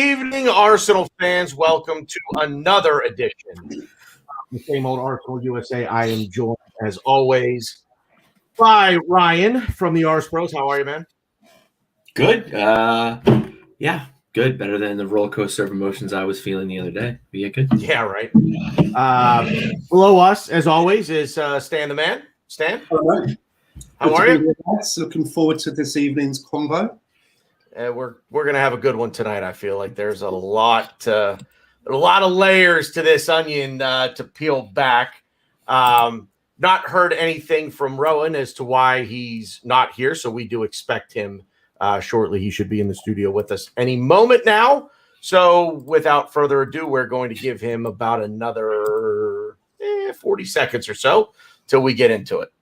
evening, Arsenal fans. Welcome to another edition of the same old Arsenal USA. I am joined, as always, by Ryan from the Arse Bros. How are you, man? Good. Yeah, good. Better than the roller coaster of emotions I was feeling the other day. But yeah, good. Yeah, right. Below us, as always, is Stan the man. Stan? Hello. How are you? Looking forward to this evening's convo. We're gonna have a good one tonight. I feel like there's a lot of layers to this onion to peel back. Not heard anything from Rohan as to why he's not here, so we do expect him shortly. He should be in the studio with us any moment now. So without further ado, we're going to give him about another 40 seconds or so till we get into it.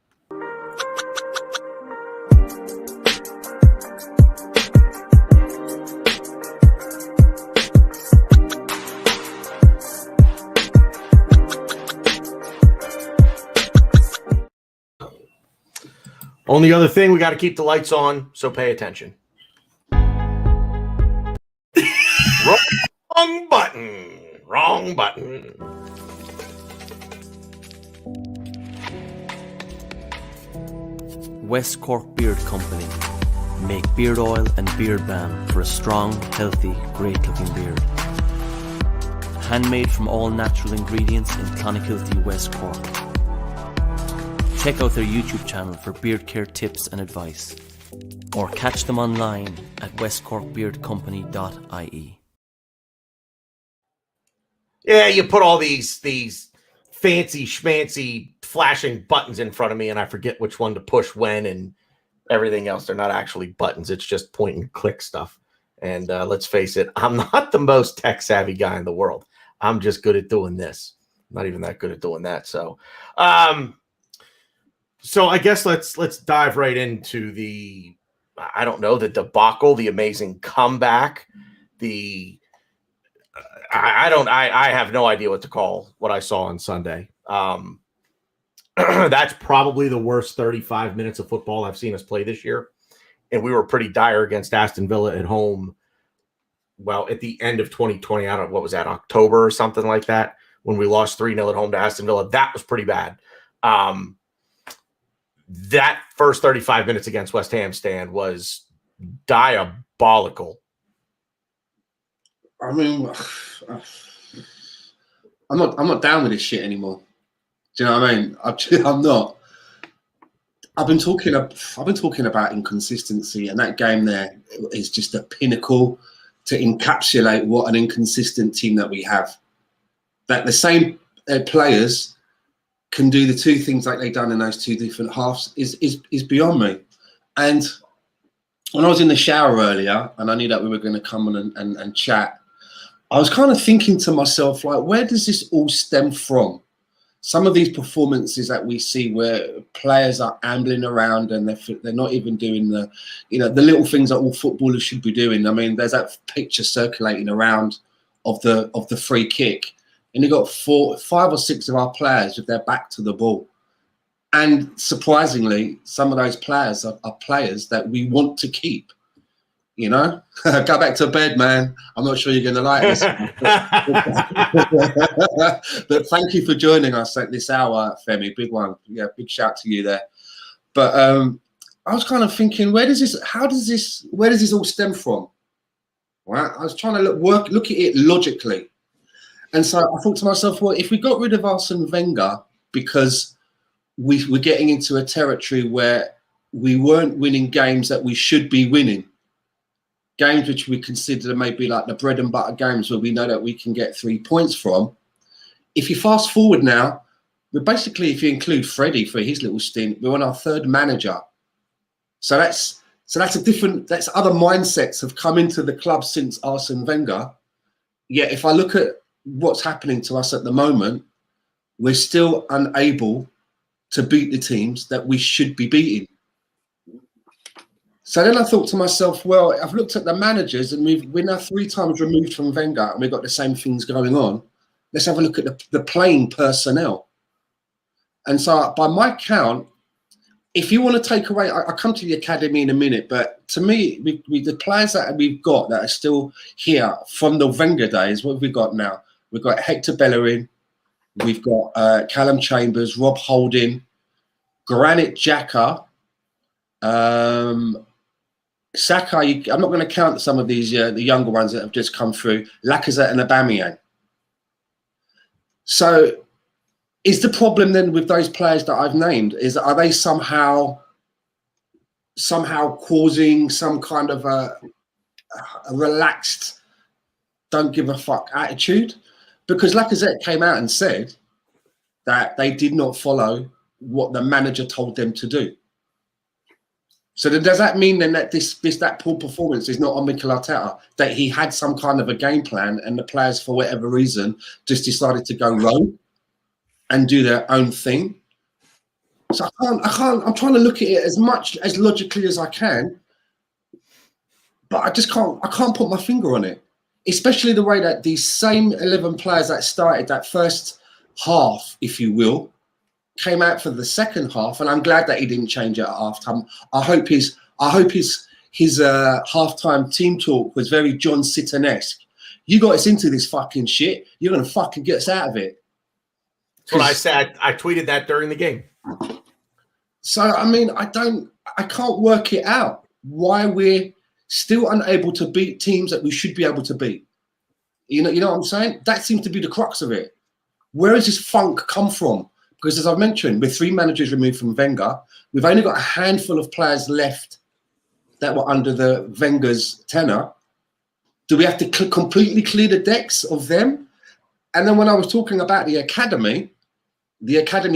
Only other thing, we got to keep the lights on, so pay attention. Wrong button. Wrong button. West Cork Beard Company make beard oil and beard balm for a strong, healthy, great-looking beard. Handmade from all natural ingredients in Clonakilty, West Cork. Check out their YouTube channel for beard care tips and advice, or catch them online at westcorkbeardcompany.ie. Yeah, you put all these fancy schmancy flashing buttons in front of me, and I forget which one to push when and everything else. They're not actually buttons. It's just point and click stuff. And let's face it, I'm not the most tech savvy guy in the world. I'm just good at doing this. I'm not even that good at doing that. So I guess let's dive right into the debacle, the amazing comeback, I have no idea what to call what I saw on Sunday. That's probably the worst 35 minutes of football I've seen us play this year. And we were pretty dire against Aston Villa at home. Well, at the end of 2020, I don't know, what was that, October or something like that, when we lost 3-0 at home to Aston Villa. That was pretty bad. That first 35 minutes against West Ham, Stan, was diabolical. I mean, I'm not down with this shit anymore. Do you know what I mean? I'm not. I've been talking about inconsistency, and that game there is just a pinnacle to encapsulate what an inconsistent team that we have. That the same players can do the two things like they done in those two different halves is beyond me. And when I was in the shower earlier, and I knew that we were going to come on and chat, I was kind of thinking to myself, like, where does this all stem from? Some of these performances that we see where players are ambling around and they're not even doing the little things that all footballers should be doing. I mean, there's that picture circulating around of the free kick, and you've got 5 or 6 of our players with their back to the ball. And surprisingly, some of those players are players that we want to keep. You know, go back to bed, man. I'm not sure you're going to like this. But thank you for joining us at this hour, Femi. Big one. Yeah, big shout to you there. But I was kind of thinking, where does this all stem from? Right? I was trying to look at it logically. And so I thought to myself, well, if we got rid of Arsene Wenger because we were getting into a territory where we weren't winning games that we should be winning, games which we consider maybe like the bread and butter games where we know that we can get 3 points from. If you fast forward now, we're basically, if you include Freddie for his little stint, we're on our 3rd manager. So that's other mindsets have come into the club since Arsene Wenger. Yet if I look at what's happening to us at the moment, we're still unable to beat the teams that we should be beating. So then I thought to myself, well, I've looked at the managers and we're now 3 times removed from Wenger and we've got the same things going on. Let's have a look at the playing personnel. And so by my count, if you want to take away, I'll come to the academy in a minute, but to me, the players that we've got that are still here from the Wenger days, what have we got now? We've got Hector Bellerin, we've got Callum Chambers, Rob Holding, Granit Xhaka, Saka. I'm not going to count some of these the younger ones that have just come through, Lacazette and Aubameyang. So is the problem then with those players that I've named, are they somehow causing some kind of a relaxed, don't give a fuck attitude? Because Lacazette came out and said that they did not follow what the manager told them to do. So then does that mean then that that poor performance is not on Mikel Arteta, that he had some kind of a game plan and the players, for whatever reason, just decided to go rogue and do their own thing? So I'm trying to look at it as much as logically as I can, but I can't put my finger on it. Especially the way that these same 11 players that started that first half, if you will, came out for the second half, and I'm glad that he didn't change it at halftime. I hope his halftime team talk was very John Sitton-esque. You got us into this fucking shit. You're gonna fucking get us out of it. That's what I said. I tweeted that during the game. So I mean, I can't work it out why we're still unable to beat teams that we should be able to beat. You know what I'm saying? That seems to be the crux of it. Where does this funk come from? Because as I've mentioned, with 3 managers removed from Wenger, we've only got a handful of players left that were under the Wenger's tenure. Do we have to completely clear the decks of them? And then when I was talking about the academy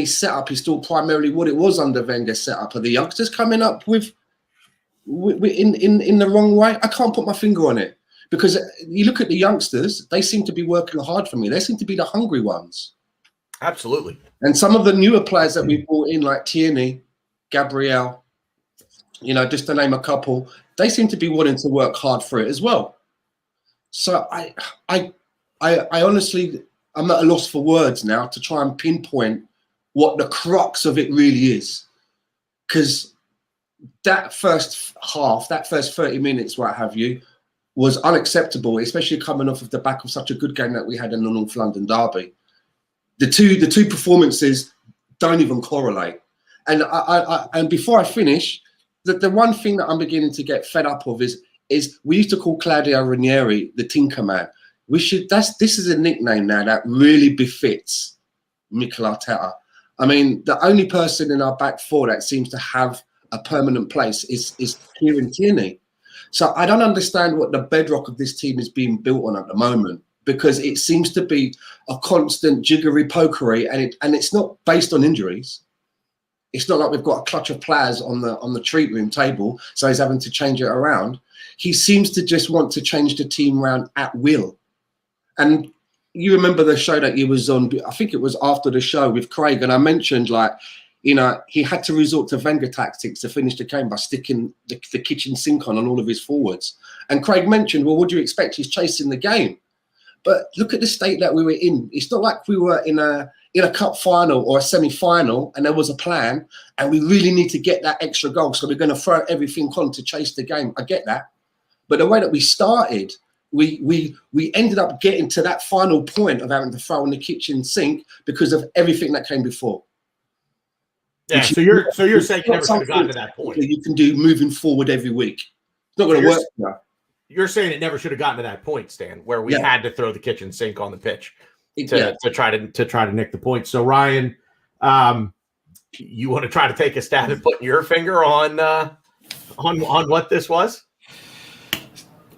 setup is still primarily what it was under Wenger's setup. Are the youngsters coming up with in the wrong way? I can't put my finger on it, because you look at the youngsters, they seem to be working hard for me. They seem to be the hungry ones. Absolutely. And some of the newer players that we brought in, like Tierney, Gabriel, just to name a couple, they seem to be wanting to work hard for it as well. So I honestly, I'm at a loss for words now to try and pinpoint what the crux of it really is. Because that first half, that first 30 minutes, what have you, was unacceptable, especially coming off of the back of such a good game that we had in the North London derby. The two performances don't even correlate. And and before I finish, the one thing that I'm beginning to get fed up of is we used to call Claudio Ranieri the Tinker Man. This is a nickname now that really befits Mikel Arteta. I mean, the only person in our back four that seems to have a permanent place is Kieran Tierney. So I don't understand what the bedrock of this team is being built on at the moment, because it seems to be a constant jiggery-pokery, and it's not based on injuries. It's not like we've got a clutch of players on the treat room table, so he's having to change it around. He seems to just want to change the team around at will. And you remember the show that he was on, I think it was after the show with Craig, and I mentioned, he had to resort to Wenger tactics to finish the game by sticking the kitchen sink on all of his forwards. And Craig mentioned, well, what do you expect? He's chasing the game. But look at the state that we were in. It's not like we were in a cup final or a semi-final and there was a plan and we really need to get that extra goal, so we're going to throw everything on to chase the game. I get that. But the way that we started, we ended up getting to that final point of having to throw in the kitchen sink because of everything that came before. Yeah, so you're saying you never should have gotten to that point. You can do moving forward every week. It's not going to work now. You're saying it never should have gotten to that point, Stan, where we had to throw the kitchen sink on the pitch to try to nick the point. So Ryan, you want to try to take a stab at putting your finger on what this was?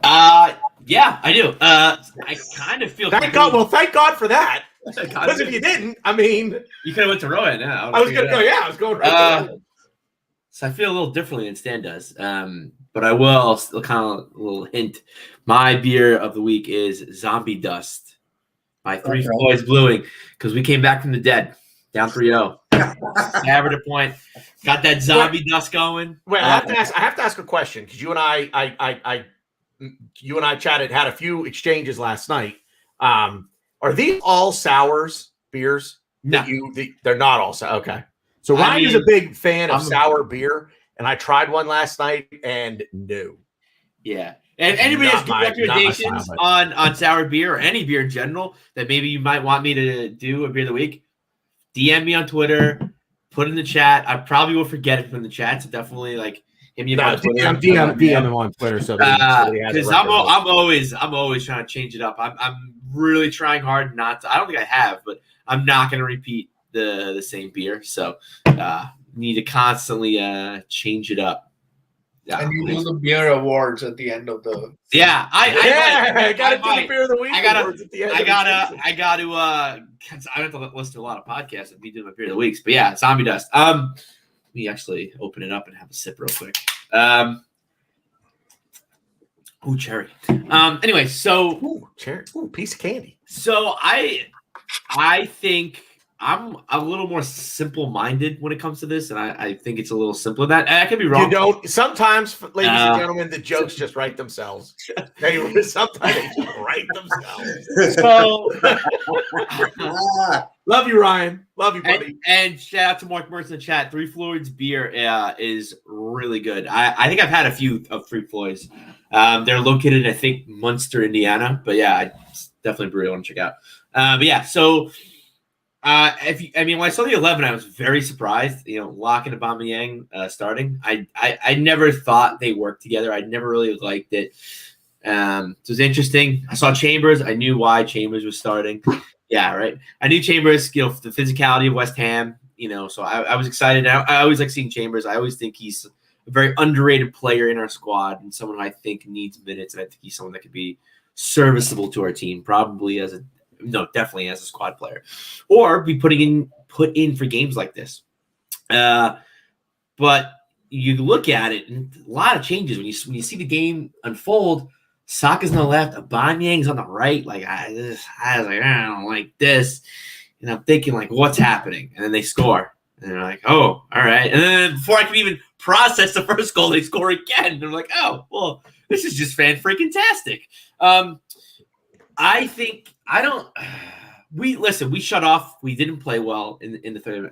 Yeah, I do. I kind of feel. Thank God. Well, thank God for that. Because if you didn't, I mean, you could have went to Rohan. Yeah, I was going to go. Yeah, I was going right to Rohan. So I feel a little differently than Stan does. But I will still kind of a little hint. My beer of the week is Zombie Dust by Three Boys Bluing, because we came back from the dead, down 3-0. Average a point. Got that zombie dust going. Wait, I have to ask a question, because you and I chatted, had a few exchanges last night. Are these all sours beers? No, they're not all sour. Okay. So Ryan is a big fan of I'm sour beer, and I tried one last night, and no. Yeah. And anybody has good Not my recommendations style, on sour beer or any beer in general that maybe you might want me to do a beer of the week, DM me on Twitter, put in the chat. I probably will forget it from the chat, so definitely like hit me up on Twitter. DM him on Twitter so because I'm always trying to change it up. I'm really trying hard not to. I don't think I have, but I'm not going to repeat the same beer. So need to constantly change it up. Yeah, and you do the beer awards at the end of the yeah. I gotta do the beer of the week. I gotta cause I have to listen to a lot of podcasts and be doing my beer of the weeks. But yeah, Zombie Dust. Let me actually open it up and have a sip real quick. Ooh, cherry. Anyway, so cherry. Ooh, piece of candy. So I think I'm a little more simple-minded when it comes to this, and I think it's a little simpler than that. I could be wrong. You don't. Sometimes, ladies and gentlemen, the jokes just write themselves. Sometimes they just write themselves. So, love you, Ryan. Love you, buddy. And shout out to Mark Mertz in the chat. Three Floyds beer is really good. I think I've had a few of Three Floyds. They're located, I think, Munster, Indiana. But yeah, I definitely a brewery I want to check out. But yeah, so. When I saw the 11, I was very surprised. Locke and Aubameyang starting. I never thought they worked together. I never really liked it. So it was interesting. I saw Chambers. I knew why Chambers was starting. Yeah, right. I knew Chambers. The physicality of West Ham. So I was excited. I always like seeing Chambers. I always think he's a very underrated player in our squad and someone who I think needs minutes. And I think he's someone that could be serviceable to our team, probably definitely as a squad player, or be put in for games like this. But you look at it, and a lot of changes when you see the game unfold. Saka's on the left, Aubameyang's on the right. Like I was like, I don't like this, and I'm thinking like, what's happening? And then they score, and they're like, oh, all right. And then before I can even process the first goal, they score again. And they're like, oh, well, this is just fan-freaking-tastic. I think we shut off. We didn't play well in the third.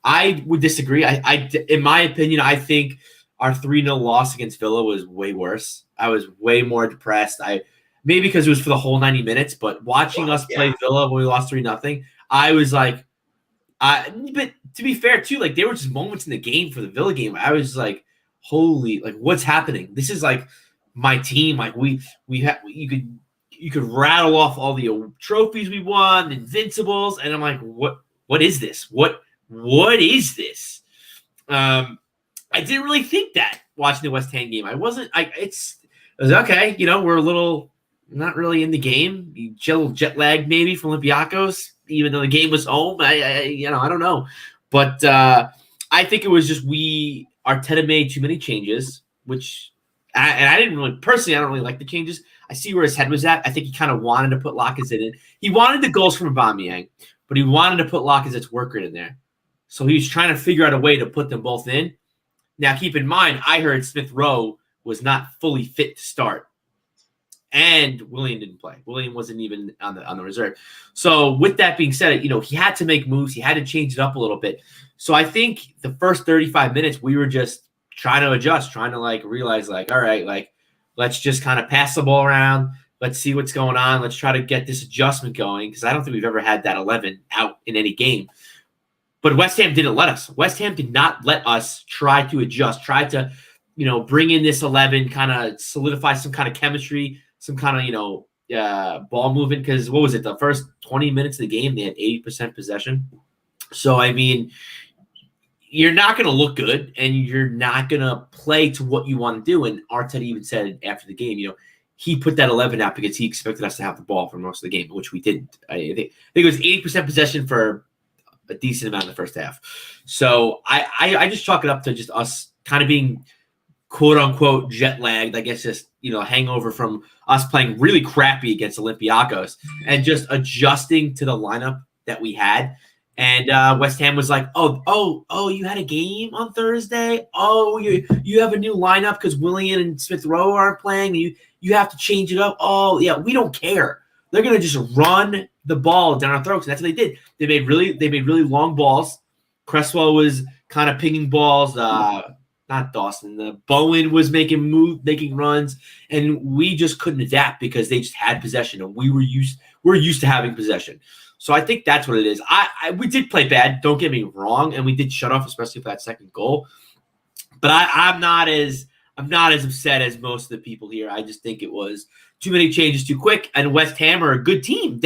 I would disagree. In my opinion, I think our 3-0 loss against Villa was way worse. I was way more depressed. Maybe because it was for the whole 90 minutes, but watching us play Villa when we lost 3-0, I was like, but to be fair too, like there were just moments in the game for the Villa game. I was like, holy, like what's happening? This is like my team. Like you could rattle off all the trophies we won, Invincibles, and I'm like, what is this? What is this? I didn't really think that watching the West Ham game. It was okay. We're a little not really in the game. Jet lag maybe from Olympiacos, even though the game was home. I don't know, but I think it was just Arteta made too many changes, which. And I didn't really, personally, I don't really like the changes. I see where his head was at. I think he kind of wanted to put Lacazette in. He wanted the goals from Aubameyang, but he wanted to put Lacazette's work rate in there. So he was trying to figure out a way to put them both in. Now, keep in mind, I heard Smith Rowe was not fully fit to start. And William didn't play. William wasn't even on the reserve. So with that being said, he had to make moves. He had to change it up a little bit. So I think the first 35 minutes, we were just trying to adjust, trying to realize all right, let's just kind of pass the ball around. Let's see what's going on. Let's try to get this adjustment going because I don't think we've ever had that 11 out in any game. But West Ham didn't let us. West Ham did not let us try to adjust, try to, bring in this 11, kind of solidify some kind of chemistry, some kind of, ball movement. Because what was it? The first 20 minutes of the game, they had 80% possession. So, you're not going to look good and you're not going to play to what you want to do. And Arteta even said after the game, he put that 11 out because he expected us to have the ball for most of the game, which we didn't. I think it was 80% possession for a decent amount in the first half. So I just chalk it up to just us kind of being quote unquote jet lagged. I guess just, hangover from us playing really crappy against Olympiacos and just adjusting to the lineup that we had. And West Ham was like, oh, you had a game on Thursday? Oh, you have a new lineup because Willian and Smith Rowe aren't playing. You have to change it up. Oh, yeah, we don't care. They're gonna just run the ball down our throats. And that's what they did. They made really long balls Cresswell was kind of pinging balls. Not Dawson. Bowen was making runs, and we just couldn't adapt because they just had possession, and we're used to having possession. So I think that's what it is. We did play bad. Don't get me wrong, and we did shut off, especially for that second goal. But I'm not as upset as most of the people here. I just think it was too many changes too quick. And West Ham are a good team.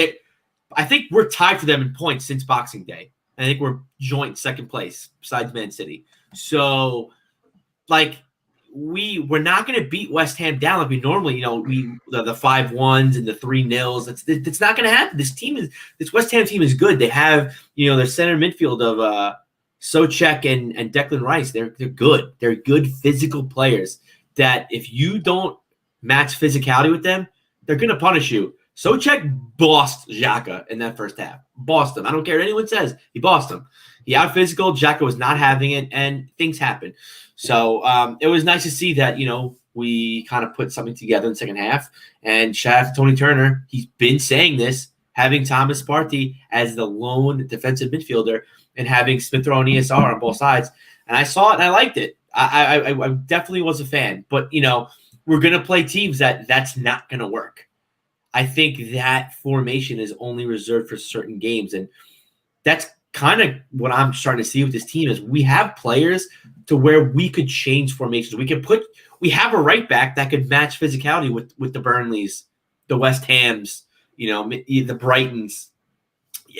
I think we're tied for them in points since Boxing Day. I think we're joint second place besides Man City. So, like, we're not going to beat West Ham down like we normally, the 5-1s and the 3-0s. It's not going to happen. This West Ham team is good. They have, their center midfield of Souček and Declan Rice. They're good. They're good physical players that if you don't match physicality with them, they're going to punish you. Souček bossed Xhaka in that first half. Bossed him. I don't care what anyone says. He bossed him. He out physical. Xhaka was not having it, and things happen. So it was nice to see that, we kind of put something together in the second half. And shout out to Tony Turner. He's been saying this, having Thomas Partey as the lone defensive midfielder and having Smith Rowe and ESR on both sides. And I saw it and I liked it. I definitely was a fan. But, we're going to play teams that's not going to work. I think that formation is only reserved for certain games. And that's kind of what I'm starting to see with this team is we have players to where we could change formations. We have a right back that could match physicality with the Burnleys, the West Hams, the Brightons.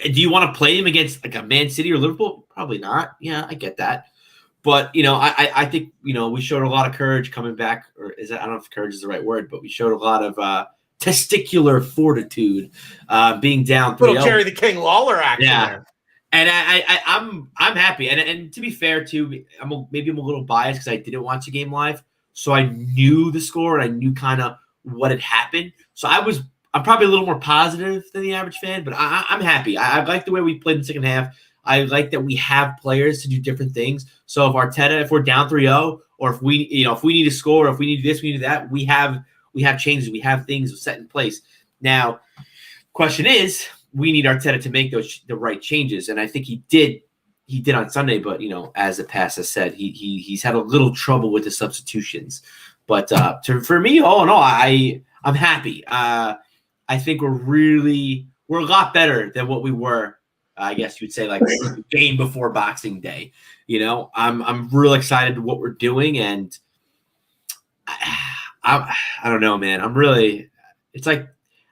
Do you want to play him against like a Man City or Liverpool? Probably not. Yeah, I get that. But, I think, we showed a lot of courage coming back. Or I don't know if courage is the right word, but we showed a lot of testicular fortitude being down 3-0. Little Jerry the King Lawler action there. And I'm happy. And to be fair, too, I'm a little biased because I didn't watch the game live. So I knew the score and I knew kind of what had happened. So I'm probably a little more positive than the average fan, but I'm happy. I like the way we played in the second half. I like that we have players to do different things. So if we're down 3-0, or if we need to score, or if we need this, we need that, we have changes, we have things set in place. Now, question is, we need Arteta to make the right changes, and I think he did on Sunday. But as the past has said, he's had a little trouble with the substitutions. But for me, all in all, I'm happy. I think we're a lot better than what we were. I guess you would say like the game before Boxing Day. I'm real excited what we're doing, and I don't know, man. It's like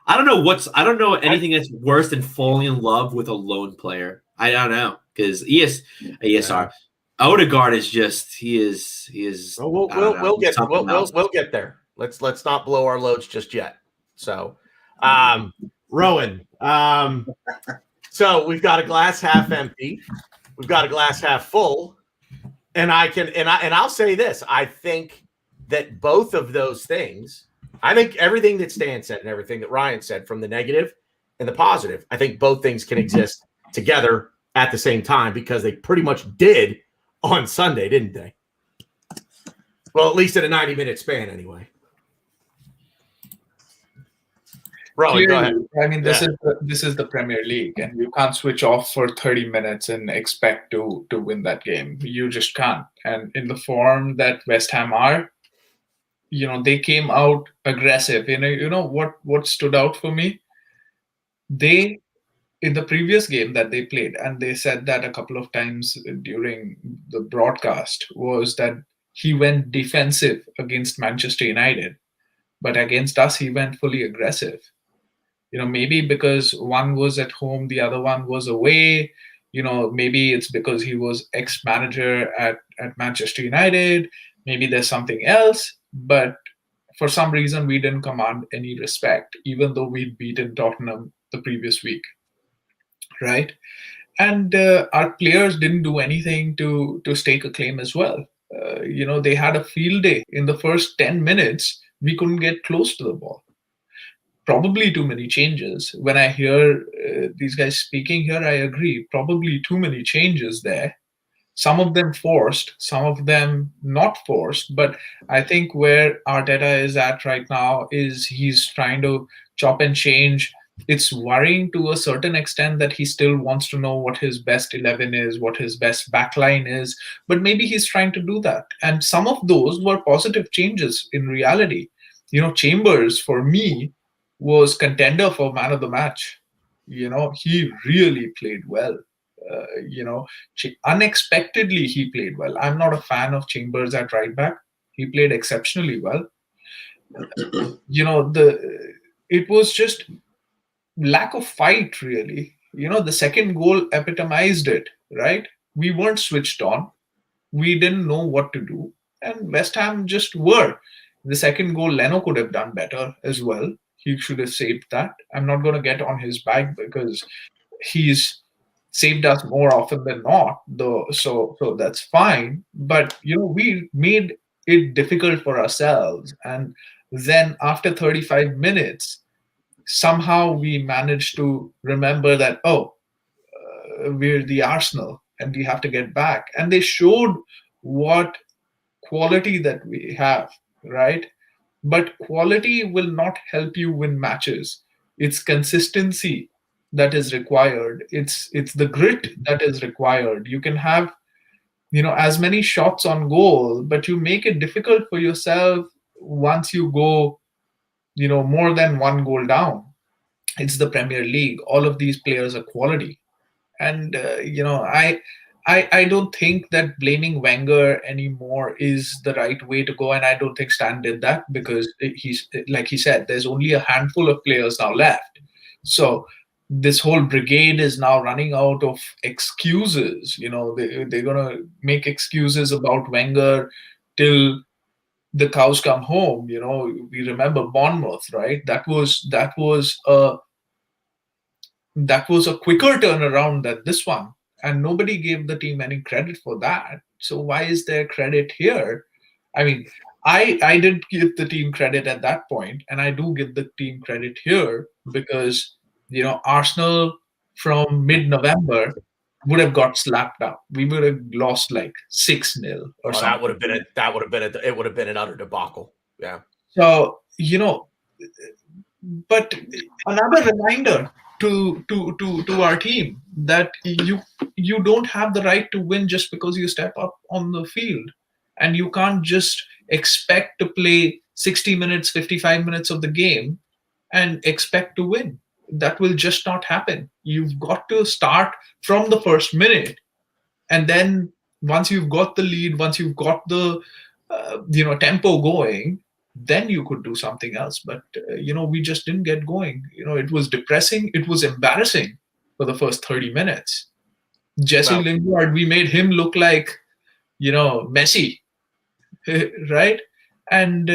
I don't know anything that's worse than falling in love with a lone player. I don't know because ESR Odegaard is just he is. We'll get there. Let's not blow our loads just yet. So, Rowan. So we've got a glass half empty, we've got a glass half full, and I'll say this: I think that both of those things, I think everything that Stan said and everything that Ryan said, from the negative and the positive, I think both things can exist together at the same time because they pretty much did on Sunday, didn't they? Well, at least in a 90-minute span, anyway. Rowan, go ahead. I mean, this is the Premier League, and you can't switch off for 30 minutes and expect to win that game. You just can't. And in the form that West Ham are, they came out aggressive. What stood out for me? They, in the previous game that they played, and they said that a couple of times during the broadcast, was that he went defensive against Manchester United, but against us, he went fully aggressive. Maybe because one was at home, the other one was away. Maybe it's because he was ex-manager at Manchester United. Maybe there's something else. But for some reason, we didn't command any respect, even though we'd beaten Tottenham the previous week. Right? And our players didn't do anything to stake a claim as well. They had a field day. In the first 10 minutes, we couldn't get close to the ball. Probably too many changes. When I hear these guys speaking here, I agree. Probably too many changes there. Some of them forced, some of them not forced. But I think where Arteta is at right now is he's trying to chop and change it's worrying to a certain extent that he still wants to know what his best 11 is, what his best backline is, but maybe he's trying to do that. And some of those were positive changes in reality. Chambers, for me, was contender for man of the match. He really played well. Unexpectedly, he played well. I'm not a fan of Chambers at right back. He played exceptionally well. It was just lack of fight, really. The second goal epitomized it, right? We weren't switched on. We didn't know what to do. And West Ham just were. The second goal, Leno could have done better as well. He should have saved that. I'm not going to get on his back because he's saved us more often than not, though. So that's fine. But we made it difficult for ourselves. And then after 35 minutes, somehow we managed to remember that, we're the Arsenal and we have to get back. And they showed what quality that we have, right? But quality will not help you win matches. It's consistency that is required. It's the grit that is required. You can have, as many shots on goal, but you make it difficult for yourself once you go, more than one goal down. It's the Premier League. All of these players are quality. And, I don't think that blaming Wenger anymore is the right way to go. And I don't think Stan did that because he's, like he said, there's only a handful of players now left. So this whole brigade is now running out of excuses. They're going to make excuses about Wenger till the cows come home. We remember Bournemouth, right? That was a quicker turnaround than this one. And nobody gave the team any credit for that. So why is there credit here? I mean, I did give the team credit at that point, and I do give the team credit here because, Arsenal from mid-November would have got slapped out. We would have lost like 6-0 or something. It would have been an utter debacle. Yeah. So, but another reminder to our team that you don't have the right to win just because you step up on the field, and you can't just expect to play 60 minutes, 55 minutes of the game and expect to win. That will just not happen. You've got to start from the first minute, and then once you've got the lead, once you've got the tempo going, then you could do something else. But we just didn't get going. It was depressing. It was embarrassing for the first 30 minutes. Jesse Lingard, we made him look like Messi, right? And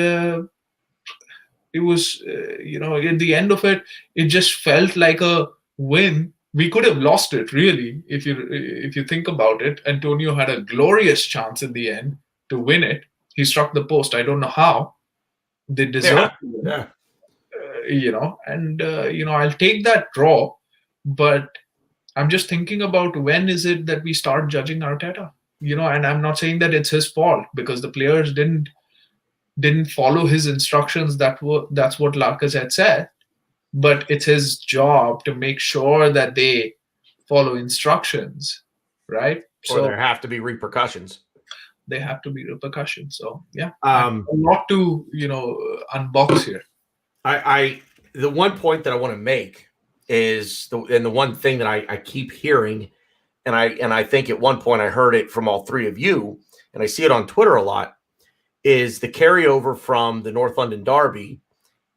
it was at the end of it, it just felt like a win. We could have lost it, really, if you think about it. Antonio had a glorious chance in the end to win it. He struck the post. I don't know how. They deserve to win. And I'll take that draw, but I'm just thinking about when is it that we start judging Arteta, and I'm not saying that it's his fault because the players didn't follow his instructions. That's what Lacazette said, but it's his job to make sure that they follow instructions, right? Or there have to be repercussions. They have to be repercussions. So yeah, a lot to unbox here. The one point that I want to make is the one thing that I keep hearing, and I think at one point I heard it from all three of you, and I see it on Twitter a lot, is the carryover from the North London Derby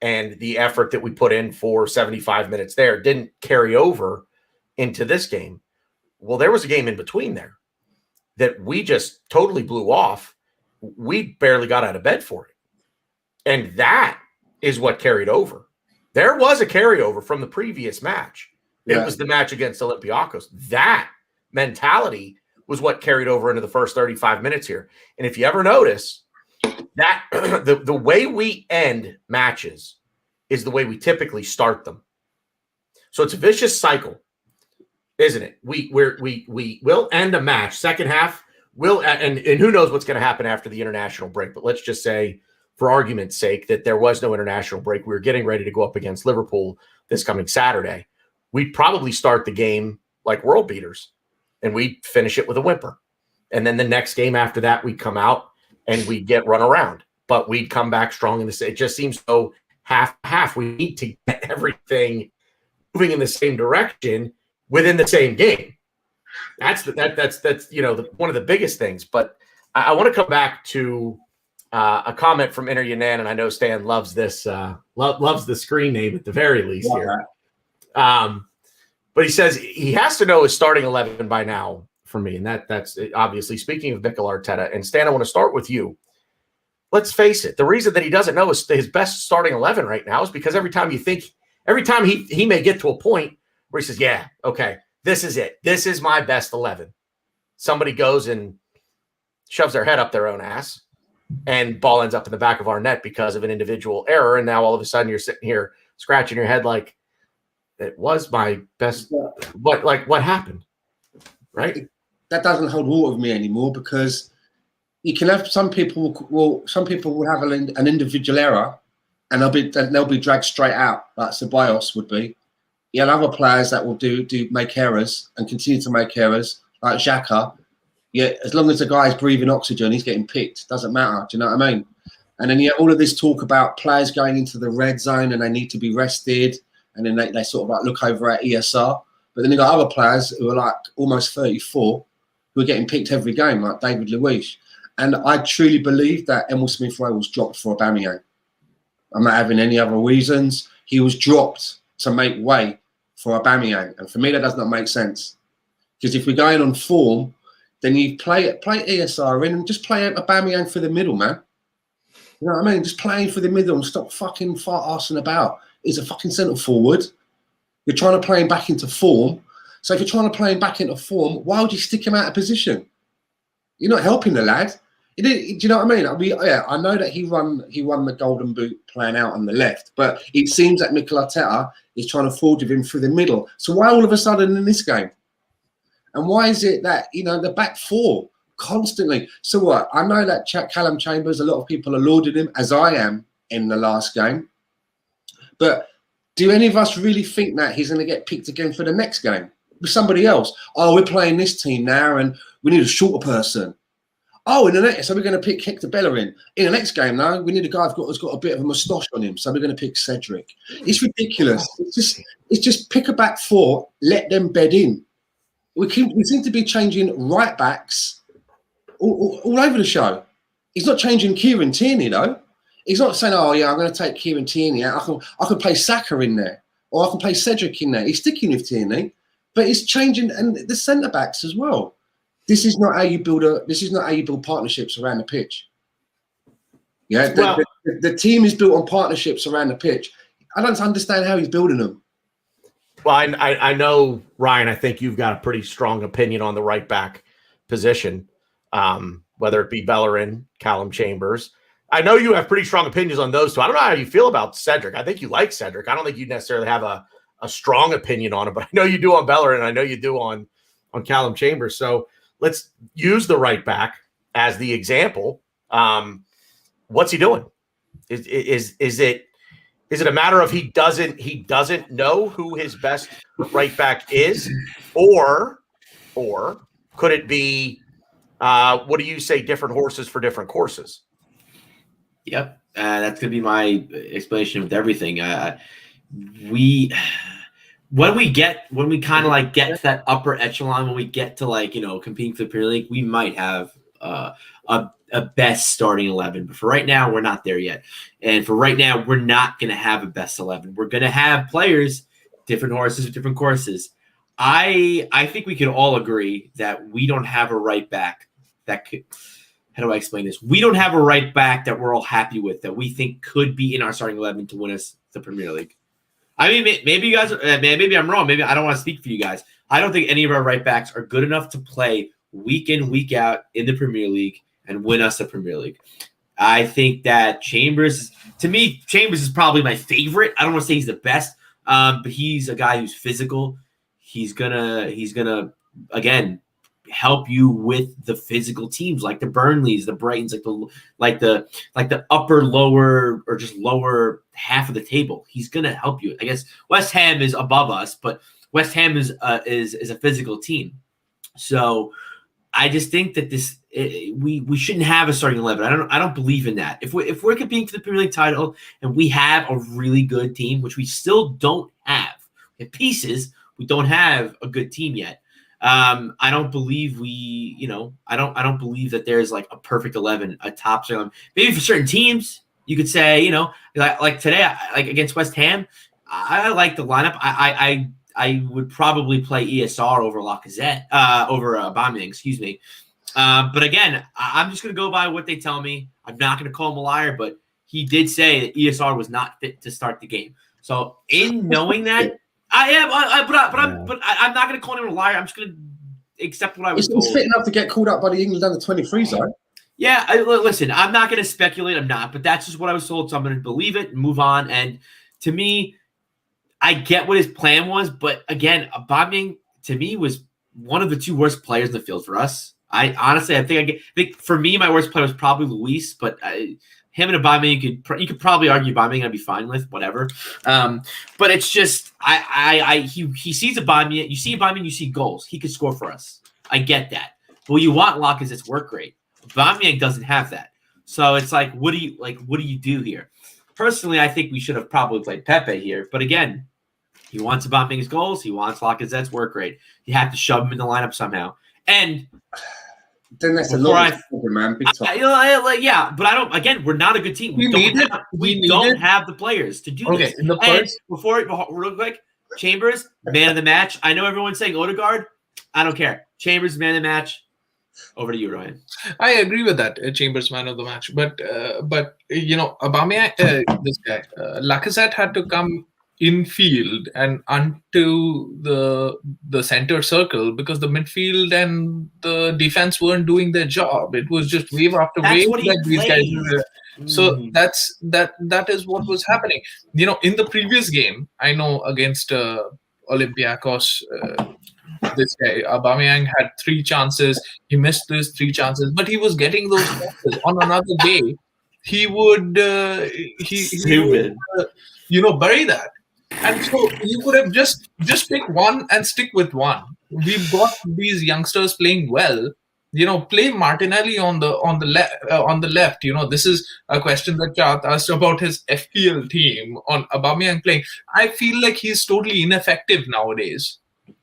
and the effort that we put in for 75 minutes there didn't carry over into this game. Well, there was a game in between there that we just totally blew off. We barely got out of bed for it. And that is what carried over. There was a carryover from the previous match. It was the match against Olympiacos. That mentality was what carried over into the first 35 minutes here. And if you ever notice, that the way we end matches is the way we typically start them. So it's a vicious cycle, isn't it? We will end a match. Second half, and who knows what's going to happen after the international break. But let's just say for argument's sake, that there was no international break, we were getting ready to go up against Liverpool this coming Saturday, we'd probably start the game like world beaters and we'd finish it with a whimper. And then the next game after that, we'd come out and we'd get run around, but we'd come back strong in this. It just seems so half. We need to get everything moving in the same direction within the same game. That's one of the biggest things. But I want to come back to a comment from Inter Yanan, and I know Stan loves this, loves the screen name at the very least here. But he says he has to know his starting 11 by now for me, and that's obviously speaking of Mikel Arteta. And Stan, I want to start with you. Let's face it, the reason that he doesn't know his best starting 11 right now is because every time he may get to a point where he says, yeah, okay, this is it. This is my best 11. Somebody goes and shoves their head up their own ass, and ball ends up in the back of our net because of an individual error. And now all of a sudden you're sitting here scratching your head like, it was my best. What happened? Right? That doesn't hold water with me anymore, because you can have some people will have an individual error and they'll be dragged straight out, like Ceballos would be. You have other players that will make errors and continue to make errors, like Xhaka. Yeah, as long as the guy's breathing oxygen, he's getting picked. Doesn't matter. Do you know what I mean? And then you have all of this talk about players going into the red zone and they need to be rested, and then they sort of like look over at ESR. But then you got other players who are like almost 34 who are getting picked every game, like David Luiz. And I truly believe that Emile Smith-Rowe was dropped for Aubameyang. I'm not having any other reasons. He was dropped to make way for Aubameyang. And for me, that does not make sense. Because if we're going on form, then you play ESR in and just play Aubameyang for the middle, man. You know what I mean? Just playing for the middle and stop fucking fart-arsing about. He's a fucking centre forward. You're trying to play him back into form. So if you're trying to play him back into form, why would you stick him out of position? You're not helping the lad. Do you know what I mean? I know that he won the Golden Boot playing out on the left, but it seems that Mikel Arteta is trying to forge with him through the middle. So why all of a sudden in this game? And why is it that, the back four constantly? So what? I know that Callum Chambers, a lot of people are lauding him, as I am in the last game. But do any of us really think that he's going to get picked again for the next game with somebody else? Oh, we're playing this team now and we need a shorter person. Oh, so we're going to pick Hector Bellerin. In the next game, now we need a guy who's got a bit of a moustache on him, so we're going to pick Cedric. It's ridiculous. It's just pick a back four, let them bed in. We seem to be changing right backs all over the show. He's not changing Kieran Tierney though. He's not saying, "Oh yeah, I'm going to take Kieran Tierney out. I can play Saka in there, or I can play Cedric in there." He's sticking with Tierney, but he's changing and the centre backs as well. This is not how you build partnerships around the pitch. Yeah, the team is built on partnerships around the pitch. I don't understand how he's building them. Well, I know, Ryan, I think you've got a pretty strong opinion on the right back position, whether it be Bellerin, Callum Chambers. I know you have pretty strong opinions on those two. I don't know how you feel about Cedric. I think you like Cedric. I don't think you necessarily have a strong opinion on him, but I know you do on Bellerin, and I know you do on Callum Chambers. So let's use the right back as the example. What's he doing? Is it a matter of he doesn't know who his best right back is, or could it be what do you say? Different horses for different courses. Yep, that's gonna be my explanation with everything. When we kind of like get to that upper echelon, when we get to competing for the Premier League, we might have a best starting 11. But for right now, we're not there yet. And for right now, we're not going to have a best 11. We're going to have players, different horses, different courses. I think we can all agree that we don't have a right back that could. How do I explain this? We don't have a right back that we're all happy with, that we think could be in our starting 11 to win us the Premier League. I mean, maybe you guys, maybe I'm wrong. Maybe I don't want to speak for you guys. I don't think any of our right backs are good enough to play week in, week out in the Premier League and win us the Premier League. I think that Chambers is probably my favorite. I don't want to say he's the best, but he's a guy who's physical. He's gonna again help you with the physical teams like the Burnleys, the Brightons, like the upper, lower, or just lower half of the table. He's gonna help you. I guess West Ham is above us, but West Ham is a physical team. So I just think that we shouldn't have a starting 11. I don't believe in that. If we're competing for the Premier League title and we have a really good team, which we still don't have, in pieces, we don't have a good team yet. I don't believe I don't believe that there's like a perfect 11, a top 11. Maybe for certain teams, you could say, like today, like against West Ham, I like the lineup. I would probably play ESR over Lacazette, over Aubameyang, excuse me. But again, I'm just going to go by what they tell me. I'm not going to call him a liar, but he did say that ESR was not fit to start the game. So in knowing that, I am, but I'm not going to call him a liar. I'm just going to accept what I was told. He's fit enough to get called up by the England under 23s, though. Yeah, listen, I'm not going to speculate. I'm not, but that's just what I was told. So I'm going to believe it and move on. And to me, I get what his plan was, but again, Aubameyang to me was one of the two worst players in the field for us. I think for me, my worst player was probably Luis, but him and Aubameyang, you could probably argue Aubameyang I'd be fine with, whatever. But it's just he sees Aubameyang, you see Aubameyang, you see goals. He could score for us. I get that. Well, you want Lacazette's work rate. Aubameyang doesn't have that. So it's like, what do you do here? Personally, I think we should have probably played Pepe here. But again, he wants Aubameyang's goals. He wants Lacazette's work rate. You have to shove him in the lineup somehow. And then that's a lot of problem, man. Big time. Yeah, but I don't. Again, we're not a good team. We don't have the players to do this. In the first, real quick, Chambers, man of the match. I know everyone's saying Odegaard. I don't care. Chambers, man of the match. Over to you, Rohan. I agree with that. Chambers, man of the match. But Aubameyang, this guy, Lacazette had to come infield and onto the center circle because the midfield and the defense weren't doing their job. It was just wave after wave that these guys were. So that is what was happening. In the previous game, I know against Olympiacos, this guy Aubameyang had 3 chances. He missed those 3 chances, but he was getting those chances. On another day, he would bury that. And so you could have just pick one and stick with one. We've got these youngsters playing well. Play Martinelli on the left. This is a question that Chat asked about his FPL team on Aubameyang playing. I feel like he's totally ineffective nowadays.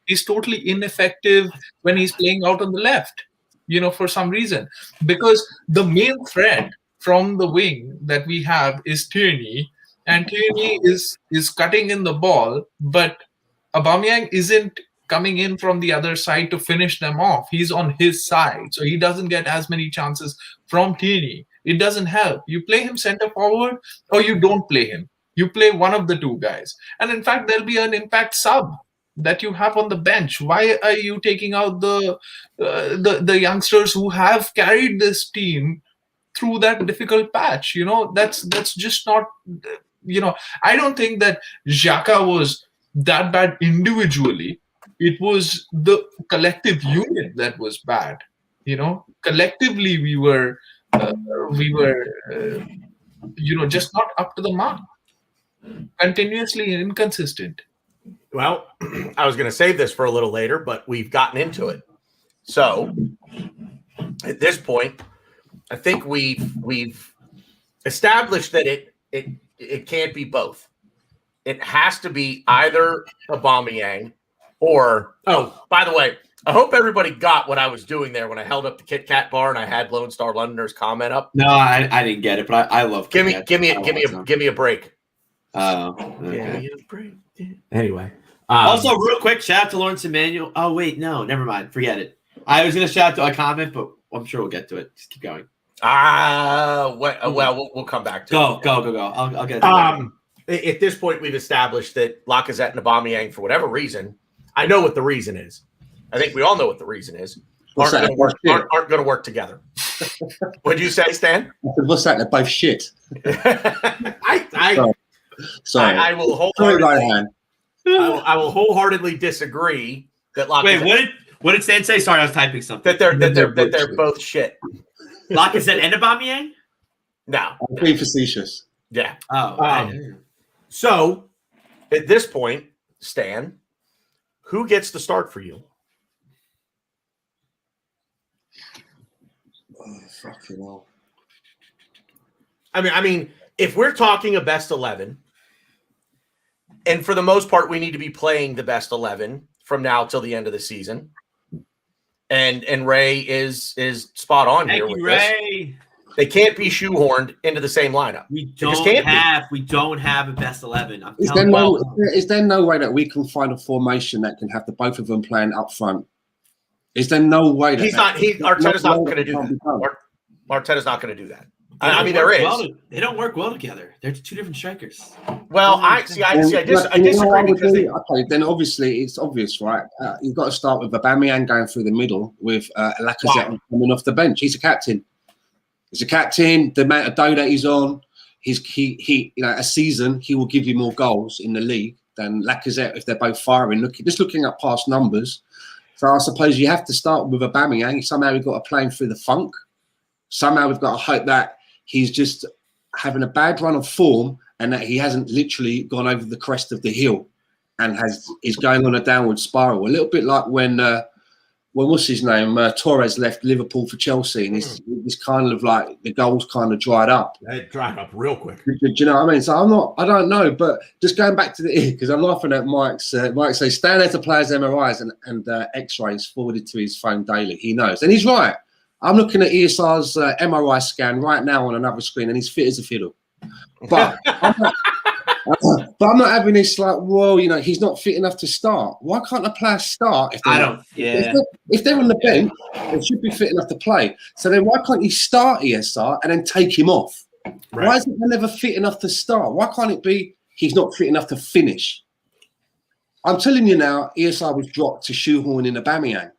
He's totally ineffective when he's playing out on the left, for some reason. Because the main threat from the wing that we have is Tierney, and Tierney is cutting in the ball, but Aubameyang isn't coming in from the other side to finish them off. He's on his side, so he doesn't get as many chances from Tierney. It doesn't help. You play him center forward or you don't play him. You play one of the two guys. And in fact, there'll be an impact sub that you have on the bench. Why are you taking out the youngsters who have carried this team through that difficult patch? That's just not. I don't think that Xhaka was that bad individually. It was the collective unit that was bad. Collectively we were just not up to the mark. Continuously inconsistent. Well, I was going to save this for a little later, but we've gotten into it. So at this point, I think we've established that it can't be both. It has to be either Aubameyang or, oh, by the way, I hope everybody got what I was doing there when I held up the Kit Kat bar and I had Lone Star Londoner's comment up. No, I didn't get it, but I love give me a break. Oh, okay. Give me a break. Anyway. Also, real quick, shout out to Lawrence Emmanuel. Oh, wait, no, never mind. Forget it. I was going to shout out to a comment, but I'm sure we'll get to it. Just keep going. We'll come back to it. Go. I'll get it. At this point, we've established that Lacazette and Aubameyang, for whatever reason, I know what the reason is. I think we all know what the reason is. Aren't going to work together. What'd you say, Stan? What's that? They're both shit. Sorry. I will wholeheartedly disagree that Lacazette. Wait, What did Stan say? Sorry, I was typing something. That they're both shit. Lacazette and Aubameyang? No. I'm being facetious. Yeah. Oh. So at this point, Stan, who gets the start for you? Oh, fucking hell. I mean, if we're talking a best 11, and for the most part, we need to be playing the best 11 from now till the end of the season. And Ray is spot on here with Ray. this. They can't be shoehorned into the same lineup. We don't have a best 11. Is there no way that we can find a formation that can have the both of them playing up front? Is there no way that Arteta's not going to do that. Arteta's not going to do that. I mean, there is. They don't work well together. They're two different strikers. Well, I disagree because okay, then obviously it's obvious, right? You've got to start with Aubameyang going through the middle with Lacazette coming off the bench. He's a captain. He's a captain. The amount of dough that he's on, he a season he will give you more goals in the league than Lacazette if they're both firing. Looking at past numbers. So I suppose you have to start with Aubameyang. Somehow we've got to play him through the funk. Somehow we've got to hope that he's just having a bad run of form and that he hasn't literally gone over the crest of the hill and is going on a downward spiral. A little bit like when what's his name? Torres left Liverpool for Chelsea, and it's kind of like the goals kind of dried up. It dried up real quick. Do you know what I mean? So I don't know, but just going back to because I'm laughing at Mike's. Mike says Stan had to play his MRIs and X-rays forwarded to his phone daily. He knows, and he's right. I'm looking at ESR's MRI scan right now on another screen, and he's fit as a fiddle. But I'm not having this like, well, he's not fit enough to start. Why can't a player start? If they're on the bench, they should be fit enough to play. So then why can't he start ESR and then take him off? Right. Why isn't he never fit enough to start? Why can't it be he's not fit enough to finish? I'm telling you now, ESR was dropped to shoehorn in Aubameyang.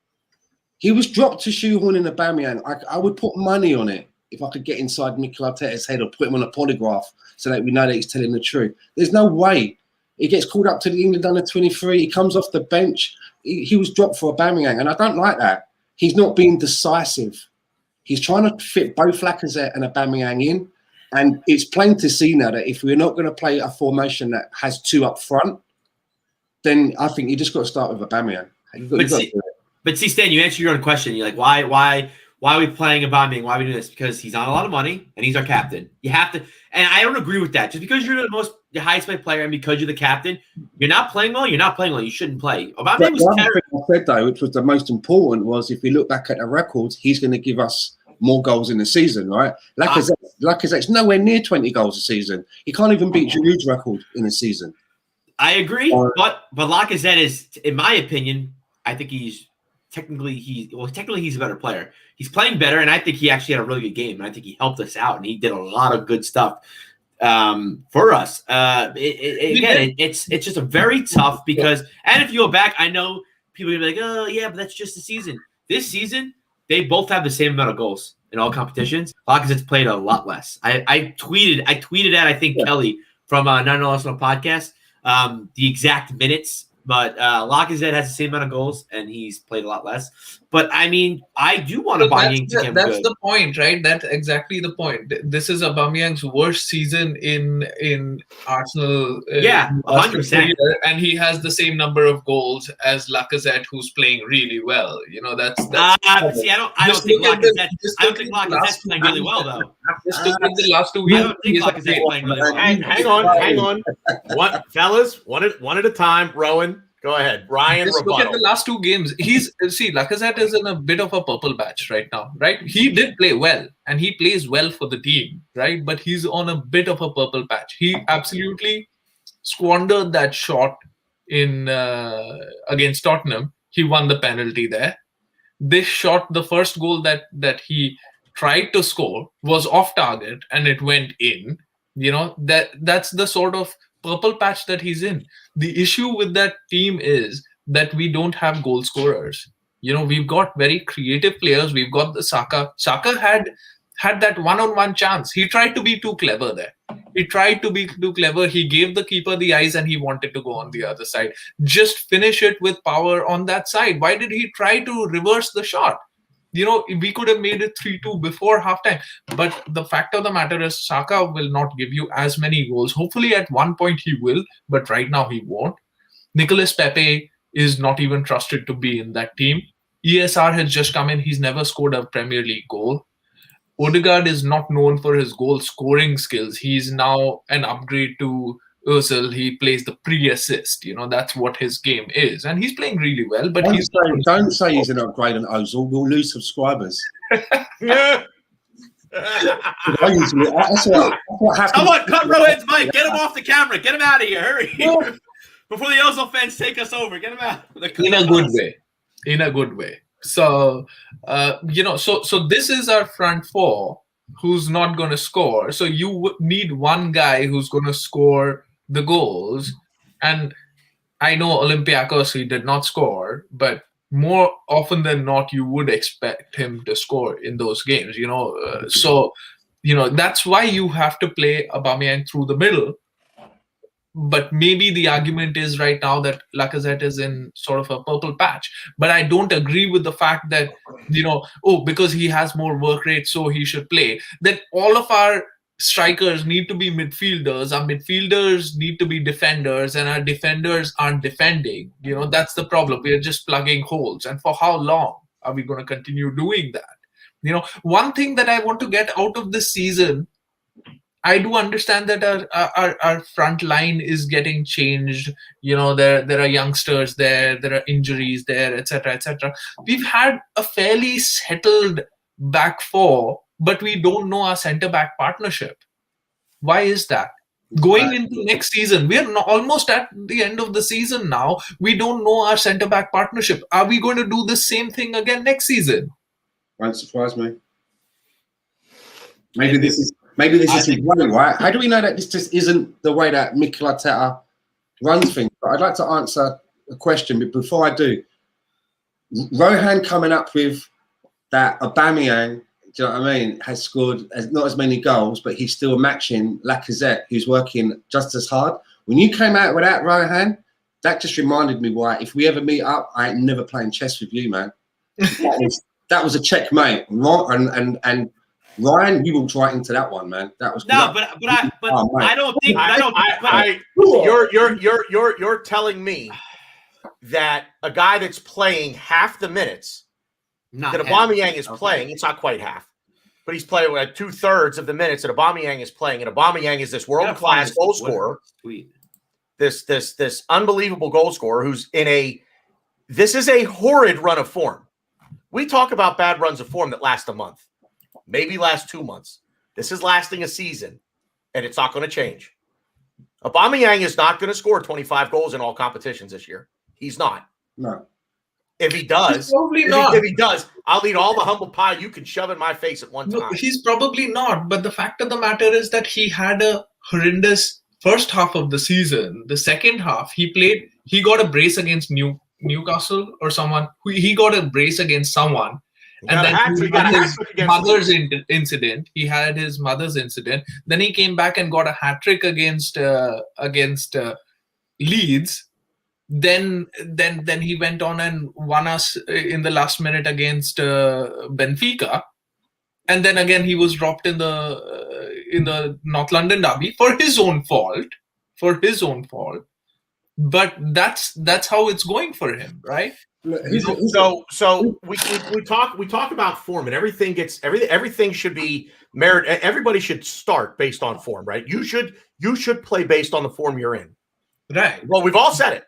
He was dropped to shoehorn in Aubameyang. I would put money on it if I could get inside Mikel Arteta's head or put him on a polygraph so that we know that he's telling the truth. There's no way. He gets called up to the England under-23. He comes off the bench. He was dropped for Aubameyang, and I don't like that. He's not being decisive. He's trying to fit both Lacazette and Aubameyang in, and it's plain to see now that if we're not going to play a formation that has two up front, then I think you just got to start with Aubameyang. But see, Stan, you answered your own question. You're like, why are we playing Aubameyang? Why are we doing this? Because he's on a lot of money and he's our captain. You have to, and I don't agree with that. Just because you're the highest paid player and because you're the captain, you're not playing well. You're not playing well. You shouldn't play. Aubameyang was terrible. I said though, which was the most important, was if we look back at the records, he's going to give us more goals in the season, right? Lacazette's nowhere near 20 goals a season. He can't even beat Giroud's record in a season. I agree, but Lacazette is, in my opinion, I think technically he's a better player. He's playing better, and I think he actually had a really good game. And I think he helped us out, and he did a lot of good stuff for us. It's just a very tough because, and if you go back, I know people are gonna be like, oh yeah, but that's just the season. This season, they both have the same amount of goals in all competitions. Lacazette's played a lot less. I tweeted at I think Kelly from Not an Arsenal podcast the exact minutes. But Lacazette has the same amount of goals, and he's played a lot less. But, I mean, I do want to buy into him. That's the point, right? That's exactly the point. This is Aubameyang's worst season in Arsenal. 100%. And he has the same number of goals as Lacazette, who's playing really well. That's see, I don't think Lacazette's playing really well, though. Just look at the last 2 weeks. I don't think Lacazette's playing really well. Hang on. What, fellas? One at a time. Rowan, go ahead. Ryan, just rebuttal. look at the last 2 games. Lacazette is in a bit of a purple patch right now, right? He did play well, and he plays well for the team, right? But he's on a bit of a purple patch. He absolutely squandered that shot in against Tottenham. He won the penalty there. This shot, the first goal that he tried to score, was off target, and it went in. That's the sort of purple patch that he's in. The issue with that team is that we don't have goal scorers. We've got very creative players. We've got the Saka. Saka had that one-on-one chance. He tried to be too clever there. He tried to be too clever. He gave the keeper the eyes and he wanted to go on the other side. Just finish it with power on that side. Why did he try to reverse the shot? You know, we could have made it 3-2 before halftime. But the fact of the matter is Saka will not give you as many goals. Hopefully at one point he will, but right now he won't. Nicolas Pepe is not even trusted to be in that team. ESR has just come in. He's never scored a Premier League goal. Odegaard is not known for his goal scoring skills. He's now an upgrade to Ozil. He plays the pre-assist. You know, that's what his game is. And he's playing really well. But don't say he's an upgrade on Ozil. We'll lose subscribers. Yeah. That's what happens. Someone cut Rohan's mic. Get him off the camera. Get him out of here. Hurry. Before the Ozil fans take us over. Get him out. In a good way. In a good way. So, so this is our front four who's not going to score. So you need one guy who's going to score the goals. And I know Olympiacos, he did not score, but more often than not, you would expect him to score in those games, that's why you have to play Aubameyang through the middle. But maybe the argument is right now that Lacazette is in sort of a purple patch. But I don't agree with the fact that, because he has more work rate, so he should play. That all of our strikers need to be midfielders. Our midfielders need to be defenders, and our defenders aren't defending. That's the problem. We are just plugging holes. And for how long are we going to continue doing that? One thing that I want to get out of this season, I do understand that our front line is getting changed. There are youngsters there are injuries there, etc., etc. We've had a fairly settled back four, but we don't know our centre-back partnership. Why is that? Going into next season, we're almost at the end of the season now. We don't know our centre-back partnership. Are we going to do the same thing again next season? Won't surprise me. Maybe this is his way, right? How do we know that this just isn't the way that Mikel Arteta runs things? But I'd like to answer a question, but before I do, Rohan coming up with that Aubameyang, do you know what I mean, has scored not as many goals, but he's still matching Lacazette, who's working just as hard. When you came out with that, Rohan, that just reminded me why, if we ever meet up, I ain't never playing chess with you, man. That was a checkmate. And Ryan, you walked right into that one, man. That was I don't think you're telling me that a guy that's playing half the minutes that Aubameyang is playing, it's not quite half, but he's playing at 2/3 of the minutes that Aubameyang is playing, and Aubameyang is this world-class goal scorer, this unbelievable goal scorer who's this is a horrid run of form. We talk about bad runs of form that last a month. Maybe last 2 months. This is lasting a season, and it's not going to change. Aubameyang is not going to score 25 goals in all competitions this year. He's not. No. If he does, if he does, I'll eat all the humble pie you can shove in my face at one time. No, he's probably not. But the fact of the matter is that he had a horrendous first half of the season. The second half, he got a brace against Newcastle or someone. He got a brace against someone. And then he had his mother's incident. He had his mother's incident. Then he came back and got a hat-trick against Leeds. Then he went on and won us in the last minute against Benfica. And then again he was dropped in the North London derby for his own fault. But that's how it's going for him, right? So we talk about form, and everything should be merit. Everybody should start based on form, right? You should play based on the form you're in, right? Well, we've all said it,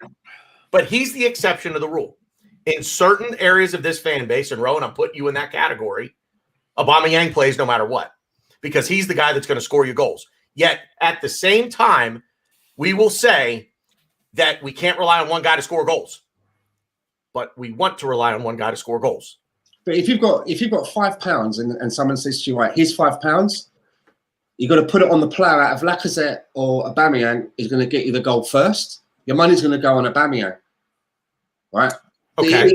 but he's the exception to the rule. In certain areas of this fan base, and Rowan, I'm putting you in that category. Aubameyang plays no matter what, because he's the guy that's going to score you goals. Yet at the same time, we will say that we can't rely on one guy to score goals. But we want to rely on one guy to score goals. But if you've got £5 and someone says to you, right, here's £5, you've got to put it on the player out of Lacazette or Aubameyang is going to get you the goal first. Your money's going to go on Aubameyang, right? Okay.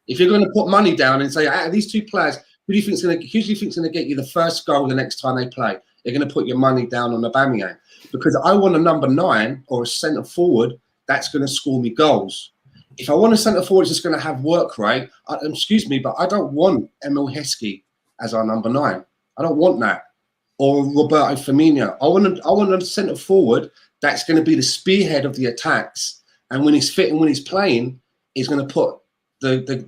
If you're going to put money down and say, out of these two players, Who do you think's going to get you the first goal the next time they play? You're going to put your money down on Aubameyang, because I want a number 9 or a centre forward that's going to score me goals. If I want a centre forward that's going to have work rate, excuse me, but I don't want Emil Heskey as our number 9. I don't want that. Or Roberto Firmino. I want a centre forward that's going to be the spearhead of the attacks, and when he's fit and when he's playing, he's going to put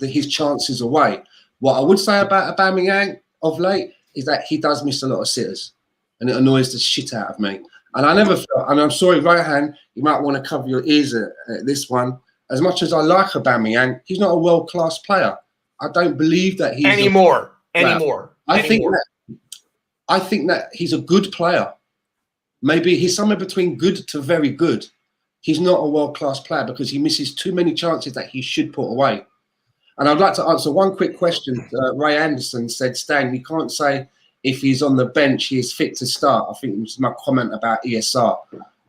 his chances away. What I would say about Aubameyang of late is that he does miss a lot of sitters, and it annoys the shit out of me. And I never felt, and I'm sorry, Rohan, you might want to cover your ears at this one. As much as I like Aubameyang, he's not a world-class player. I don't believe that he's anymore. I think that he's a good player. Maybe he's somewhere between good to very good. He's not a world-class player because he misses too many chances that he should put away. And I'd like to answer one quick question. Ray Anderson said, Stan, you can't say if he's on the bench, he is fit to start. I think it was my comment about ESR.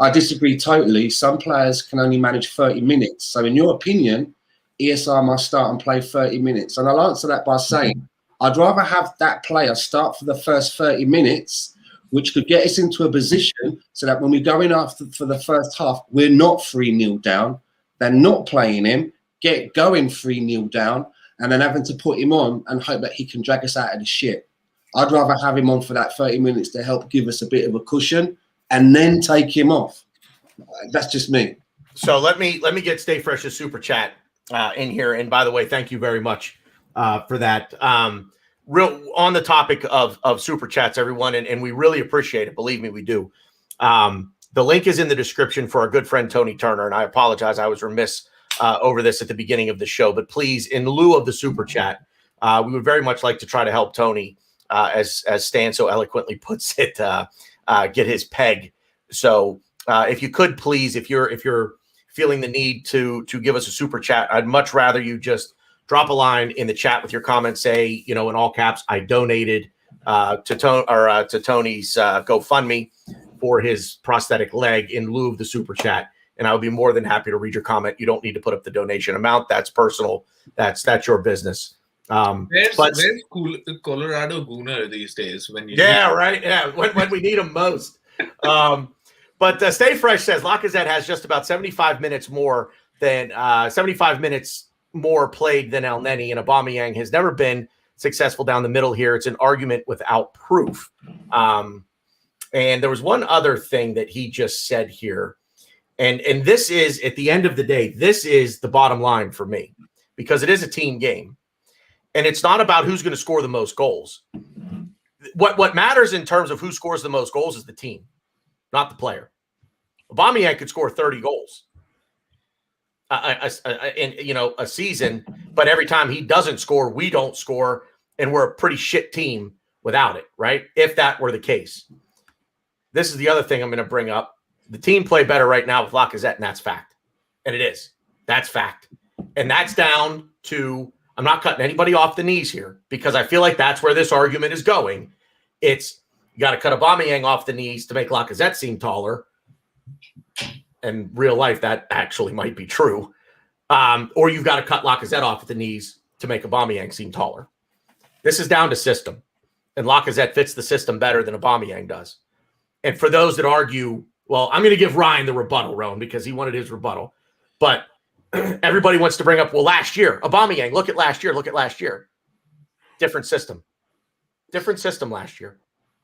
I disagree totally. Some players can only manage 30 minutes. So in your opinion, ESR must start and play 30 minutes. And I'll answer that by saying, I'd rather have that player start for the first 30 minutes, which could get us into a position so that when we go in for the first half, we're not 3-0 down, than not playing him, get going 3-0 down, and then having to put him on and hope that he can drag us out of the shit. I'd rather have him on for that 30 minutes to help give us a bit of a cushion and then take him off. That's just me. So let me get Stay Fresh's super chat in here. And by the way, thank you very much for that. Real on the topic of super chats, everyone, and we really appreciate it. Believe me, we do. The link is in the description for our good friend Tony Turner, and I apologize, I was remiss over this at the beginning of the show. But please, in lieu of the super chat, we would very much like to try to help Tony, as Stan so eloquently puts it, get his peg. So if you could please, if you're feeling the need to give us a super chat, I'd much rather you just drop a line in the chat with your comments. Say, in all caps, I donated to Tony's GoFundMe for his prosthetic leg in lieu of the super chat, and I would be more than happy to read your comment. You don't need to put up the donation amount. That's personal. That's your business. Where's Colorado Gooner these days? When we need him most. But Stay Fresh says Lacazette has just about 75 minutes more than 75 minutes more played than El Neni, and Aubameyang has never been successful down the middle here. It's an argument without proof. And there was one other thing that he just said here, and this is, at the end of the day, this is the bottom line for me, because it is a team game, and it's not about who's going to score the most goals. What matters in terms of who scores the most goals is the team, not the player. Aubameyang could score 30 goals in a season, but every time he doesn't score, we don't score, and we're a pretty shit team without it, right? If that were the case. This is the other thing I'm going to bring up. The team play better right now with Lacazette, and that's fact. And it is. That's fact. And that's down to, I'm not cutting anybody off the knees here, because I feel like that's where this argument is going. It's, you got to cut Aubameyang off the knees to make Lacazette seem taller. In real life, that actually might be true. Or you've got to cut Lacazette off the knees to make Aubameyang seem taller. This is down to system. And Lacazette fits the system better than Aubameyang does. And for those that argue, well, I'm going to give Ryan the rebuttal, Rowan, because he wanted his rebuttal. But everybody wants to bring up, well, last year, Aubameyang, look at last year. Different system last year.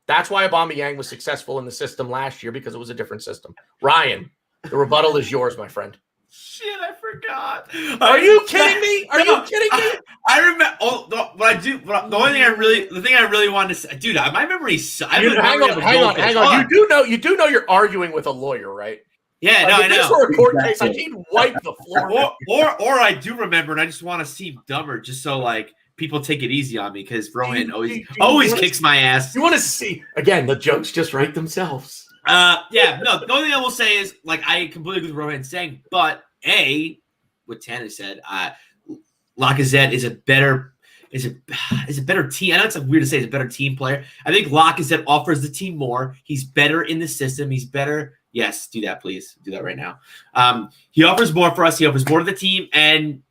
That's why Aubameyang was successful in the system last year, because it was a different system. Ryan, the rebuttal is yours, my friend. Shit, I forgot. Are you kidding me? Are you kidding me? I remember. Oh, the only thing I really wanted to say, dude, my memory. Hang on. You do know you're arguing with a lawyer, right? Yeah, no, I know. If this were a court case, he'd wipe the floor. Or I do remember, and I just want to seem dumber, just so people take it easy on me, because Rohan always kicks my ass. You want to see again? The jokes just write themselves. Yeah, no. The only thing I will say is, I completely agree with Rohan saying, but what Tanner said, Lacazette is a better team. I know it's weird to say he's a better team player. I think Lacazette offers the team more. He's better in the system. He's better. Yes, do that, please. Do that right now. He offers more for us. He offers more to the team, and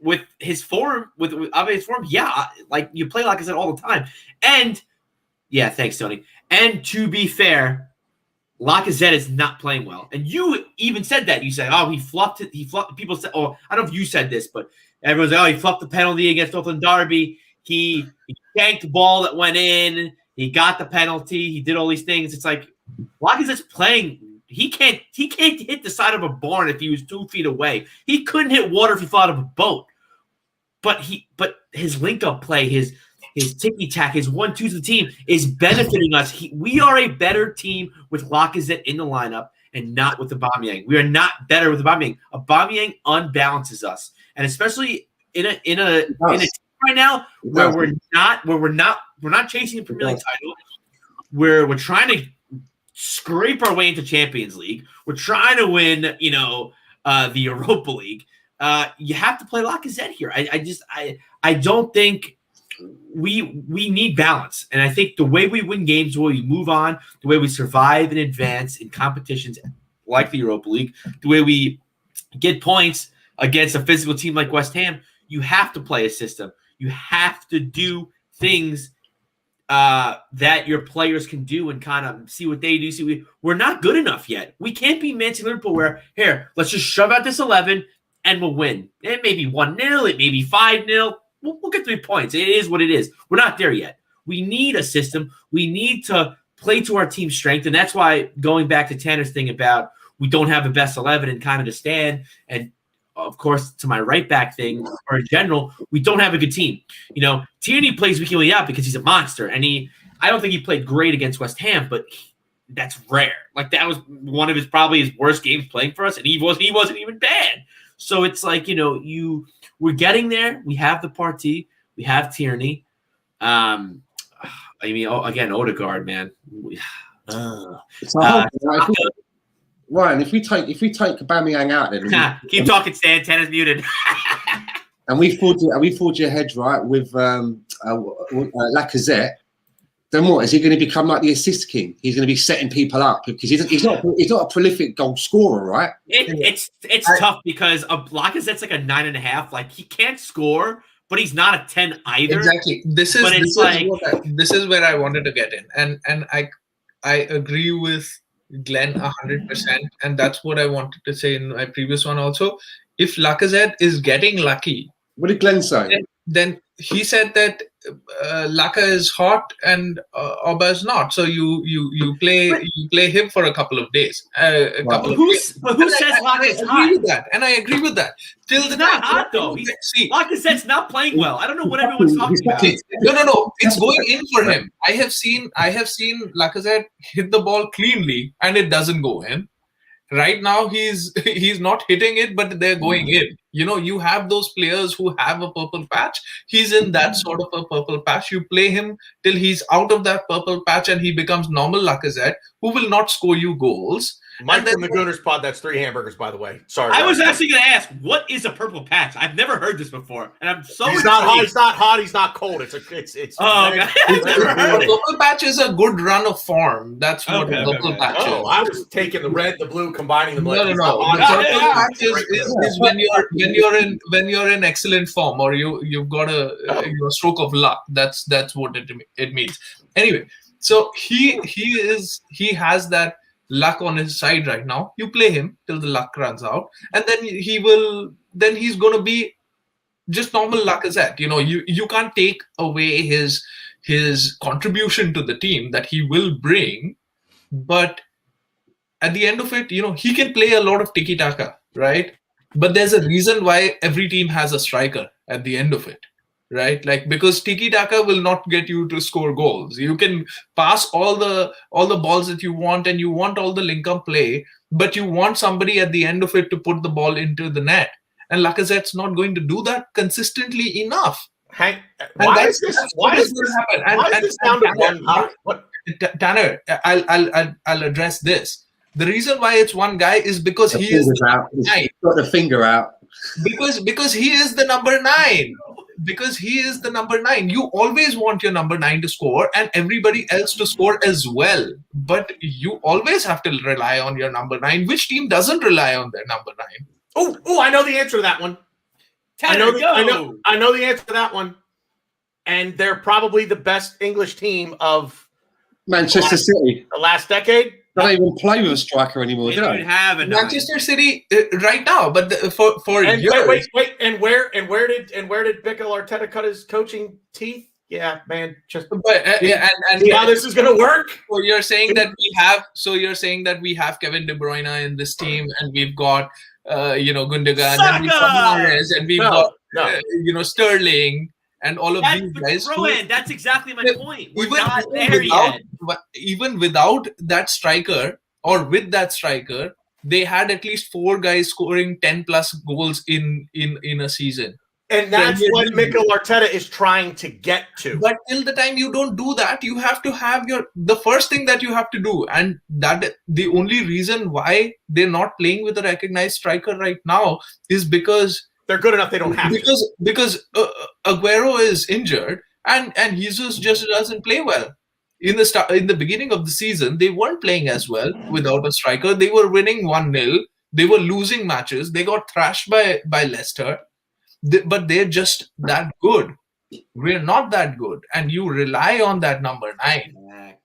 with his form, with his form, yeah, like you play like I said all the time. And yeah, thanks, Tony. And to be fair, Lacazette is not playing well. And you even said that. You said, oh, he fluffed it. He fluffed. People said, oh, I don't know if you said this, but everyone's like, oh, he fluffed the penalty against Northland Derby. He yanked the ball that went in. He got the penalty. He did all these things. It's like Lacazette's playing. He can't hit the side of a barn if he was 2 feet away. He couldn't hit water if he fell out of a boat. But his link-up play, his ticky-tack, his 1-2 to the team is benefiting us. We are a better team with Lacazette in the lineup and not with Aubameyang. We are not better with Aubameyang. Aubameyang unbalances us, and especially in a team right now where we're not chasing a Premier League title. We're trying to scrape our way into Champions League. We're trying to win, the Europa League. You have to play Lacazette here. I don't think we need balance. And I think the way we win games, the way we move on, the way we survive and advance in competitions like the Europa League, the way we get points against a physical team like West Ham, you have to play a system. You have to do things that your players can do and kind of see what they do. We're not good enough yet. We can't be Man City Liverpool where, here, let's just shove out this 11 and we'll win. It may be 1-0, it may be 5-0. We'll get 3 points. It is what it is. We're not there yet. We need a system. We need to play to our team's strength, and that's why going back to Tanner's thing about we don't have the best 11 and kind of to stand, and of course to my right back thing, or in general, we don't have a good team. Tierney plays week in, week out because he's a monster, and I don't think he played great against West Ham, but that's rare. Like that was one of his worst games playing for us, and he wasn't even bad. So it's like we're getting there. We have the Partey. We have Tierney. Again, Odegaard, man. Ryan, if we take Aubameyang out, then keep talking, Stan. Tanner's muted. and we forge ahead, right, with Lacazette. Then what is he going to become like the assist king? He's going to be setting people up because he's not a prolific goal scorer, right? It's tough because Lacazette's like a 9.5. Like he can't score, but he's not a 10 either. Exactly. This is where I wanted to get in, and I agree with Glenn 100%, and that's what I wanted to say in my previous one also. If Lacazette is getting lucky, what did Glenn say? Then he said that Laka is hot and Oba is not. So you play him for a couple of days. But who says Laka is hot? I agree with that. Till the not hot though. Lacazette's not playing well. I don't know what everyone's talking about. No. It's going in for him. I have seen Lacazette hit the ball cleanly and it doesn't go in. Right now he's not hitting it, but they're going in. You have those players who have a purple patch. He's in that sort of a purple patch. You play him till he's out of that purple patch and he becomes normal Lacazette, who will not score you goals. Mike from the Gooners pod, that's 3 hamburgers, by the way. Sorry. I was actually going to ask, what is a purple patch? I've never heard this before, and I'm so. He's not hot. He's not hot. He's not cold. It's. Oh, okay. A purple patch is a good run of form. That's what a purple patch is. Oh, I was taking the red, the blue, combining them. No. Purple patch is when you're in excellent form, or you've got a stroke of luck. That's what it means. Anyway, so he has that luck on his side right now. You play him till the luck runs out, and then he's going to be just normal Lacazette. You can't take away his contribution to the team that he will bring, but at the end of it, he can play a lot of tiki-taka, right? But there's a reason why every team has a striker at the end of it. Right, because tiki-taka will not get you to score goals. You can pass all the balls that you want, and you want all the link-up play, but you want somebody at the end of it to put the ball into the net. And Lacazette's not going to do that consistently enough. Why is this down to one guy? Tanner, I'll address this. The reason why it's one guy is because he is the He's got the finger out. Because he is the number 9. Because he is the number 9. You always want your number 9 to score and everybody else to score as well. But you always have to rely on your number 9. Which team doesn't rely on their number 9? Oh, I know the answer to that one. Tanner, go. I know the answer to that one. And they're probably the best English team of Manchester City. the last decade. They don't even play with a striker anymore, They do don't they? even have a nine. Manchester City right now, but for And years. wait, and where did Mikel Arteta cut his coaching teeth? Yeah, man, just But see how this is gonna work. So you're saying that we have Kevin De Bruyne in this team, and we've got Gundogan, and we've got Mahrez, and we've got Sterling, and all of these guys. Rohan, that's exactly my point. We're Even not there yet. Even without that striker, or with that striker, they had at least 4 guys scoring 10 plus goals in a season. And that's what Mikel Arteta is trying to get to. But till the time you don't do that, you have to have the first thing that you have to do, and that the only reason why they're not playing with a recognized striker right now is because they're good enough. They don't have because Aguero is injured, and Jesus just doesn't play well. In the beginning of the season, they weren't playing as well without a striker. They were winning 1-0. They were losing matches. They got thrashed by Leicester. But they're just that good. We're not that good, and you rely on that number 9.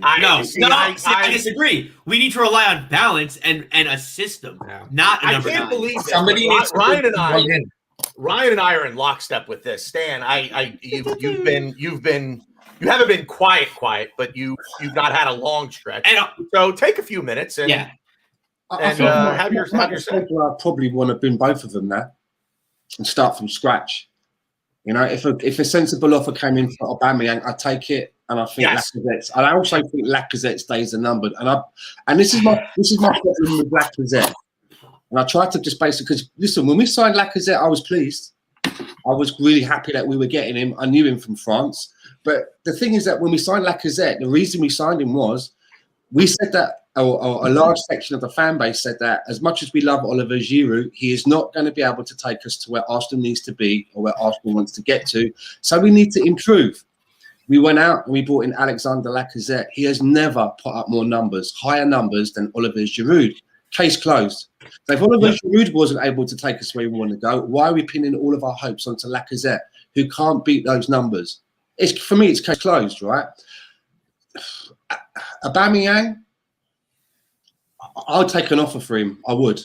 I disagree. We need to rely on balance and a system, not a number 9. I can't believe this. Somebody needs Ryan and I are in lockstep with this. Stan, you haven't been quiet, but you've not had a long stretch. So take a few minutes and have your say. I probably want to bin both of them now and start from scratch. If a sensible offer came in for Aubameyang, I take it, and I think Lacazette's. I also think Lacazette's days are numbered, and this is my problem with Lacazette. And I tried to just basically, because listen, when we signed Lacazette, I was pleased. I was really happy that we were getting him. I knew him from France, but the thing is that when we signed Lacazette, the reason we signed him was we said that. A large section of the fan base said that as much as we love Oliver Giroud, he is not going to be able to take us to where Arsenal needs to be or where Arsenal wants to get to. So we need to improve. We went out and we brought in Alexander Lacazette. He has never put up more numbers, higher numbers than Oliver Giroud. Case closed. So if Oliver Giroud wasn't able to take us where we want to go, why are we pinning all of our hopes onto Lacazette, who can't beat those numbers? For me, it's case closed, right? Aubameyang, I'll take an offer for him. I would.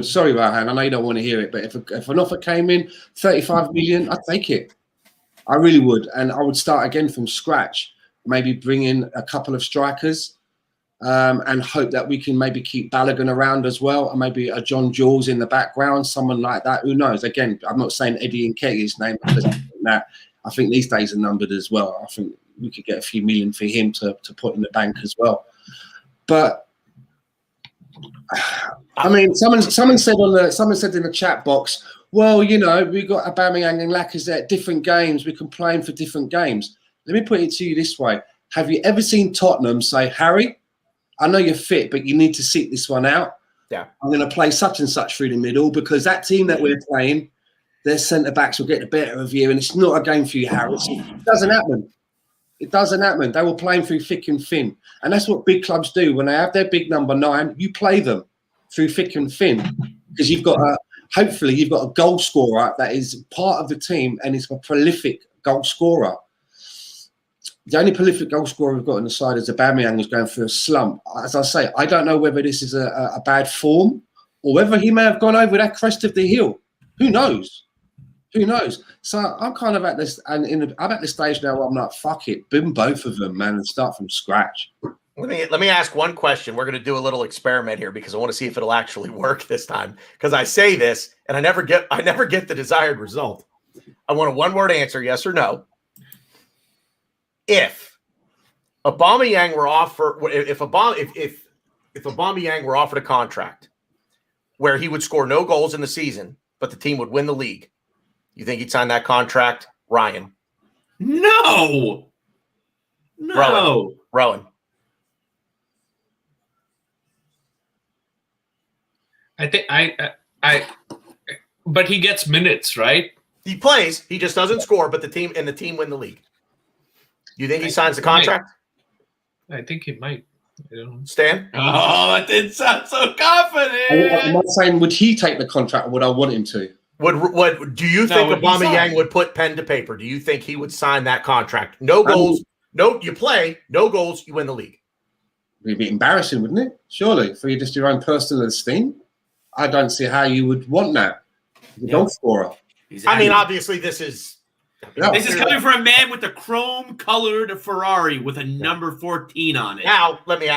Sorry, Rohan, I know you don't want to hear it, but if an offer came in, 35 million, I'd take it. I really would. And I would start again from scratch, maybe bring in a couple of strikers and hope that we can maybe keep Balogun around as well, and maybe a John Jules in the background, someone like that. Who knows? Again, I'm not saying Eddie Nketiah's name, because I think these days are numbered as well. I think we could get a few million for him to put in the bank as well. But I mean, someone said in the chat box, well, we got Aubameyang and Lacazette, different games. We can play them for different games. Let me put it to you this way: have you ever seen Tottenham say, Harry, I know you're fit, but you need to sit this one out. Yeah, I'm going to play such and such through the middle because that team that we're playing, their centre backs will get the better of you, and it's not a game for you, Harry. It doesn't happen. It doesn't happen. They were playing through thick and thin. And that's what big clubs do. When they have their big number 9, you play them through thick and thin, because hopefully you've got a goal scorer that is part of the team and is a prolific goal scorer. The only prolific goal scorer we've got on the side is Aubameyang, who's going through a slump. As I say, I don't know whether this is a bad form or whether he may have gone over that crest of the hill. Who knows? Who knows? So I'm kind of at this, and I'm at the stage now where I'm like, fuck it, bin both of them, man, and start from scratch. Let me ask one question. We're going to do a little experiment here because I want to see if it'll actually work this time. Because I say this and I never get the desired result. I want a one-word answer, yes or no. If Aubameyang were offered, if Aubameyang were offered a contract where he would score no goals in the season, but the team would win the league, you think he'd sign that contract, Ryan? No. Rowan. I think but he gets minutes, right? He plays, he just doesn't score, but the team win the league. You think he signs the contract? I think he might. I don't know. Stan? Oh, that didn't sound so confident. Am I saying would he take the contract or would I want him to? What do you think Aubameyang would put pen to paper? Do you think he would sign that contract? No goals, you play, no goals, you win the league. It'd be embarrassing, wouldn't it? Surely, for you just your own personal esteem. I don't see how you would want that. The goal scorer. Exactly. I mean, obviously, this is coming from a man with a chrome-colored Ferrari with a number 14 on it. Now let me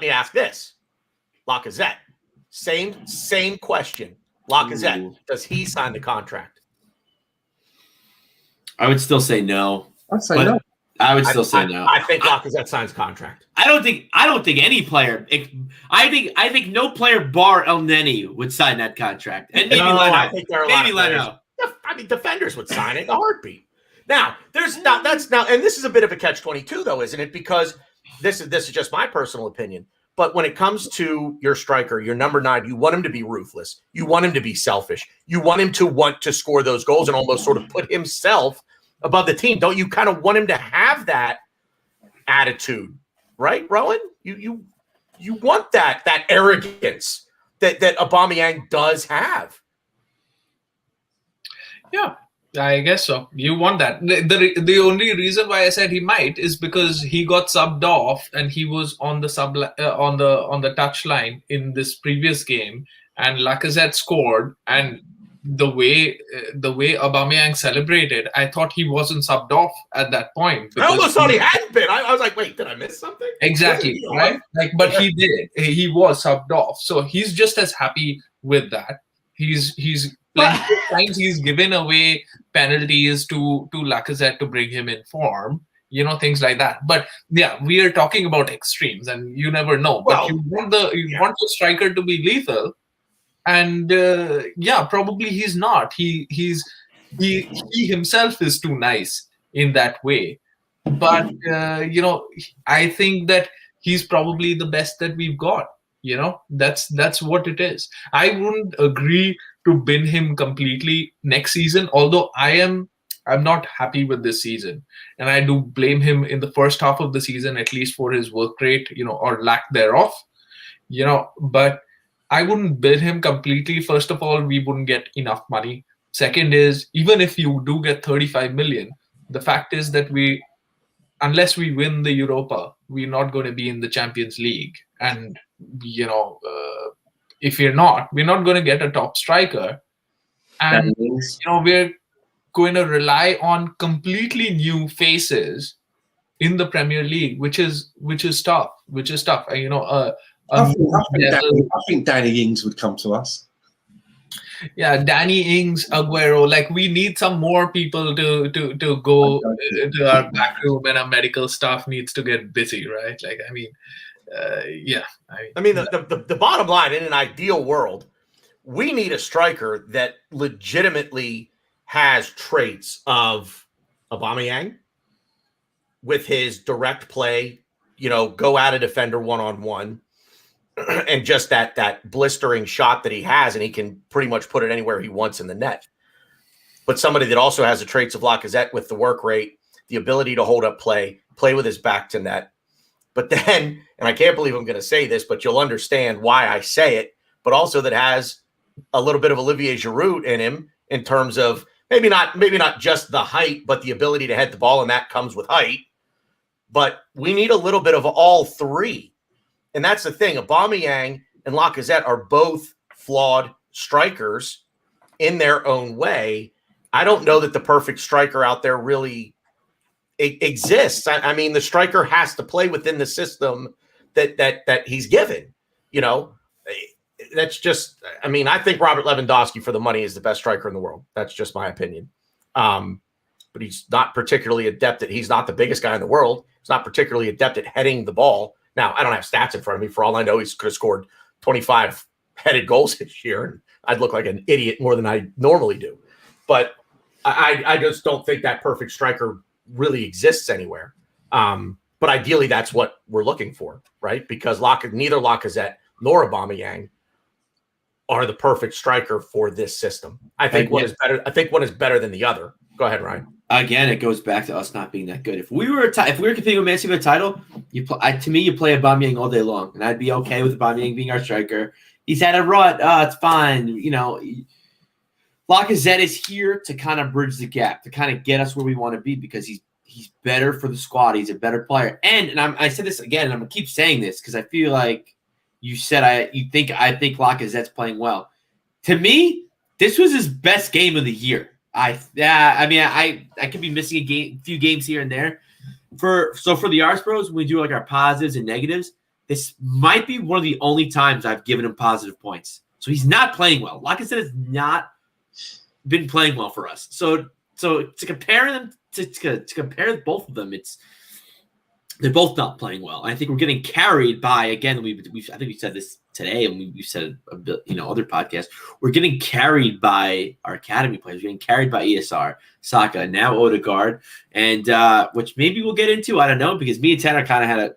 ask this: Lacazette, same question. Lacazette, does he sign the contract? I would still say no. I'd say no. I would still say no. I think Lacazette signs contract. I don't think any player. I think no player bar El Neni would sign that contract, and maybe Leno. I think there are a lot of players. I mean, defenders would sign it in a heartbeat. Now, and this is a bit of a catch-22, though, isn't it? Because this is just my personal opinion. But when it comes to your striker, your number 9, you want him to be ruthless. You want him to be selfish. You want him to want to score those goals and almost sort of put himself above the team. Don't you kind of want him to have that attitude, right, Rohan? You want that arrogance that Aubameyang does have. Yeah, I guess so. You want that. The only reason why I said he might is because he got subbed off and he was on the on the touch line in this previous game, and Lacazette scored. And the way Aubameyang celebrated, I thought he wasn't subbed off at that point. I almost thought he hadn't been. I was like, wait, did I miss something? Exactly, right? But he did. He was subbed off, so he's just as happy with that. He's plenty of times he's given away penalties to Lacazette to bring him in form, things like that. But yeah, we are talking about extremes, and you never know. But you want the striker to be lethal, and probably he's not. He himself is too nice in that way. But I think that he's probably the best that we've got. That's what it is. I wouldn't agree to bin him completely next season, although I'm not happy with this season, and I do blame him in the first half of the season, at least for his work rate, or lack thereof, but I wouldn't bin him completely. First of all, we wouldn't get enough money. Second is, even if you do get 35 million, the fact is that unless we win the Europa, we're not going to be in the Champions League. And, if we're not going to get a top striker. And, we're going to rely on completely new faces in the Premier League, which is tough. I think Danny Ings would come to us. Yeah, Danny Ings, Aguero. We need some more people to go to our back room, and our medical staff needs to get busy, right? The bottom line, in an ideal world, we need a striker that legitimately has traits of Aubameyang with his direct play, go at a defender one-on-one, and just that blistering shot that he has, and he can pretty much put it anywhere he wants in the net. But somebody that also has the traits of Lacazette with the work rate, the ability to hold up play with his back to net. But then, and I can't believe I'm going to say this, but you'll understand why I say it, but also that has a little bit of Olivier Giroud in him in terms of maybe not just the height, but the ability to head the ball, and that comes with height. But we need a little bit of all three. And that's the thing. Aubameyang and Lacazette are both flawed strikers in their own way. I don't know that the perfect striker out there really exists. I mean, the striker has to play within the system that he's given. That's just. I mean, I think Robert Lewandowski for the money is the best striker in the world. That's just my opinion. But he's not particularly adept at. He's not the biggest guy in the world. He's not particularly adept at heading the ball. Now, I don't have stats in front of me. For all I know, he's could have scored 25 headed goals this year, and I'd look like an idiot more than I normally do. But I just don't think that perfect striker really exists anywhere. But ideally, that's what we're looking for, right? Because neither Lacazette nor Aubameyang are the perfect striker for this system. I think one is better. I think one is better than the other. Go ahead, Ryan. Again, it goes back to us not being that good. If we were competing with Man City for the title, you play Aubameyang all day long, and I'd be okay with Aubameyang being our striker. He's had a rut. It's fine. Lacazette is here to kind of bridge the gap, to kind of get us where we want to be because he's better for the squad. He's a better player. And I said this again, and I'm going to keep saying this because I feel like you said I think Lacazette's playing well. To me, this was his best game of the year. I could be missing a few games here and there. For the Arse Bros, when we do like our positives and negatives, this might be one of the only times I've given him positive points. So he's not playing well. Lacazette has not been playing well for us. So to compare them to compare both of them, they're both not playing well. I think we're getting carried by, again, I think we said this today, and we've said a bit, other podcasts. We're getting carried by our academy players. We're getting carried by ESR, Saka, now Odegaard, and which maybe we'll get into. I don't know, because me and Tanner kind of had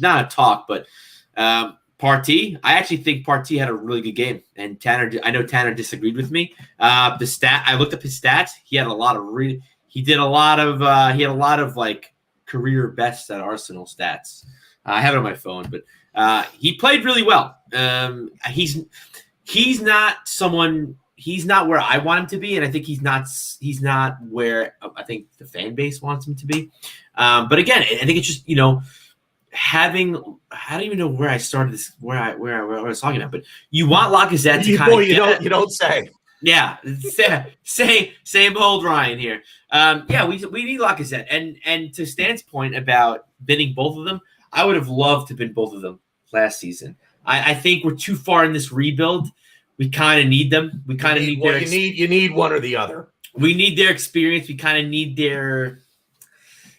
not a talk, but Partey. I actually think Partey had a really good game, and I know Tanner disagreed with me. I looked up his stats. He had a lot of like career best at Arsenal stats. I have it on my phone, but he played really well. He's not where I want him to be, and I think he's not where I think the fan base wants him to be. But again, I think it's just I don't even know where I started this, where I was talking about, but you want Lacazette to kind of you don't say. Yeah, same old Ryan here. We need Lacazette, and to Stan's point about binning both of them, I would have loved to bin both of them last season. I think we're too far in this rebuild. We kind of need them. We kind of need their. You need one or the other. We need their experience. We kind of need their.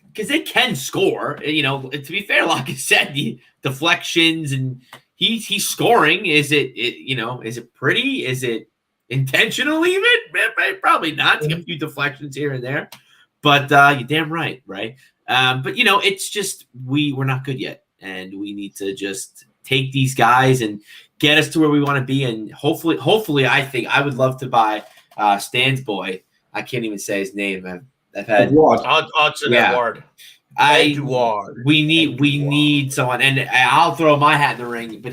Because they can score, to be fair, Lacazette, the deflections, and he's scoring. Is it pretty? Is it intentional even? Probably not. Take a few deflections here and there, but you're damn right? But it's just we're not good yet, and we need to just take these guys and get us to where we want to be, and hopefully, I think I would love to buy Stan's boy. I can't even say his name. I've had Edouard. We need someone, and I'll throw my hat in the ring. But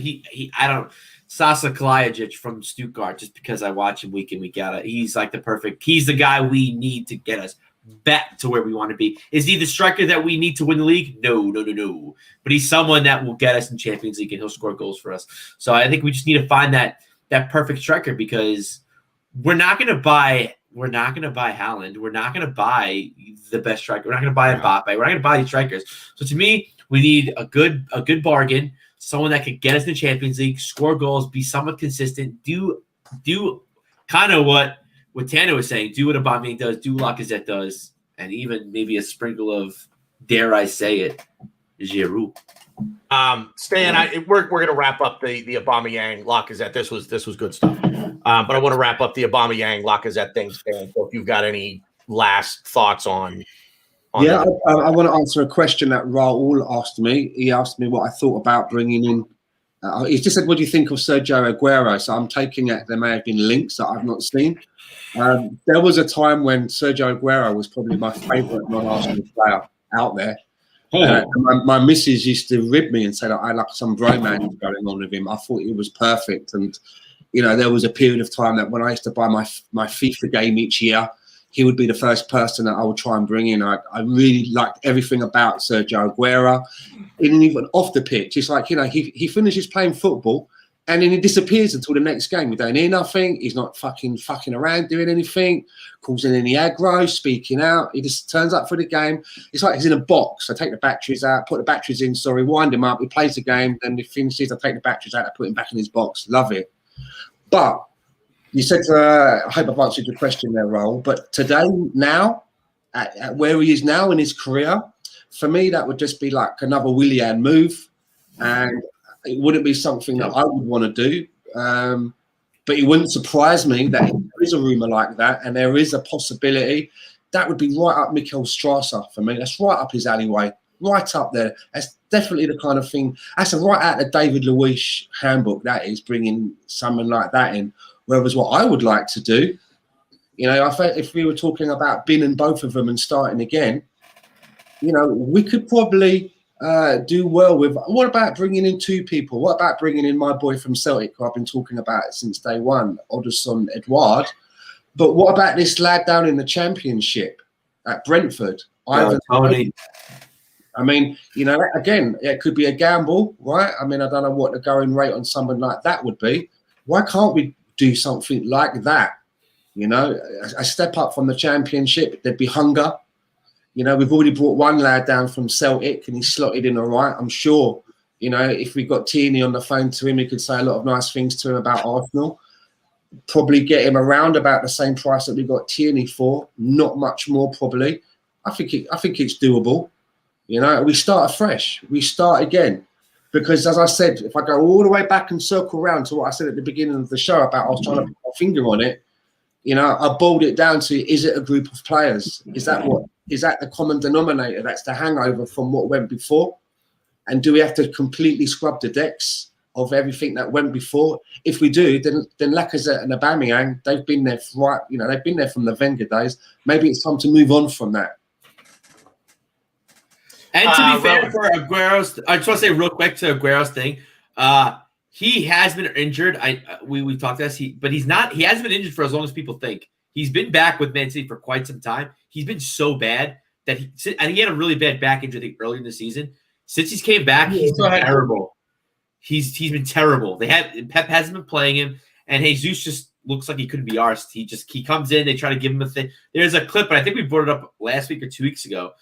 Sasa Kalajic from Stuttgart, just because I watch him week in, week out. He's like he's the guy we need to get us back to where we want to be. Is he the striker that we need to win the league? No. But he's someone that will get us in Champions League, and he'll score goals for us. So I think we just need to find that perfect striker, because we're not going to buy Haaland. We're not going to buy the best striker. We're not going to buy Mbappe. We're not going to buy these strikers. So to me, we need a good bargain, someone that could get us in the Champions League, score goals, be somewhat consistent, do kind of what Tanner was saying, do what Aubameyang does, do what Lacazette does, and even maybe a sprinkle of, dare I say it, Giroud. Stan, we're going to wrap up the Aubameyang Lacazette. This was good stuff. But I want to wrap up the Aubameyang Lacazette thing, Stan. So if you've got any last thoughts on I want to answer a question that Raul asked me. He asked me what I thought about bringing in. He just said, "What do you think of Sergio Aguero?" So I'm taking it there may have been links that I've not seen. There was a time when Sergio Aguero was probably my favourite non-Arsenal player out there. My missus used to rib me and say that I like some bromance going on with him. I thought he was perfect, and there was a period of time that when I used to buy my FIFA game each year, he would be the first person that I would try and bring in. I really liked everything about Sergio Aguero, and even off the pitch. It's like he finishes playing football, and then he disappears until the next game. We don't hear nothing. He's not fucking around doing anything, causing any aggro, speaking out. He just turns up for the game. It's like he's in a box. I take the batteries out, put the batteries in, wind him up. He plays the game, then he finishes. I take the batteries out, I put him back in his box. Love it. But you said, I hope I've answered your question there, Raul. But today, now, at where he is now in his career, for me, that would just be like another Willian move. And it wouldn't be something that I would want to do. But it wouldn't surprise me that there is a rumour like that, and there is a possibility. That would be right up Mikel Strasser for me. That's right up his alleyway, right up there. That's definitely the kind of thing. That's right out of David Luiz handbook, that is, bringing someone like that in. Whereas what I would like to do, I think if we were talking about binning both of them and starting again, we could probably do well with. What about bringing in two people? What about bringing in my boy from Celtic, who I've been talking about since day one, Oderson Edouard? But what about this lad down in the Championship at Brentford? Ivan Tony. I mean, again, it could be a gamble, right? I mean, I don't know what the going rate on someone like that would be. Why can't we do something like that? A step up from the Championship, there'd be hunger. We've already brought one lad down from Celtic and he slotted in all right. I'm sure, if we got Tierney on the phone to him, he could say a lot of nice things to him about Arsenal. Probably get him around about the same price that we got Tierney for, not much more probably. I think it's doable. We start afresh. We start again. Because as I said, if I go all the way back and circle around to what I said at the beginning of the show about I was trying to put my finger on it, I boiled it down to, is it a group of players? Is that the common denominator? That's the hangover from what went before? And do we have to completely scrub the decks of everything that went before? If we do, then Lacazette and Aubameyang, they've been there they've been there from the Wenger days. Maybe it's time to move on from that. And to be fair for Aguero's, I just want to say real quick to Aguero's thing, he has been injured. We talked about this, but he's not. He hasn't been injured for as long as people think. He's been back with Man City for quite some time. He's been so bad that he had a really bad back injury, I think, early in the season. Since he's came back, he's been terrible. He's been terrible. Pep hasn't been playing him, and Jesus just looks like he couldn't be arsed. He comes in, they try to give him a thing. There's a clip, but I think we brought it up last week or 2 weeks ago.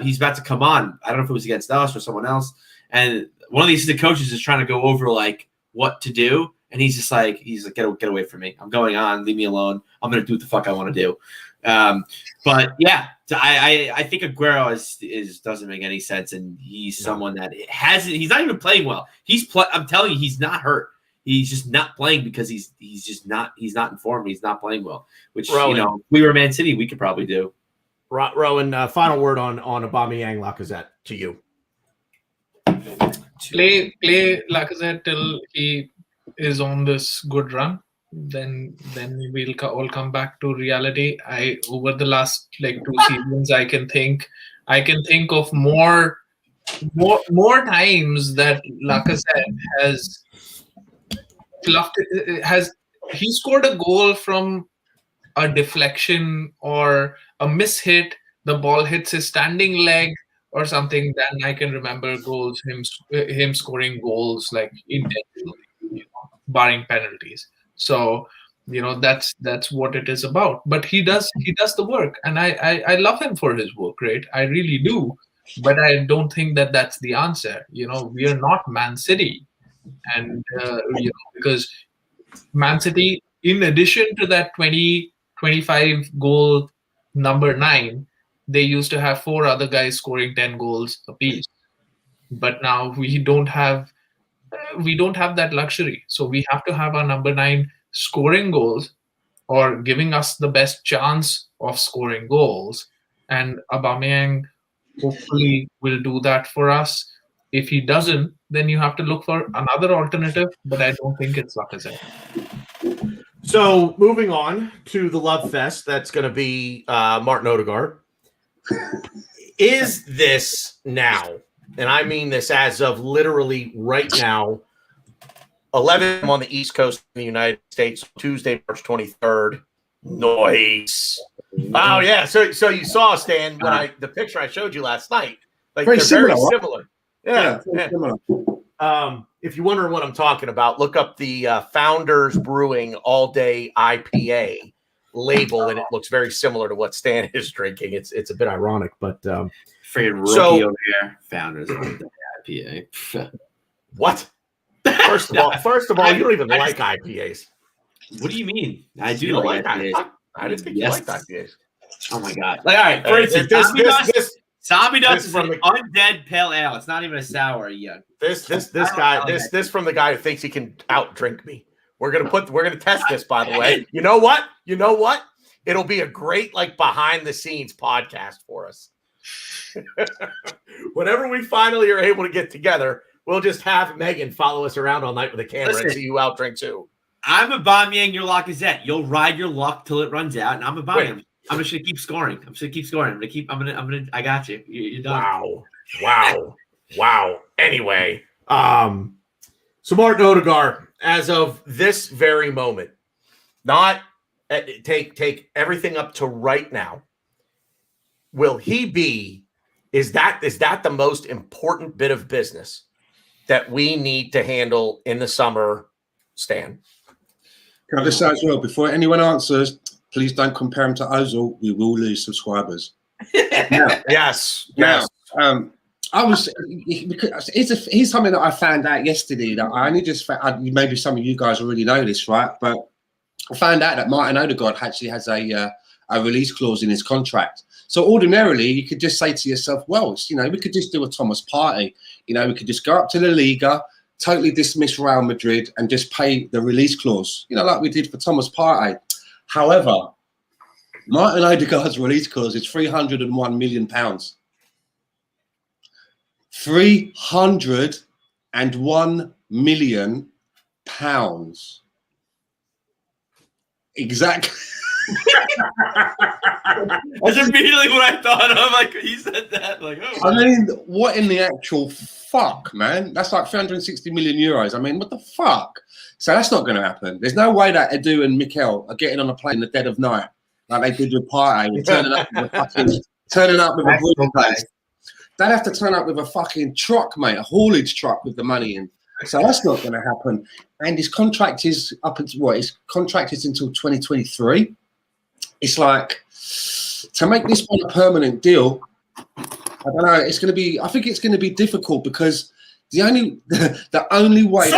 He's about to come on. I don't know if it was against us or someone else. And one of these coaches is trying to go over like what to do. And he's like, get away from me. I'm going on. Leave me alone. I'm going to do what the fuck I want to do. But yeah, I think Aguero doesn't make any sense. And he's someone that he's not even playing well. I'm telling you, he's not hurt. He's just not playing because he's not in form. He's not playing well, which, if we were Man City, we could probably do. Rowan, final word on Aubameyang, Lacazette to you. Play Lacazette till he is on this good run. Then we'll all come back to reality. Over the last 2 seasons, I can think of more times that Lacazette he scored a goal from a deflection or a mishit, the ball hits his standing leg or something, then I can remember goals, him scoring goals like intentionally, barring penalties. So, that's what it is about. But he does the work, and I love him for his work rate. I really do. But I don't think that that's the answer. We are not Man City, and because Man City, in addition to that 25 goal number 9, they used to have 4 other guys scoring 10 goals apiece. But now we don't have that luxury. So we have to have our number 9 scoring goals or giving us the best chance of scoring goals. And Aubameyang hopefully will do that for us. If he doesn't, then you have to look for another alternative, but I don't think it's Lacazette. So moving on to the Love Fest, that's going to be Martin Odegaard. Is this now, and I mean this as of literally right now, 11 on the East Coast in the United States, Tuesday, March 23rd. Nice. Oh, yeah. So you saw, Stan, the picture I showed you last night. Like, they're very similar. Yeah. Similar. If you're wondering what I'm talking about, look up the Founders Brewing All Day IPA label, and it looks very similar to what Stan is drinking. It's a bit ironic, but freaking rookie over here. Founders All Day IPA. What? First of all, you don't even like IPAs. What do you mean? I do like IPAs. I didn't think you liked IPAs. Oh my god! All right, for instance, Zombie Dust is an undead pale ale. It's not even a sour yet. This from the guy who thinks he can outdrink me. We're gonna test this, by the way. You know what? It'll be a great behind the scenes podcast for us. Whenever we finally are able to get together, we'll just have Megan follow us around all night with a camera and see you outdrink too. I'm Aubameyang, your Lacazette. You'll ride your luck till it runs out, and I'm Aubameyang. I'm just gonna keep scoring. I got you. You're done. Wow. Anyway, so Martin Odegaard, as of this very moment, not take everything up to right now, will he be? Is that the most important bit of business that we need to handle in the summer, Stan? Can I just say as well, before anyone answers, please don't compare him to Ozil. We will lose subscribers. Yes. I was because here's something that I found out yesterday that I only just maybe some of you guys already know this, right? But I found out that Martin Odegaard actually has a release clause in his contract. So ordinarily, you could just say to yourself, well, we could just do a Thomas Partey. We could just go up to La Liga, totally dismiss Real Madrid, and just pay the release clause, like we did for Thomas Partey. However, Martin Odegaard's release clause is £301 million. £301 million. Exactly. That's immediately what I thought of. Like he said that. Like, oh. I mean, what in the actual fuck, man? That's like 360 million euros. I mean, what the fuck? So that's not going to happen. There's no way that Edu and Mikel are getting on a plane in the dead of night like they did with Partey, turning up with a briefcase. They'd have to turn up with a fucking truck, mate, a haulage truck with the money in. So that's not going to happen. And his contract is up until what? His contract is until 2023. It's like, to make this one a permanent deal, I don't know. It's going to be. I think it's going to be difficult because the only way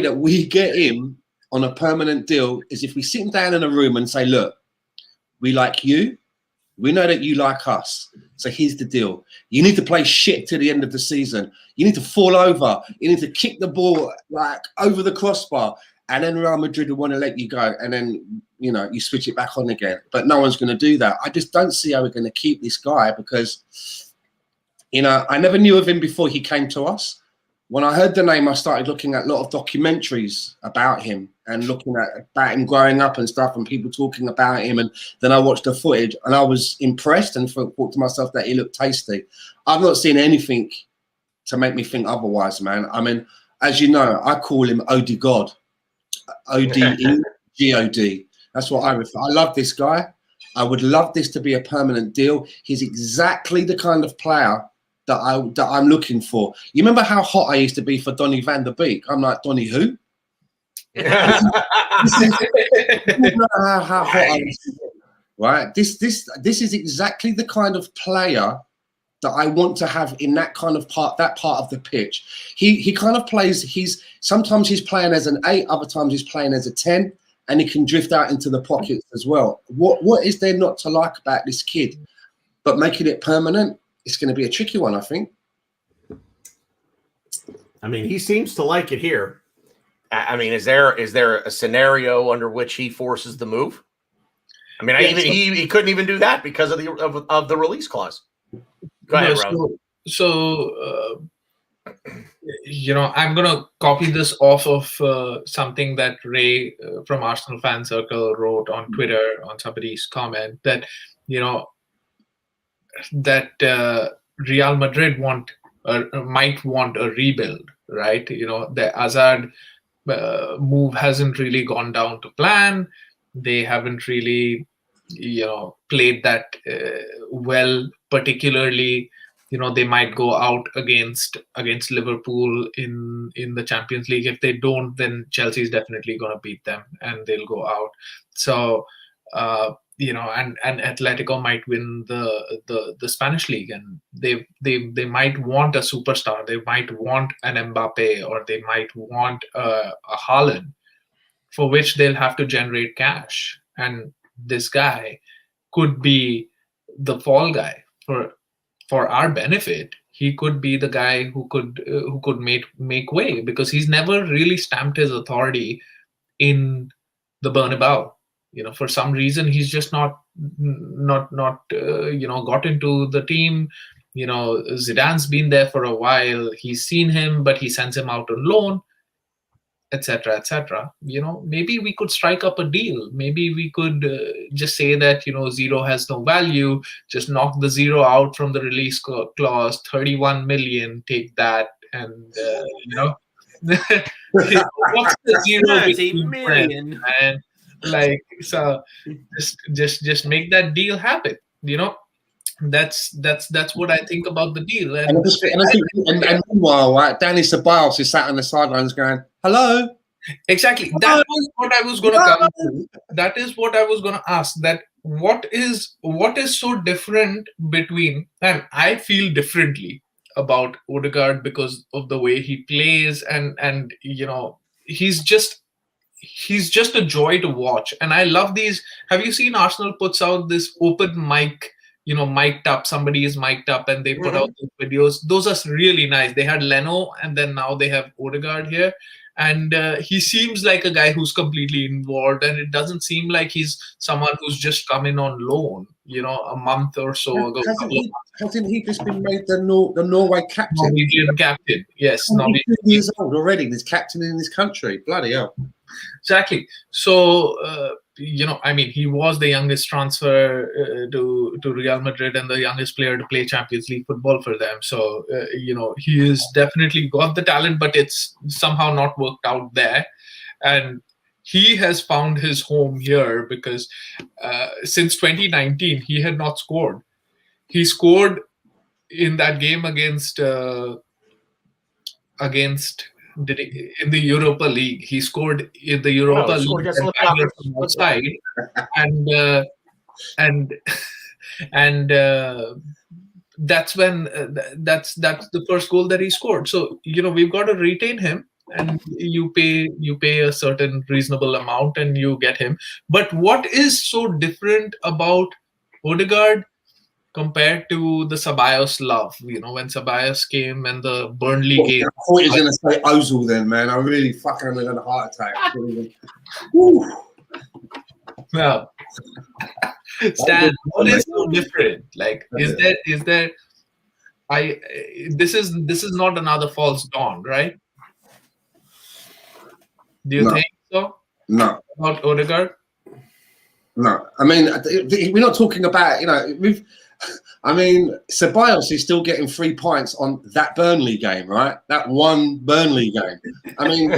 that we get him on a permanent deal is if we sit him down in a room and say, look, we like you. We know that you like us. So here's the deal. You need to play shit to the end of the season. You need to fall over. You need to kick the ball like over the crossbar. And then Real Madrid will want to let you go. And then, you switch it back on again. But no one's going to do that. I just don't see how we're going to keep this guy because, I never knew of him before he came to us. When I heard the name, I started looking at a lot of documentaries about him and looking about him growing up and stuff and people talking about him. And then I watched the footage and I was impressed and thought to myself that he looked tasty. I've not seen anything to make me think otherwise, man. I mean, as you know, I call him Odegaard. O-D-E-G-O-D. That's what I refer. I love this guy. I would love this to be a permanent deal. He's exactly the kind of player that I'm looking for. You remember how hot I used to be for Donny van der Beek? I'm like, Donny who? How hot I used to be, right? This is exactly the kind of player that I want to have in that kind of part of the pitch. He kind of plays. Sometimes he's playing as an 8, other times he's playing as a 10, and he can drift out into the pockets as well. What is there not to like about this kid? But making it permanent, it's going to be a tricky one, I think. I mean, he seems to like it here. I mean, is there a scenario under which he forces the move? I mean, he couldn't even do that because of the release clause. Go ahead, Rohan. So I'm gonna copy this off of something that Ray from Arsenal Fan Circle wrote on Twitter on somebody's comment that Real Madrid might want a rebuild, right? The Hazard move hasn't really gone down to plan. They haven't really, played that well. Particularly, they might go out against Liverpool in the Champions League. If they don't, then Chelsea is definitely going to beat them and they'll go out. So. And Atletico might win the Spanish league, and they might want a superstar. They might want an Mbappe, or they might want a Haaland, for which they'll have to generate cash. And this guy could be the fall guy for our benefit. He could be the guy who could make way, because he's never really stamped his authority in the Bernabeu. For some reason, he's just not got into the team. Zidane's been there for a while. He's seen him, but he sends him out on loan, etc., etc. Maybe we could strike up a deal. Maybe we could just say that, zero has no value. Just knock the zero out from the release clause. 31 million, take that, and what's the zero between friends, man? Like, so just make that deal happen. That's what I think about the deal. And meanwhile, right, Danny Ceballos is sat on the sidelines going, "Hello." Exactly. That was what I was going to come to. That is what I was going to ask. That what is so different between, and I feel differently about Odegaard because of the way he plays, and he's just a joy to watch. And I love these. Have you seen Arsenal puts out this open mic? Mic'd up. Somebody is mic'd up, and they put out these videos. Those are really nice. They had Leno, and then now they have Odegaard here. And he seems like a guy who's completely involved, and it doesn't seem like he's someone who's just come in on loan, a month or so ago. Hasn't he just been made the Norway captain? Norwegian captain, yes. 2 years old already. He's captain in this country. Bloody hell. Exactly. So, he was the youngest transfer to Real Madrid and the youngest player to play Champions League football for them. So, he has definitely got the talent, but it's somehow not worked out there. And he has found his home here because since 2019, he had not scored. He scored in that game against in the Europa League. He scored in the Europa League from outside, and that's when that's the first goal that he scored. So we've got to retain him, and you pay a certain reasonable amount and you get him. But what is so different about Odegaard compared to the Ceballos love, when Ceballos came and the Burnley game? I thought you were going to say Ozil then, man. I really fucking had a heart attack. Well, Stan, what is so different? Like, is there? This is not another false dawn, right? Do you think so? No. About Odegaard? No. I mean, we're not talking about, Ceballos is still getting 3 points on that Burnley game, right? That one Burnley game. I mean,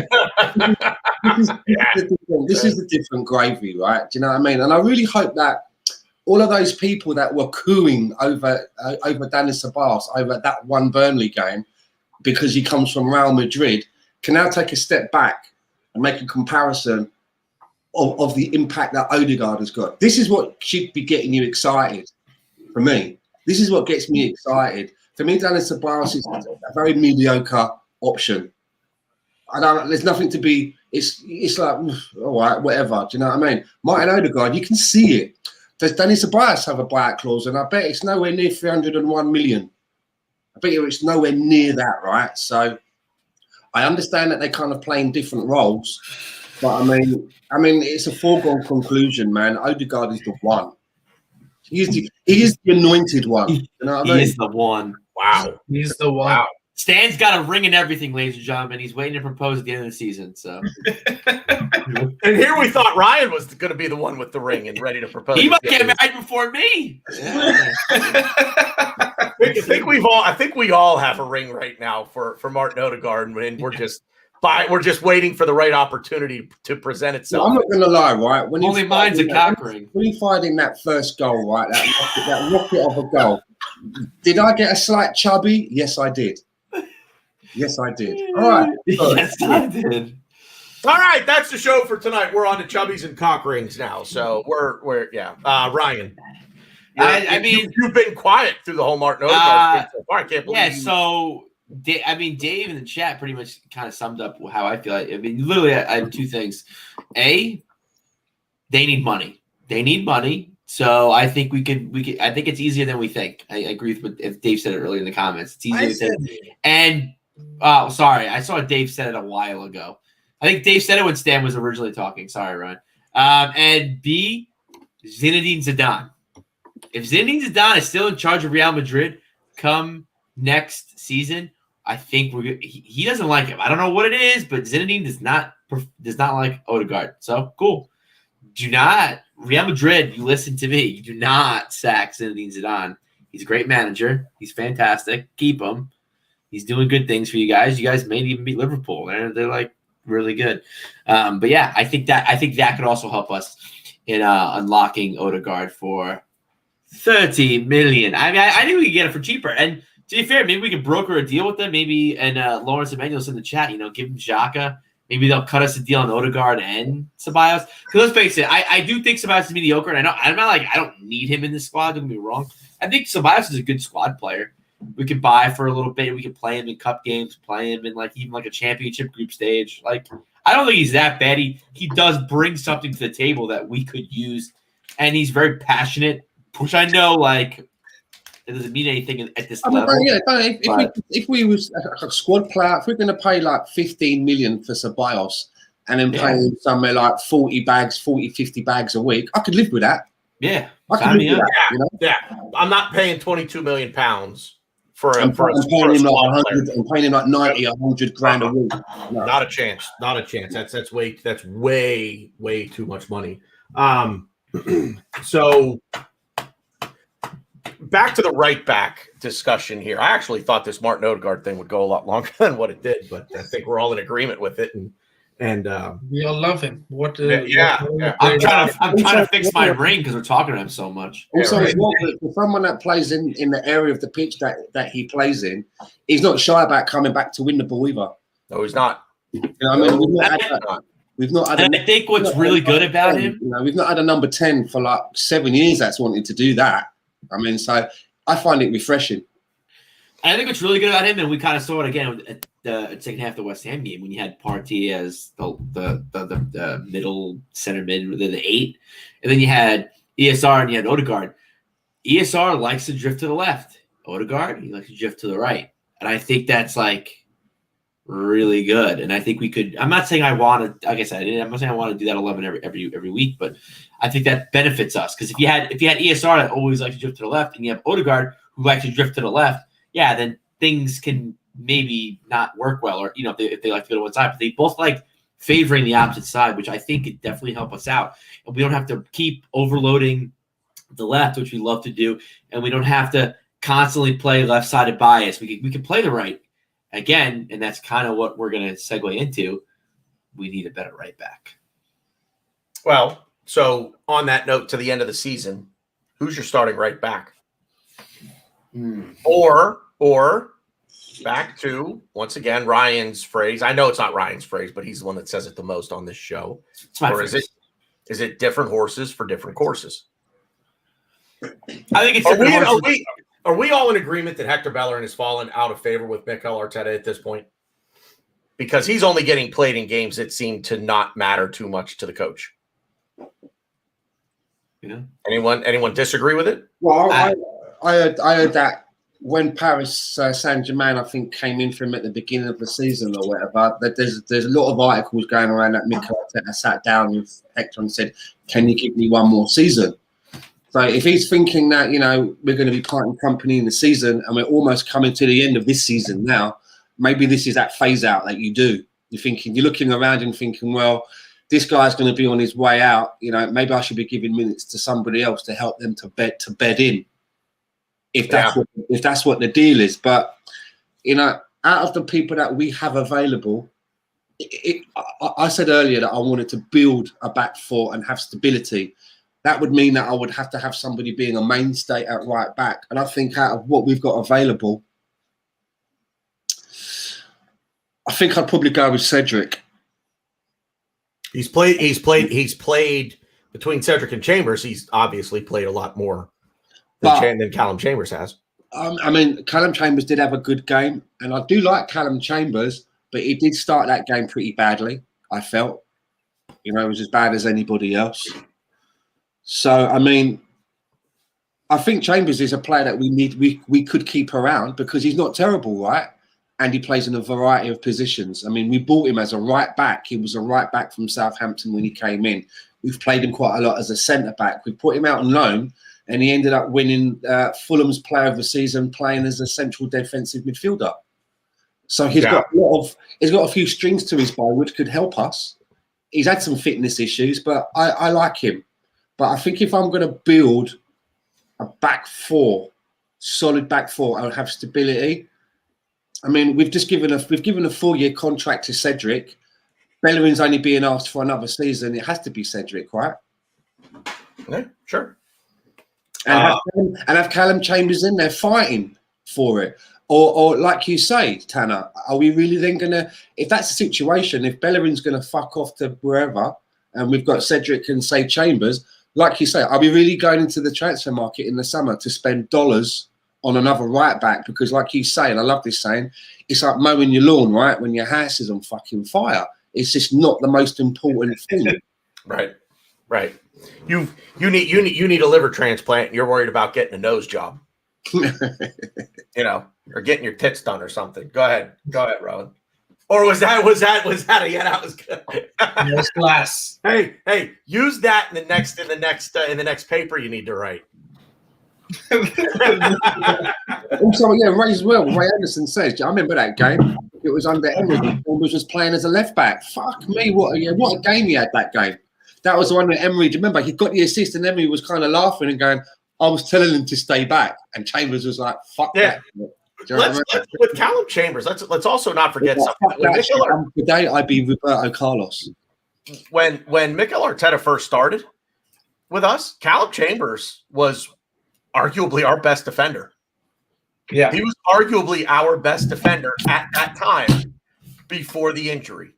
this is a different gravy, right? Do you know what I mean? And I really hope that all of those people that were cooing over Danny Ceballos over that one Burnley game because he comes from Real Madrid can now take a step back and make a comparison of the impact that Odegaard has got. This is what should be getting you excited. For me, this is what gets me excited. For me, Danny Ceballos is a very mediocre option. There's nothing to be. It's like, all right, whatever. Do you know what I mean? Martin Odegaard, you can see it. Does Danny Ceballos have a buyout clause? And I bet it's nowhere near 301 million. I bet it's nowhere near that, right? So I understand that they're kind of playing different roles, but I mean, it's a foregone conclusion, man. Odegaard is the one. He is the anointed one. You know what I mean? He is the one. Wow. He's the one. Wow. Stan's got a ring and everything, ladies and gentlemen. He's waiting to propose at the end of the season. So, and here we thought Ryan was going to be the one with the ring and ready to propose. He might get married before me. Yeah. I think we all have a ring right now for Martin Odegaard, and we're just waiting for the right opportunity to present itself. No, I'm not going to lie, right? When only mine's a cock ring. When he fired in that first goal, right, that rocket of a goal, did I get a slight chubby? Yes, I did. Yes, I did. All right. Yes, I did. All right, that's the show for tonight. We're on to chubbies and cock rings now. So we're Ryan. I mean, you've been quiet through the whole Martin Odegaard thing so far. I can't believe. Yeah, so Dave in the chat pretty much kind of summed up how I feel. I mean, literally, I have two things. A, they need money. They need money. So I think we could. I think it's easier than we think. I agree with if Dave said it earlier in the comments. It's easier than. And sorry, I saw Dave said it a while ago. I think Dave said it when Stan was originally talking. Sorry, Ryan. And B, Zinedine Zidane. If Zinedine Zidane is still in charge of Real Madrid come next season, I think he doesn't like him. I don't know what it is, but Zinedine does not like Odegaard. So cool. Do not Real Madrid. You listen to me. You do not sack Zinedine Zidane. He's a great manager. He's fantastic. Keep him. He's doing good things for you guys. You guys may even beat Liverpool. They're like really good. But yeah, I think that could also help us in unlocking Odegaard for 30 million. I mean, I think we could get it for cheaper. And to be fair, maybe we could broker a deal with them. Maybe, and Lawrence Emmanuel's in the chat, give them Xhaka. Maybe they'll cut us a deal on Odegaard and Ceballos. Because let's face it, I do think Ceballos is mediocre. And I'm not like, I don't need him in this squad. Don't get me wrong. I think Ceballos is a good squad player. We could buy for a little bit. We could play him in cup games, play him in even a championship group stage. Like, I don't think he's that bad. He does bring something to the table that we could use. And he's very passionate, which I know, it doesn't mean anything at this level. If we was a squad player, if we're going to pay 15 million for Ceballos and then pay him somewhere 40 bags, 40, 50 bags a week, I could live with that. Yeah. I could live with that. Yeah. I'm not paying 22 million pounds for a I'm paying him 100. I'm paying him 90, 100 grand a week. No. Not a chance. Not a chance. That's way too much money. So back to the right back discussion here. I actually thought this Martin Odegaard thing would go a lot longer than what it did, but I think we're all in agreement with it. And we all love him. I'm trying to fix my ring because we're talking to him so much. Also, for someone that plays in the area of the pitch that he plays in, he's not shy about coming back to win the ball either. No, he's not. We've not had. And I think what's really good about him, we've not had a number 10 for 7 years that's wanted to do that. I mean, so I find it refreshing. I think what's really good about him, and we kind of saw it again at the second half of the West Ham game when you had Partey as the middle center mid, the 8, and then you had ESR and you had Odegaard. ESR likes to drift to the left. Odegaard, he likes to drift to the right, and I think that's really good. And I think we could. I'm not saying I want to. Like I said, I'm not saying I want to do that 11 every week, but I think that benefits us because if you had ESR that always likes to drift to the left, and you have Odegaard who likes to drift to the left, yeah, then things can maybe not work well, or if they like to go to one side, but they both like favoring the opposite side, which I think could definitely help us out. And we don't have to keep overloading the left, which we love to do, and we don't have to constantly play left-sided bias. We can play the right again, and that's kind of what we're going to segue into. We need a better right back. Well, so on that note, to the end of the season, who's your starting right back? Or back to, once again, Ryan's phrase. I know it's not Ryan's phrase, but he's the one that says it the most on this show. It's my or phrase. Is it different horses for different courses? I think it's different horses. Are we all in agreement that Hector Bellerin has fallen out of favor with Mikel Arteta at this point? Because he's only getting played in games that seem to not matter too much to the coach. Yeah. Anyone disagree with it? Well, I heard that when Paris Saint-Germain, I think, came in for him at the beginning of the season or whatever, that there's a lot of articles going around that Mikel Arteta sat down with Hector and said, "Can you give me one more season?" So if he's thinking that, we're going to be parting company in the season and we're almost coming to the end of this season now, maybe this is that phase out that you do. You're looking around and thinking, well, this guy's going to be on his way out. Maybe I should be giving minutes to somebody else to help them to bed in. If that's what the deal is. But, out of the people that we have available, I said earlier that I wanted to build a back four and have stability. That would mean that I would have to have somebody being a mainstay at right back. And I think out of what we've got available, I think I'd probably go with Cedric. He's played between Cedric and Chambers. He's obviously played a lot more than Callum Chambers has. Callum Chambers did have a good game, and I do like Callum Chambers, but he did start that game pretty badly, I felt. It was as bad as anybody else. So, I think Chambers is a player that we could keep around because he's not terrible, right? And he plays in a variety of positions. We bought him as a right back. He was a right back from Southampton when he came in. We've played him quite a lot as a centre back. We put him out on loan, and he ended up winning Fulham's Player of the Season, playing as a central defensive midfielder. So he's got a few strings to his bow, which could help us. He's had some fitness issues, but I like him. But I think if I'm going to build a back four, solid back four, I'll have stability. We've given a 4-year contract to Cedric. Bellerin's only being asked for another season, it has to be Cedric, right? Yeah, sure. And have Callum Chambers in there fighting for it. Or like you say, Tanner, are we really then going to, if that's the situation, if Bellerin's going to fuck off to wherever, and we've got Cedric and, say, Chambers, like you say, are we really going into the transfer market in the summer to spend dollars on another right back? Because like you say, and I love this saying, it's like mowing your lawn, right? When your house is on fucking fire. It's just not the most important thing. Right. You need a liver transplant, and you're worried about getting a nose job. Or getting your tits done or something. Go ahead, Rohan. Or was that yeah, that was good. First class. Hey, use that in the next paper you need to write. Also, yeah, Ray Anderson says, I remember that game. It was under Emery. Chambers was playing as a left back. Fuck me, what a game he had that game. That was the one with Emery. Do you remember? He got the assist and Emery was kind of laughing and going, I was telling him to stay back. And Chambers was like, fuck that. With Callum Chambers, let's also not forget something. Today I'd be Roberto Carlos. When Mikel Arteta first started with us, Callum Chambers was arguably our best defender. Yeah. He was arguably our best defender at that time before the injury.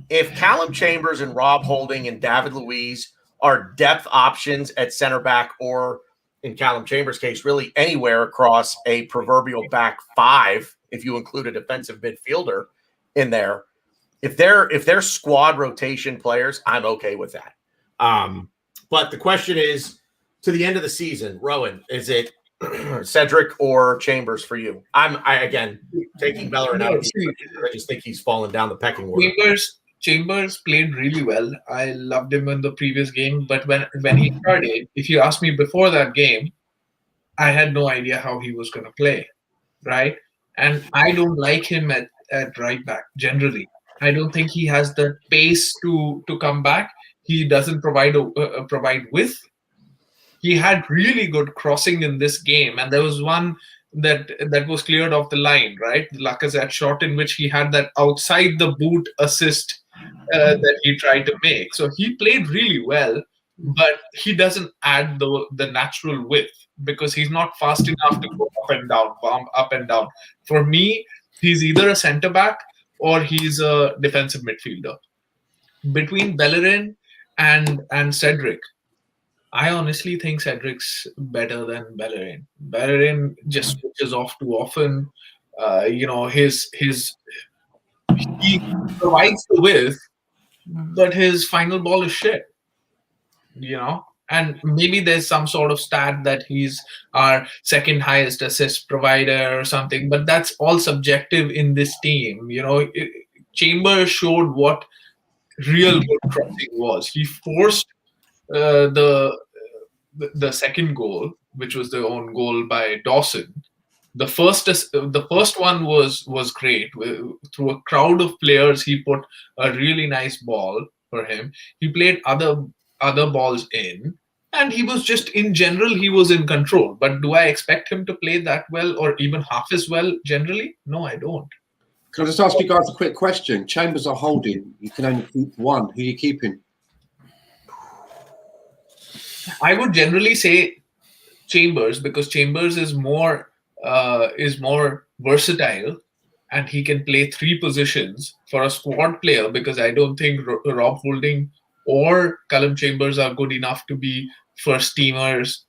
If Callum Chambers and Rob Holding and David Luiz are depth options at center back, or in Callum Chambers' case, really anywhere across a proverbial back five, if you include a defensive midfielder in there, if they're squad rotation players, I'm okay with that. But the question is, to the end of the season, Rohan, is it Cedric or Chambers for you? I again taking Bellerin out of the, I just think he's fallen down the pecking order. Chambers played really well. I loved him in the previous game, but when he started, if you asked me before that game, I had no idea how he was going to play, right? And I don't like him at right back generally. I don't think he has the pace to come back. He doesn't provide width. He had really good crossing in this game, and there was one that was cleared off the line, right? The Lacazette shot in which he had that outside the boot assist that he tried to make. So he played really well, but he doesn't add the natural width because he's not fast enough to go up and down, bomb up and down. For me, he's either a centre back or he's a defensive midfielder. Between Bellerin and Cedric, I honestly think Cedric's better than Bellerin. Bellerin just switches off too often. He provides the width, but his final ball is shit. And maybe there's some sort of stat that he's our second highest assist provider or something, but that's all subjective in this team. Chambers showed what real good crossing was. He forced the second goal, which was the own goal by Dawson. The first one was great. Through a crowd of players, he put a really nice ball for him. He played other balls in, and he was just, in general, he was in control. But do I expect him to play that well or even half as well generally? No, I don't. Can I just ask you guys a quick question? Chambers are holding. You can only keep one. Who are you keeping? I would generally say Chambers, because Chambers is more versatile, and he can play three positions for a squad player, because I don't think Rob Holding or Callum Chambers are good enough to be first teamers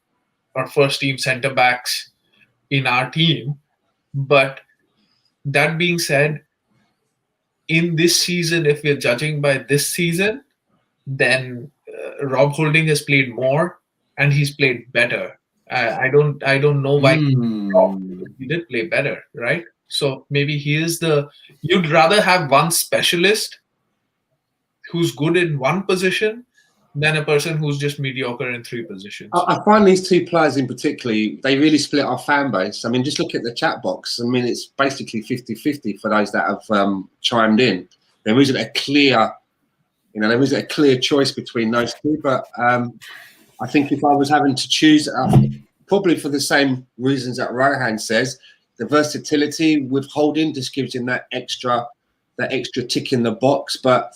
or first team centre backs in our team. But that being said, in this season, if we're judging by this season, then Rob Holding has played more and he's played better. I don't know why he did play better, right? So maybe he is you'd rather have one specialist who's good in one position than a person who's just mediocre in three positions. I find these two players in particular, they really split our fan base. I mean, just look at the chat box. I mean, it's basically 50-50 for those that have chimed in. There isn't a clear, choice between those two. But I think if I was having to choose, probably for the same reasons that Rohan says, the versatility with Holding just gives him that extra that extra tick in the box. But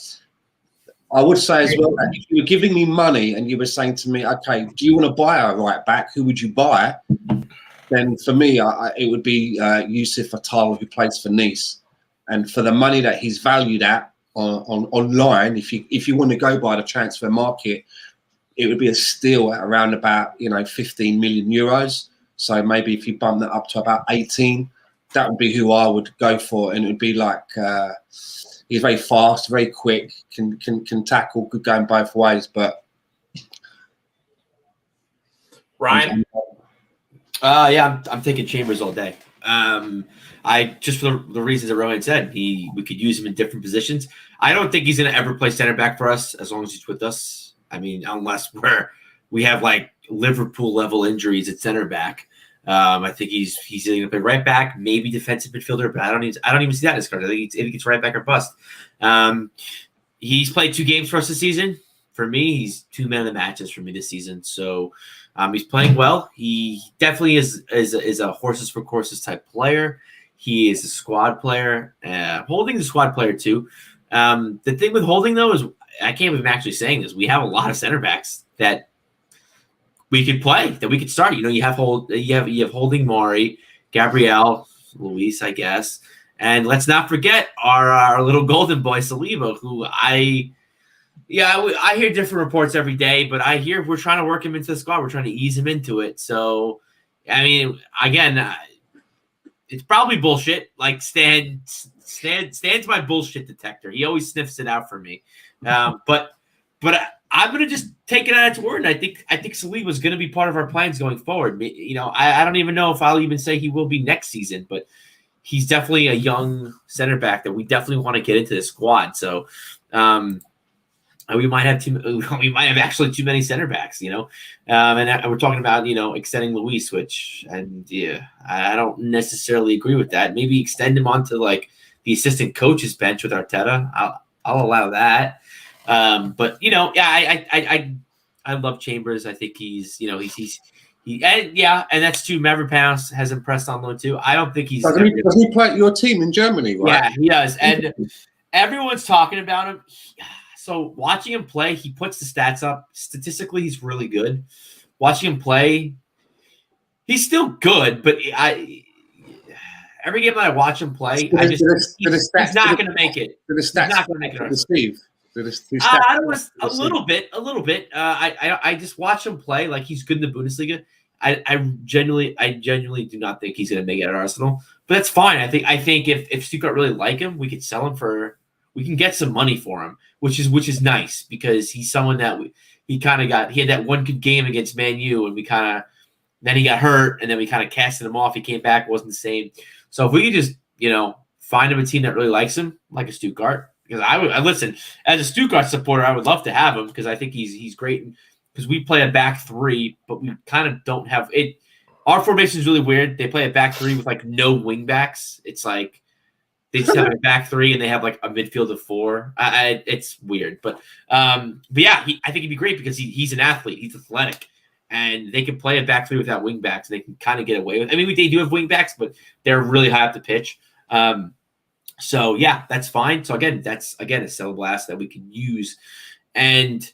I would say as well, that if you were giving me money and you were saying to me, okay, do you want to buy a right back? Who would you buy? Then for me, it would be Yusuf Attal, who plays for Nice. And for the money that he's valued at online, if you want to go by the transfer market, it would be a steal at around about 15 million euros. So maybe if you bump that up to about 18, that would be who I would go for. And it would be like he's very fast, very quick, can tackle, good going both ways. But Ryan? Yeah, I'm taking Chambers all day. I just for the reasons that Rohan said, we could use him in different positions. I don't think he's going to ever play center back for us as long as he's with us. I mean, unless we have like Liverpool level injuries at center back. I think he's either going to play right back, maybe defensive midfielder, but I don't even see that in his card. I think it's right back or bust. He's played 2 games for us this season. For me, he's 2 man of the matches for me this season. So he's playing well. He definitely is a horses for courses type player. He is a squad player. Holding's a squad player too. The thing with Holding though is I can't believe I'm actually saying this. We have a lot of center backs that we could play, that we could start. You have Holding, Maury, Gabriel, Luis, I guess, and let's not forget our little golden boy Saliba, who I hear different reports every day, but I hear we're trying to work him into the squad. We're trying to ease him into it. So, I mean, again, it's probably bullshit. Like Stan's my bullshit detector. He always sniffs it out for me. But I'm gonna just take it at its word. And I think Saliba is gonna be part of our plans going forward. I don't even know if I'll even say he will be next season, but he's definitely a young center back that we definitely want to get into the squad. So we might have actually too many center backs, and we're talking about extending Luis, I don't necessarily agree with that. Maybe extend him onto like the assistant coach's bench with Arteta. I'll allow that. But I love Chambers. I think he's and that's true. Maverick has impressed on loan too. I don't think he's. Does he play at your team in Germany? Right? Yeah, he does, and everyone's talking about him. So watching him play, he puts the stats up. Statistically, he's really good. Watching him play, he's still good, but every game that I watch him play, he's not going to make it. He's not going to make it. Steve. A little bit. I just watch him play like he's good in the Bundesliga. I genuinely do not think he's going to make it at Arsenal, but that's fine. I think if Stuttgart really like him, we could sell him we can get some money for him, which is nice because he's someone that he had that one good game against Man U, and then he got hurt, and then we kind of casted him off. He came back, wasn't the same. So if we could just find him a team that really likes him, like a Stuttgart. Because I listen, as a Stuttgart supporter, I would love to have him because I think he's great. Because we play a back 3, but we kind of don't have it. Our formation is really weird. They play a back 3 with like no wing backs. It's like they just have a back 3 and they have like a midfield of 4. It's weird, but yeah, I think he'd be great because he's an athlete. He's athletic, and they can play a back 3 without wing backs. And they can kind of get away with. I mean, they do have wing backs, but they're really high up the pitch. So yeah, that's fine. So that's a sellable asset that we can use. And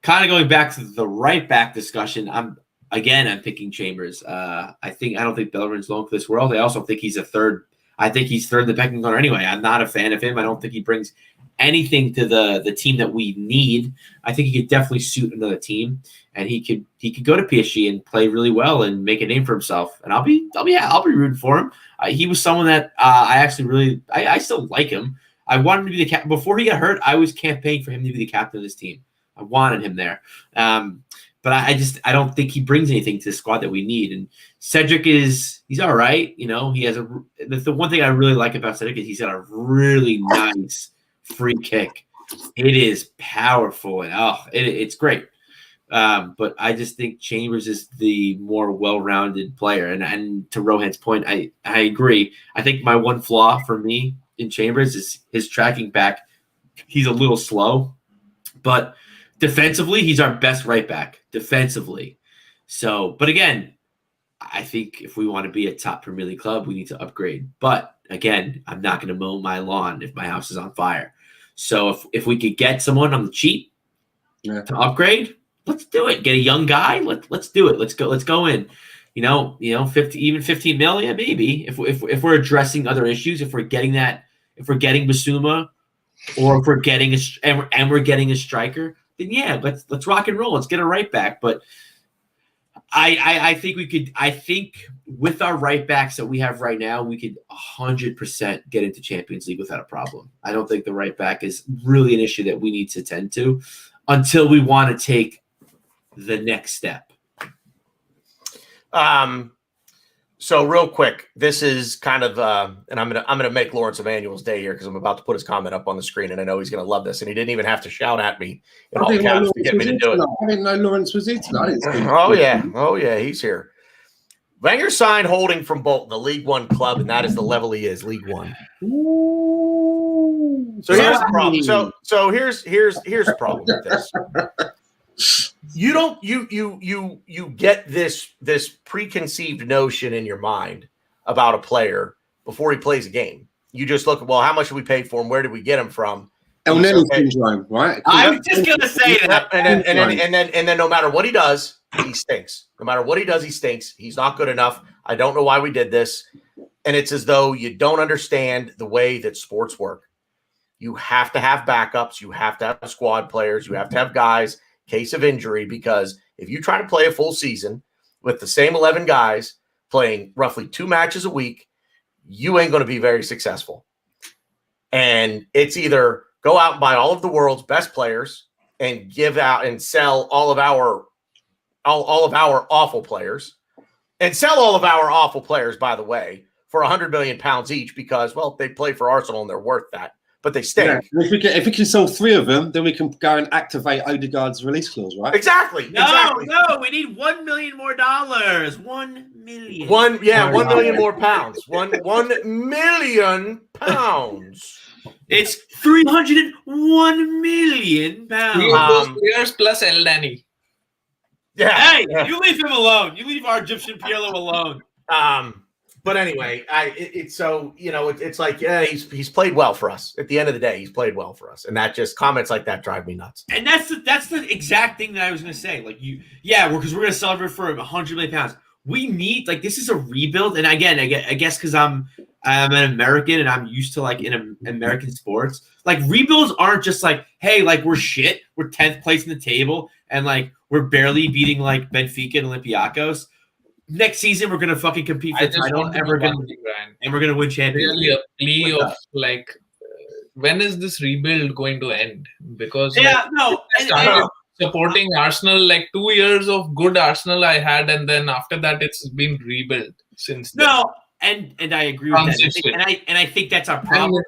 kind of going back to the right back discussion, I'm picking Chambers. I don't think Bellerin's long for this world. I also think he's a third. I think he's third in the pecking order anyway. I'm not a fan of him. I don't think he brings anything to the team that we need. I think he could definitely suit another team, and he could go to PSG and play really well and make a name for himself. And I'll be rooting for him. He was someone that I still like him. I wanted him to be the captain before he got hurt. I was campaigning for him to be the captain of this team. I wanted him there. But I don't think he brings anything to the squad that we need. And Cedric he's all right. He has the one thing I really like about Cedric is he's got a really nice free kick. It is powerful and it's great. But I just think Chambers is the more well-rounded player. And to Rohan's point, I agree. I think my one flaw for me in Chambers is his tracking back. He's a little slow, but defensively, he's our best right back defensively. So, but again, I think if we want to be a top Premier League club, we need to upgrade. But again, I'm not going to mow my lawn if my house is on fire. So if we could get someone on the cheap to upgrade, let's do it. Get a young guy. Let's do it. Let's go in. 15 million maybe. If we're addressing other issues, if we're getting Basuma, or if we're getting we're getting a striker, then yeah, let's rock and roll. Let's get a right back. But I think we could. I think with our right backs that we have right now, we could 100% get into Champions League without a problem. I don't think the right back is really an issue that we need to tend to until we want to take the next step. So real quick, this is kind of and I'm gonna make Lawrence Emmanuel's day here because I'm about to put his comment up on the screen, and I know he's gonna love this. And he didn't even have to shout at me in all caps to get me to do it. I didn't know Lawrence was here tonight. Oh yeah, he's here. Wenger signed Holding from Bolton, the League One club, and that is the level he is, League One. Ooh. So here's the problem. So here's the problem with this. You get this preconceived notion in your mind about a player before he plays a game. You just look at, well, how much did we pay for him? Where did we get him from? El Neno syndrome, right? I was just gonna say that. And then no matter what he does, he stinks. No matter what he does, he stinks. He's not good enough. I don't know why we did this. And it's as though you don't understand the way that sports work. You have to have backups. You have to have squad players. You have to have guys case of injury, because if you try to play a full season with the same 11 guys playing roughly 2 matches a week, you ain't going to be very successful. And it's either go out and buy all of the world's best players and give out and sell all of our awful players, and sell all of our awful players, by the way, for £100 million each, because, well, they play for Arsenal and they're worth that. But they stink. Yeah. If we can sell 3 of them, then we can go and activate Odegaard's release clause, right? Exactly. No, we need $1 million more. $1 million. $1 million more pounds. £1 million. It's £301 million. Players plus El Nani. Yeah. Hey, you leave him alone. You leave our Egyptian Pirlo alone. But anyway, it's like, yeah, he's played well for us. At the end of the day, he's played well for us, and that just comments like that drive me nuts. And that's the exact thing that I was going to say. Like because we're going to sell it for £100 million. We need, like, this is a rebuild. And again, I guess because I'm an American and I'm used to, like, in American sports, like, rebuilds aren't just like, hey, like, we're shit, we're 10th place in the table, and like we're barely beating like Benfica and Olympiacos. Next season, we're gonna fucking compete for the title, and we're gonna win champions. Really a plea of like, when is this rebuild going to end? Because supporting Arsenal, like 2 years of good Arsenal I had, and then after that it's been rebuilt since then. No, and I agree with that. And I think that's our problem.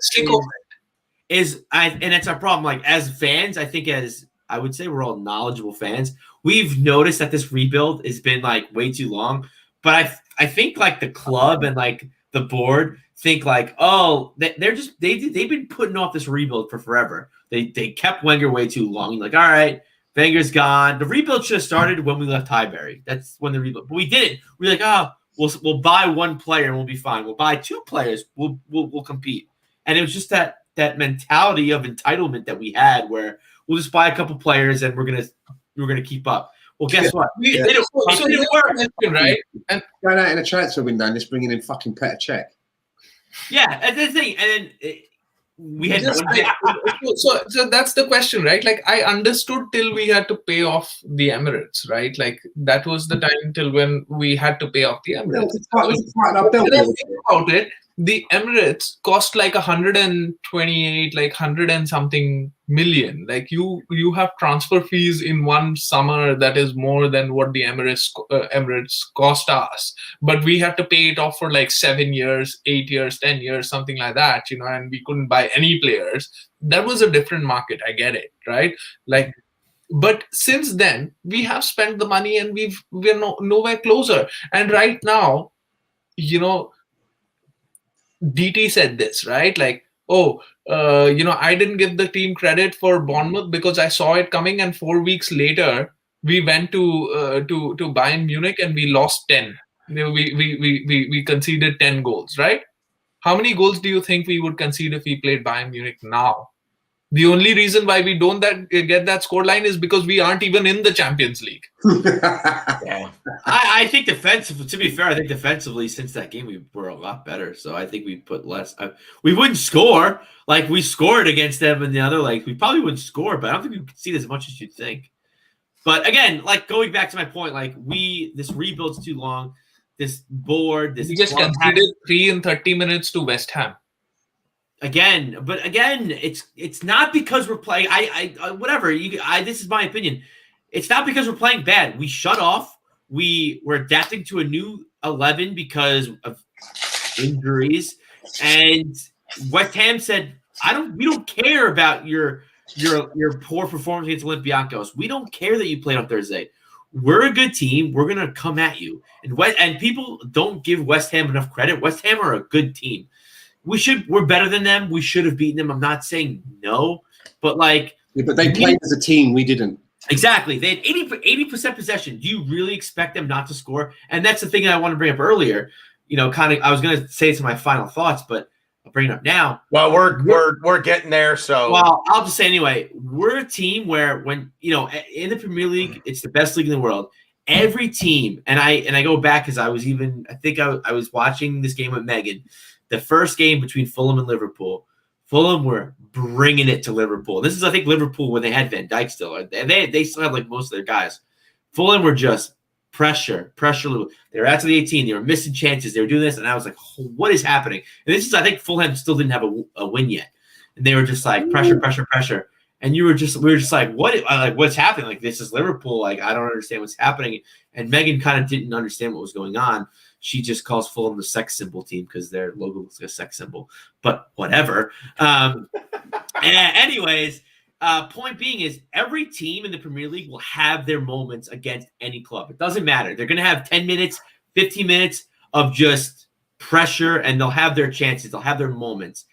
And that's our problem. Like, as fans, I think, as I would say, we're all knowledgeable fans. We've noticed that this rebuild has been like way too long, but I think like the club and like the board think like, oh, they've been putting off this rebuild for forever. They kept Wenger way too long. Like, all right, Wenger's gone. The rebuild should have started when we left Highbury. That's when the rebuild. But we didn't. We're like, oh, we'll buy 1 player and we'll be fine. We'll buy 2 players. We'll compete. And it was just that mentality of entitlement that we had, where we'll just buy a couple players and we're gonna keep up. Well, guess what? It didn't work, right? And going out in a transfer window and just bringing in fucking Petr Cech. Yeah, that's the thing. And then we had so that's the question, right? Like, I understood till we had to pay off the Emirates, right? Like, that was the time till when we had to pay off the Emirates. Think about it. The Emirates cost like 128, like 100 and something million. Like, you have transfer fees in one summer that is more than what the Emirates cost us. But we had to pay it off for like 7 years, 8 years, 10 years, something like that, and we couldn't buy any players. That was a different market. I get it, right? Like, but since then we have spent the money and we're nowhere closer. And right now, DT said this, right? Like, I didn't give the team credit for Bournemouth because I saw it coming, and 4 weeks later we went to Bayern Munich and we lost 10. We conceded 10 goals, right? How many goals do you think we would concede if we played Bayern Munich now? The only reason why we don't get that scoreline is because we aren't even in the Champions League. Yeah. I think defensively, to be fair, I think defensively since that game we were a lot better. So I think we put less. We wouldn't score like we scored against them and the other. Like we probably wouldn't score, but I don't think we could see as much as you'd think. But again, like going back to my point, like this rebuild's too long. This board, this we just conceded 3 in 30 minutes to West Ham. Again, it's not because we're playing. Whatever. This is my opinion. It's not because we're playing bad. We shut off. We're adapting to a new 11 because of injuries. And West Ham said, we don't care about your poor performance against Olympiacos. We don't care that you played on Thursday. We're a good team. We're gonna come at you. And people don't give West Ham enough credit. West Ham are a good team. We're better than them. We should have beaten them. I'm not saying no, but like but they played as a team. We didn't. Exactly. They had 80% possession. Do you really expect them not to score? And that's the thing that I want to bring up earlier. I was going to say it to my final thoughts, but I'll bring it up now. Well, we're getting there. So I'll just say anyway, we're a team where when in the Premier League, it's the best league in the world. Every team, and I go back because I was watching this game with Megan, the first game between Fulham and Liverpool. Fulham were bringing it to Liverpool. This is, I think, Liverpool when they had Van Dijk still. They still had like most of their guys. Fulham were just pressure. They were out to the 18. They were missing chances. They were doing this, and I was like, what is happening? And this is, I think, Fulham still didn't have a win yet, and they were just like pressure. And we were just like, what's happening? Like, this is Liverpool. Like, I don't understand what's happening. And Megan kind of didn't understand what was going on. She just calls Fulham the sex symbol team because their logo looks like a sex symbol. But whatever. Anyways, point being is every team in the Premier League will have their moments against any club. It doesn't matter. They're going to have 10 minutes, 15 minutes of just pressure, and they'll have their chances. They'll have their moments.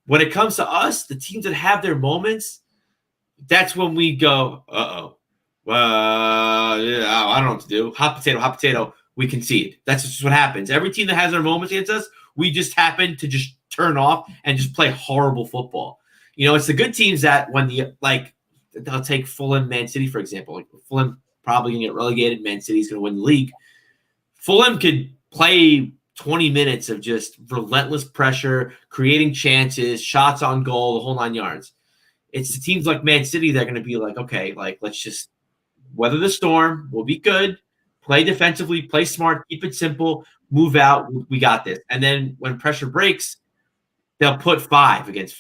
When it comes to us, the teams that have their moments, that's when we go, uh-oh. Yeah, I don't know what to do. Hot potato. We concede. That's just what happens. Every team that has their moments against us, we just happen to just turn off and just play horrible football. It's the good teams that when they'll take Fulham, Man City, for example. Like Fulham probably going to get relegated. Man City's going to win the league. Fulham could play 20 minutes of just relentless pressure, creating chances, shots on goal, the whole 9 yards. It's the teams like Man City that are going to be like, okay, like let's just weather the storm. We'll be good. Play defensively, play smart, keep it simple, move out. We got this. And then when pressure breaks, they'll hang 5 against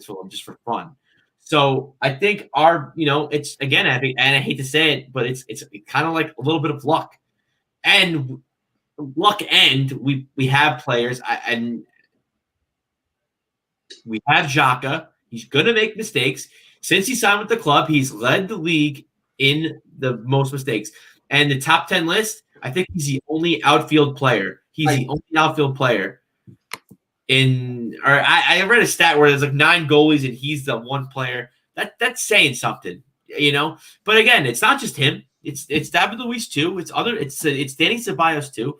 Fulham just for fun. So I think it's again, I think, and I hate to say it, but it's kind of like a little bit of luck. And we have players, and we have Xhaka. He's going to make mistakes. Since he signed with the club, he's led the league in the most mistakes. And the top 10 list, I think he's the only outfield player. I read a stat where there's like 9 goalies and he's the one player. That's saying something, But again, it's not just him. It's David Luiz too. It's Danny Ceballos too.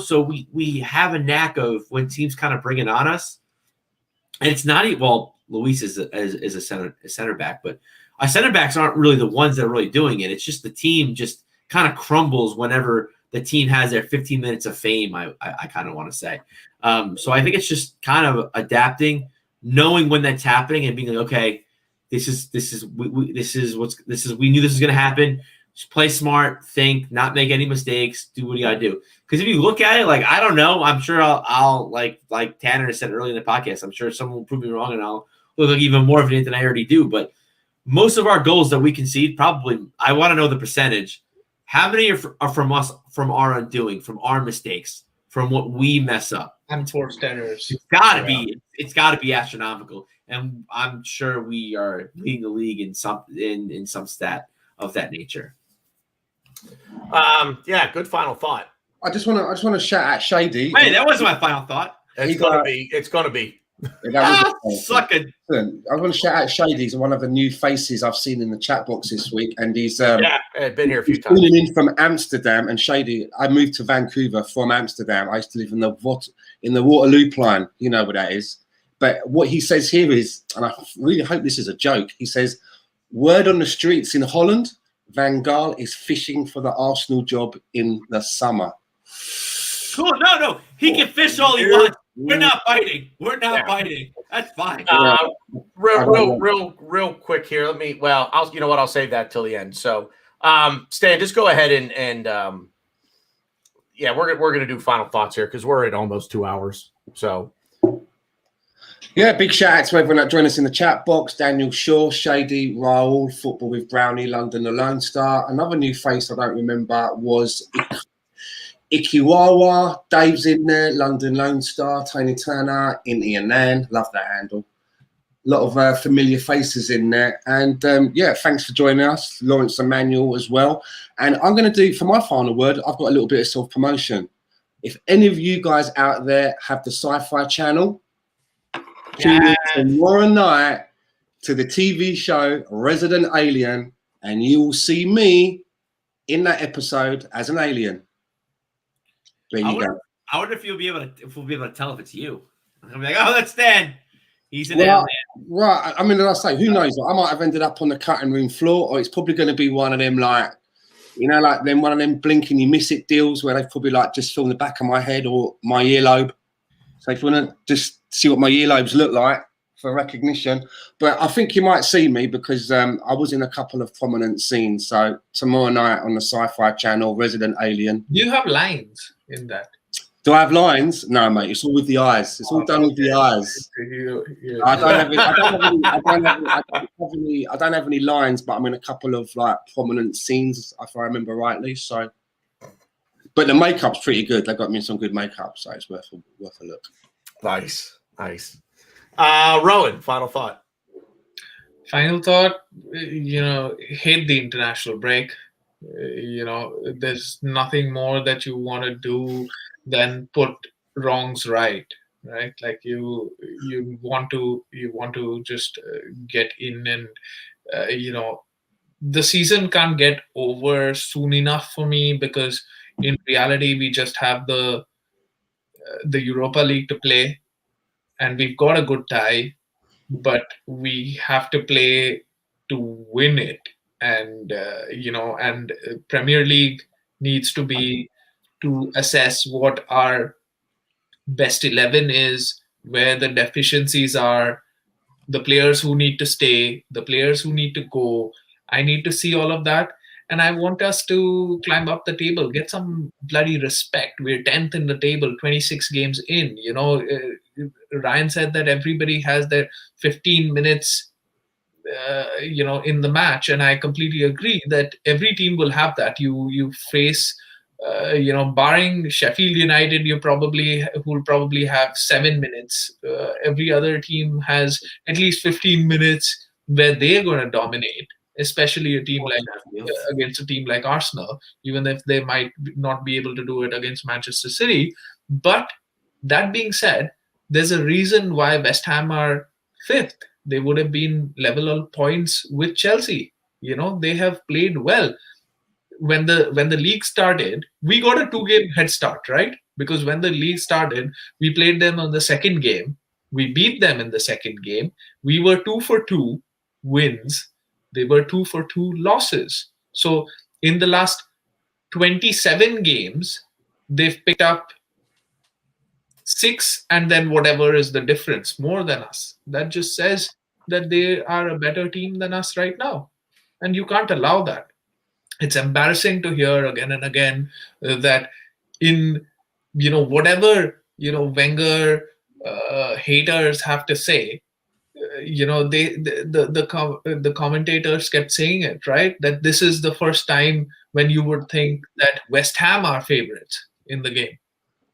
So we have a knack of when teams kind of bring it on us. And it's not Luiz is a center back, but our center backs aren't really the ones that are really doing it. It's just the team just kind of crumbles whenever the team has their 15 minutes of fame, I kind of want to say. So I think it's just kind of adapting, knowing when that's happening and being like, okay, we knew this was going to happen. Just play smart, think, not make any mistakes, do what you got to do. Because if you look at it, like, I don't know, I'm sure I'll like Tanner said earlier in the podcast, I'm sure someone will prove me wrong and I'll look like even more of an idiot than I already do. But most of our goals that we concede, probably, I want to know the percentage. How many are from us, from our undoing, from our mistakes, from what we mess up? Unforced errors. It's got to be astronomical, and I'm sure we are leading the league in some stat of that nature. Yeah, good final thought. I just want to shout out Shady. Hey, that wasn't my final thought. It's gonna be. That was Suck it. I want to shout out Shady. He's one of the new faces I've seen in the chat box this week, and he's I've been here a few he's times. calling in from Amsterdam. And Shady, I moved to Vancouver from Amsterdam. I used to live in the Waterloo line. You know what that is. But what he says here is, and I really hope this is a joke. He says, "Word on the streets in Holland, Van Gaal is fishing for the Arsenal job in the summer." Cool. No. He can fish all he wants. We're not biting. Biting. That's fine. Real quick here. I'll save that till the end. So, Stan, just go ahead and we're gonna do final thoughts here because we're at almost 2 hours. So, yeah, big shout out to everyone that joined us in the chat box. Daniel Shaw, Shady, Raoul, Football with Brownie, London the Lone Star. Another new face I don't remember was Ikiwawa, Dave's in there, London Lone Star, Tony Turner, Inti Anan, love that handle. A lot of familiar faces in there. And thanks for joining us, Lawrence Emmanuel as well. And I'm going to do, for my final word, I've got a little bit of self-promotion. If any of you guys out there have the Sci-Fi channel, tune in tomorrow night to the TV show Resident Alien, and you will see me in that episode as an alien. There you go. I wonder if we'll be able to tell if it's you. I'm like, oh, that's Stan. He's an alien. Right. I mean, I say, who knows? I might have ended up on the cutting room floor, or it's probably going to be one of them, like one of them blink and you miss it deals where they've probably just filmed the back of my head or my earlobe. So if you want to just see what my earlobes look like for recognition, but I think you might see me because I was in a couple of prominent scenes. So tomorrow night on the Sci-Fi channel, Resident Alien. Do you have lines in that? Do I have lines? No, mate. It's all with the eyes. It's all done with the eyes. I don't have any lines, but I'm in a couple of prominent scenes, if I remember rightly. So, but the makeup's pretty good. They got me some good makeup, so it's worth a look. Nice. Rowan, final thought. Final thought. Hate the international break. There's nothing more that you want to do than put wrongs right. Like you want to just get in and the season can't get over soon enough for me, because in reality we just have the Europa League to play, and we've got a good tie, but we have to play to win it. And Premier League needs to assess what our best 11 is, where the deficiencies are, the players who need to stay, the players who need to go. I need to see all of that, and I want us to climb up the table, get some bloody respect. We're 10th in the table, 26 games in. Ryan said that everybody has their 15 minutes in the match, and I completely agree that every team will have that. You face barring Sheffield United, who'll probably have 7 minutes. Every other team has at least 15 minutes where they're going to dominate, especially against a team like Arsenal, even if they might not be able to do it against Manchester City. But that being said, there's a reason why West Ham are 5th. They would have been level on points with Chelsea. They have played well. When the league started, we got a 2-game head start, right? Because when the league started, we played them on the second game. We beat them in the second game. We were 2 for 2 wins. They were 2 for 2 losses. So in the last 27 games, they've picked up 6, and then whatever is the difference, more than us. That just says that they are a better team than us right now. And you can't allow that. It's embarrassing to hear again and again that in, whatever, Wenger haters have to say, the commentators kept saying it, right? That this is the first time when you would think that West Ham are favorites in the game.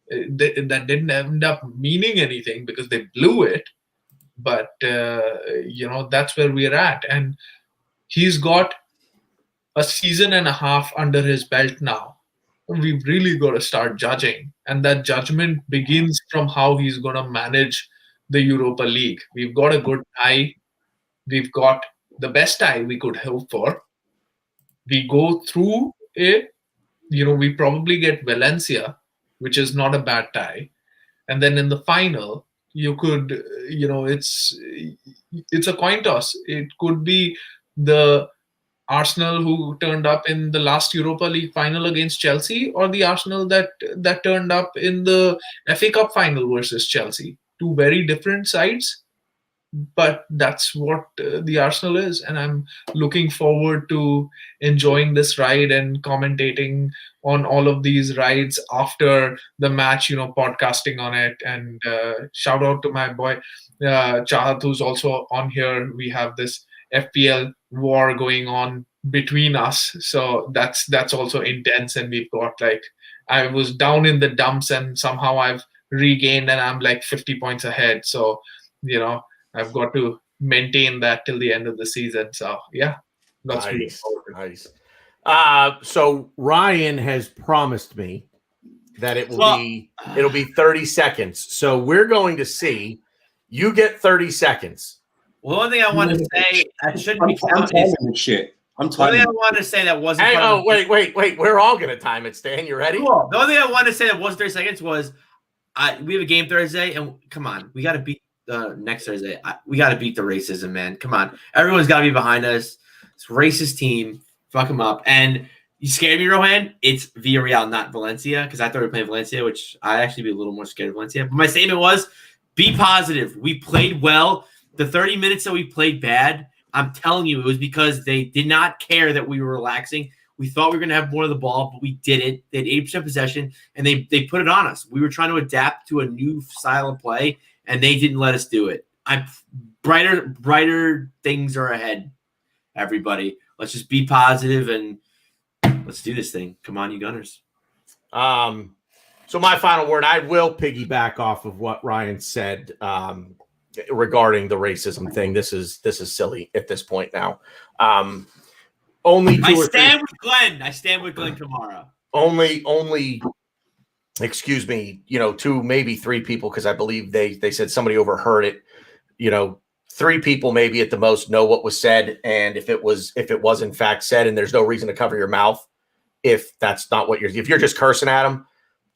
That didn't end up meaning anything because they blew it. But, that's where we're at. And he's got a season and a half under his belt now. We've really got to start judging. And that judgment begins from how he's going to manage the Europa League. We've got a good tie. We've got the best tie we could hope for. We go through it. We probably get Valencia, which is not a bad tie. And then in the final, you could, it's a coin toss. It could be the Arsenal who turned up in the last Europa League final against Chelsea, or the Arsenal that turned up in the FA Cup final versus Chelsea. Two very different sides, but that's what the Arsenal is, and I'm looking forward to enjoying this ride and commentating on all of these rides after the match, podcasting on it. And shout out to my boy Chahat, who's also on here. We have this FPL war going on between us, so that's also intense. And we've got I was down in the dumps and somehow I've regained and I'm 50 points ahead, so I've got to maintain that till the end of the season. So yeah, that's nice. So Ryan has promised me that it'll be 30 seconds. So we're going to see. You get 30 seconds. Well, the only thing I want to say, I shouldn't be timing shit. I'm timing. The only thing I want to say that wasn't. Hey, wait. We're all going to time it, Stan. You ready? Cool. The only thing I wanted to say that wasn't 30 seconds was, we have a game Thursday, and come on, we got to beat next Thursday. We got to beat the racism, man. Come on, everyone's got to be behind us. It's a racist team. Fuck them up. And you scared me, Rohan. It's Villarreal, not Valencia, because I thought we were playing Valencia, which I'd actually be a little more scared of Valencia. But my statement was, be positive. We played well. The 30 minutes that we played bad, I'm telling you, it was because they did not care that we were relaxing. We thought we were going to have more of the ball, but we didn't. They had 8% possession, and they put it on us. We were trying to adapt to a new style of play, and they didn't let us do it. Brighter things are ahead, everybody. Let's just be positive and let's do this thing. Come on, you Gunners. So my final word, I will piggyback off of what Ryan said regarding the racism thing. This is silly at this point now. I stand with Glenn tomorrow. Only excuse me, 2, maybe 3 people, because I believe they said somebody overheard it. 3 people maybe at the most know what was said, and if it was in fact said, and there's no reason to cover your mouth if that's not what if you're just cursing at him,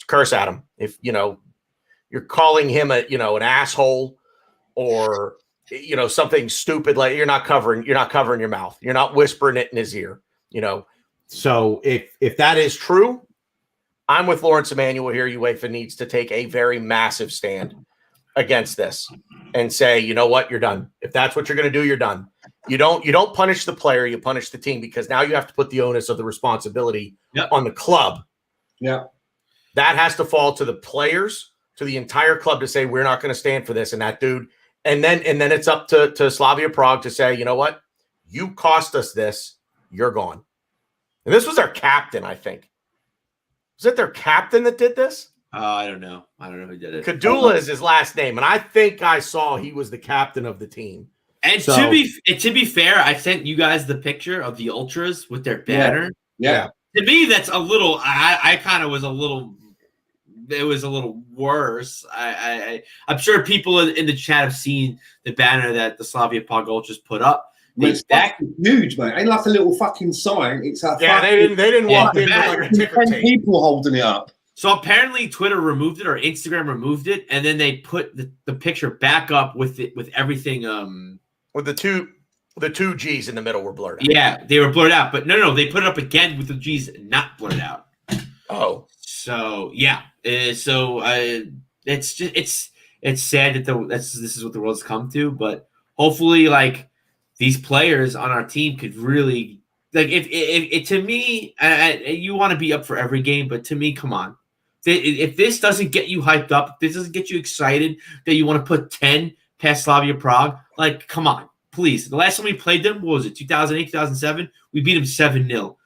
curse at him. If you're calling him an asshole or something stupid, like you're not covering your mouth. You're not whispering it in his ear. So if that is true, I'm with Lawrence Emanuel here. UEFA needs to take a very massive stand against this and say, you know what, you're done. If that's what you're going to do, you're done. You don't punish the player, you punish the team, because now you have to put the onus of the responsibility on the club. Yeah. That has to fall to the players, to the entire club, to say, we're not going to stand for this. And that dude, and then it's up to Slavia Prague to say, you know what, you cost us this, you're gone. And this was their captain, I think. Was it their captain that did this? I don't know. Who did it. Kadula is his last name, and I think I saw he was the captain of the team. And to be fair, I sent you guys the picture of the ultras with their banner. Yeah. To me, that's a little. I kind of was a little. It was a little worse. I'm sure people in the chat have seen the banner that the Slavia Prague ultras put up. It's huge, mate. Ain't like a little fucking sign. It's a they didn't walk in with like a ticker 10 tape. people holding it up. So apparently Twitter removed it or Instagram removed it, and then they put the picture back up with everything. With the two G's in the middle were blurred out. Yeah, they were blurred out, but no, they put it up again with the G's not blurred out. Oh, so yeah, it's sad that this is what the world's come to, but hopefully, like, these players on our team could really, like, if to me, you want to be up for every game, but to me, come on. If this doesn't get you hyped up, if this doesn't get you excited that you want to put 10 past Slavia Prague, like, come on, please. The last time we played them, what was it, 2008, 2007? We beat them 7-0.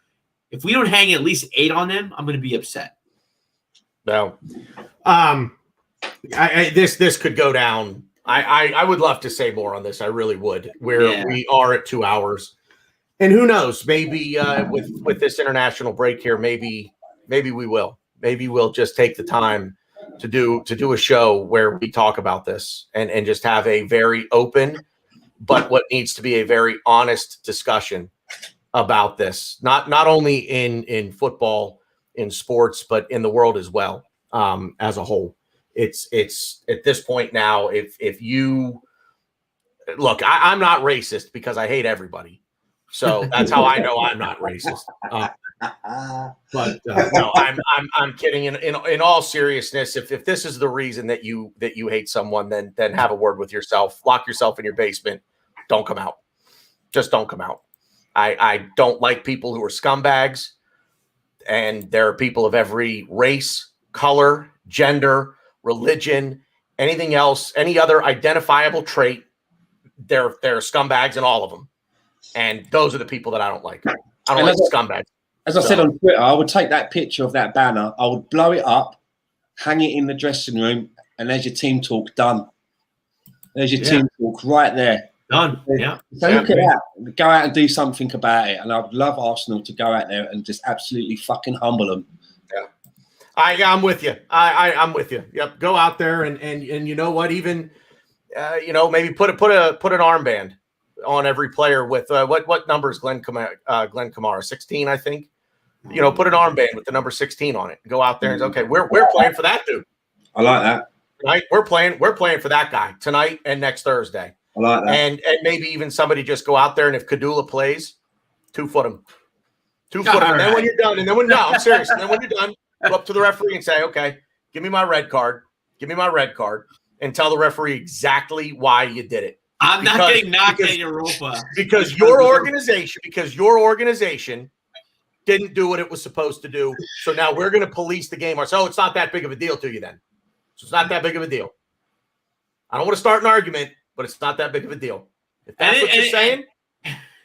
If we don't hang at least 8 on them, I'm going to be upset. No. This could go down. I would love to say more on this. I really would. We are at 2 hours. And who knows, maybe with this international break here, maybe we will. Maybe we'll just take the time to do a show where we talk about this and just have a very open, but what needs to be a very honest discussion about this, not only in football, in sports, but in the world as well, as a whole. It's at this point now, if you look, I'm not racist because I hate everybody. So that's how I know I'm not racist. But no, I'm kidding. In all seriousness, if this is the reason that you hate someone, then have a word with yourself. Lock yourself in your basement. Don't come out. Just don't come out. I don't like people who are scumbags, and there are people of every race, color, gender, religion, anything else, any other identifiable trait. They're scumbags in all of them. And those are the people that I don't like. I don't like scumbags. As I said on Twitter, I would take that picture of that banner, I would blow it up, hang it in the dressing room, and there's your team talk done. There's your team talk right there. Done. Yeah. So look at that. Go out and do something about it. And I would love Arsenal to go out there and just absolutely fucking humble them. Yeah. I'm with you. I'm with you. Yep. Go out there and you know what? Even maybe put an armband on every player with what number is Glenn Kamara? 16, I think. Put an armband with the number 16 on it. Go out there and say, okay, we're playing for that dude. I like that. Right? We're playing for that guy tonight and next Thursday. I like that. And maybe even somebody just go out there, and if Kadula plays, 2-foot him. 2-foot him. And then when you're done, I'm serious. And then when you're done, go up to the referee and say, okay, give me my red card. Give me my red card. And tell the referee exactly why you did it. I'm not getting knocked at Europa. Because your organization didn't do what it was supposed to do. So now we're going to police the game. So it's not that big of a deal to you then. So it's not that big of a deal. I don't want to start an argument, but it's not that big of a deal. If that's what you're saying,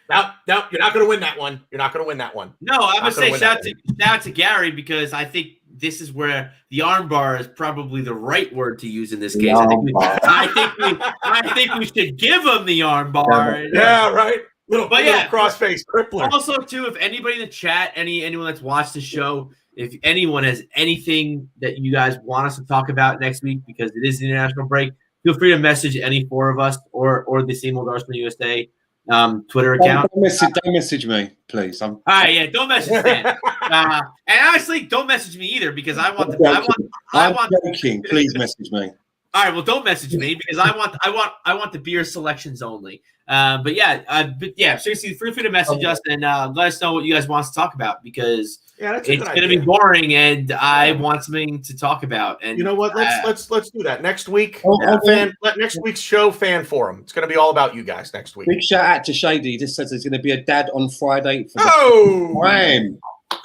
no, you're not going to win that one. You're not going to win that one. No, I'm going to say shout out to Gary, because I think this is where the armbar is probably the right word to use in this case. I think we should give him the armbar. Yeah, right. Little cross-face crippler. Also, too, if anybody in the chat, anyone that's watched the show, if anyone has anything that you guys want us to talk about next week, because it is the international break, feel free to message any four of us or the same old Arsenal USA Twitter account. Don't message me, please. All right, yeah, don't message me. And honestly, don't message me either, because I want. I'm joking. Please message me. All right, well, don't message me, because I want the beer selections only. But seriously, feel free to message us and let us know what you guys want us to talk about, because it's going to be boring, and I want something to talk about. And you know what? Let's do that next week. Next week's show, fan forum. It's going to be all about you guys next week. Big shout out to Shady. This says there's going to be a dad on Friday.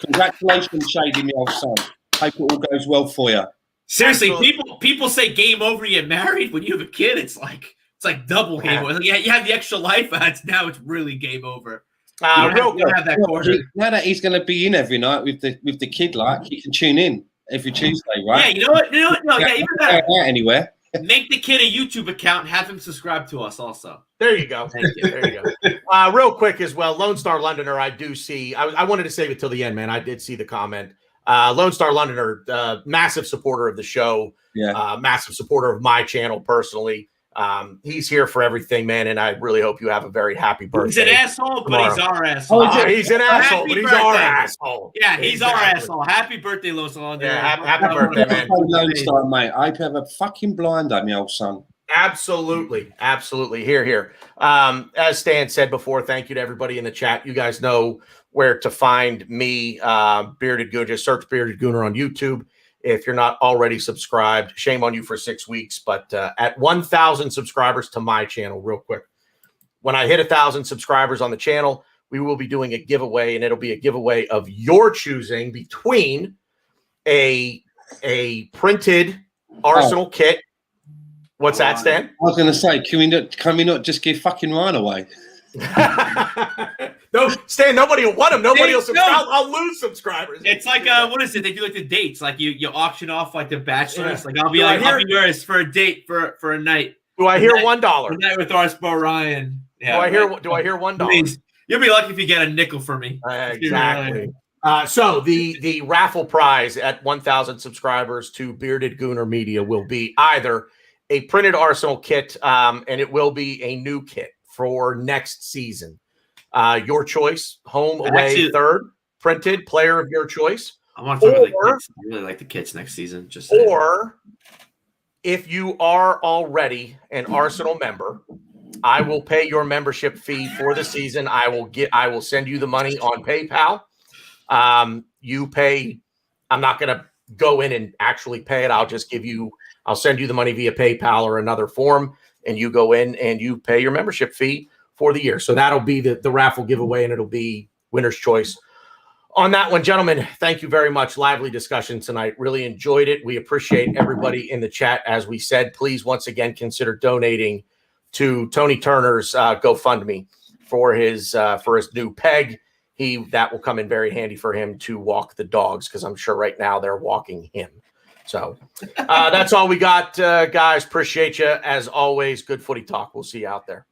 Congratulations, Shady, my old son. Hope it all goes well for you. Seriously, people say game over, you get married. When you have a kid, it's like double game over. Like, you have the extra life. Now it's really game over. Now that he's going to be in every night with the kid, like, he can tune in every Tuesday, right? Yeah, you know what? No, even better. Anywhere. Make the kid a YouTube account and have him subscribe to us also. There you go. Thank you. There you go. Real quick as well, Lone Star Londoner, I do see. I wanted to save it till the end, man. I did see the comment. Lone Star Londoner, massive supporter of the show. Yeah. Massive supporter of my channel personally. He's here for everything, man, and I really hope you have a very happy birthday. He's an asshole, but he's our asshole. He's an asshole, but he's our asshole. Yeah, he's our asshole. Happy birthday, Lone Star. Yeah, happy birthday, man. Lone Star, mate. I hope you have a fucking blinder, my old son. Absolutely. Here. As Stan said before, thank you to everybody in the chat. You guys know where to find me, Bearded Gooner. Just search Bearded Gooner on YouTube. If you're not already subscribed, shame on you for 6 weeks. But at 1,000 subscribers to my channel, real quick, when I hit 1,000 subscribers on the channel, we will be doing a giveaway, and it'll be a giveaway of your choosing between a printed Arsenal kit. What's that, Stan? I was going to say, can we not just give fucking Ryan away? No, Stan, nobody will want him. Nobody will subscribe. I'll lose subscribers. It's like what is it? They do like the dates. Like you auction off like the bachelors. Yeah. Like I'll be yours for a date for a night. Do I hear $1? A night with Arse Bros Ryan. Yeah. Do I hear $1? Please. You'll be lucky if you get a nickel for me. Exactly. So the raffle prize at 1,000 subscribers to Bearded Gooner Media will be either a printed Arsenal kit, and it will be a new kit for next season. Your choice, home, away, Actually, third, printed, player of your choice. I want to talk about the Or- kits. I really like the kits next season. Just saying. Or if you are already an Arsenal member, I will pay your membership fee for the season. I will send you the money on PayPal. You pay. I'm not going to go in and actually pay it. I'll send you the money via PayPal or another form, and you go in and you pay your membership fee for the year. So that'll be the raffle giveaway, and it'll be winner's choice. On that one, gentlemen, thank you very much. Lively discussion tonight. Really enjoyed it. We appreciate everybody in the chat. As we said, please once again consider donating to Tony Turner's GoFundMe for his new peg. That will come in very handy for him to walk the dogs, because I'm sure right now they're walking him. So that's all we got, guys. Appreciate you as always. Good footy talk. We'll see you out there.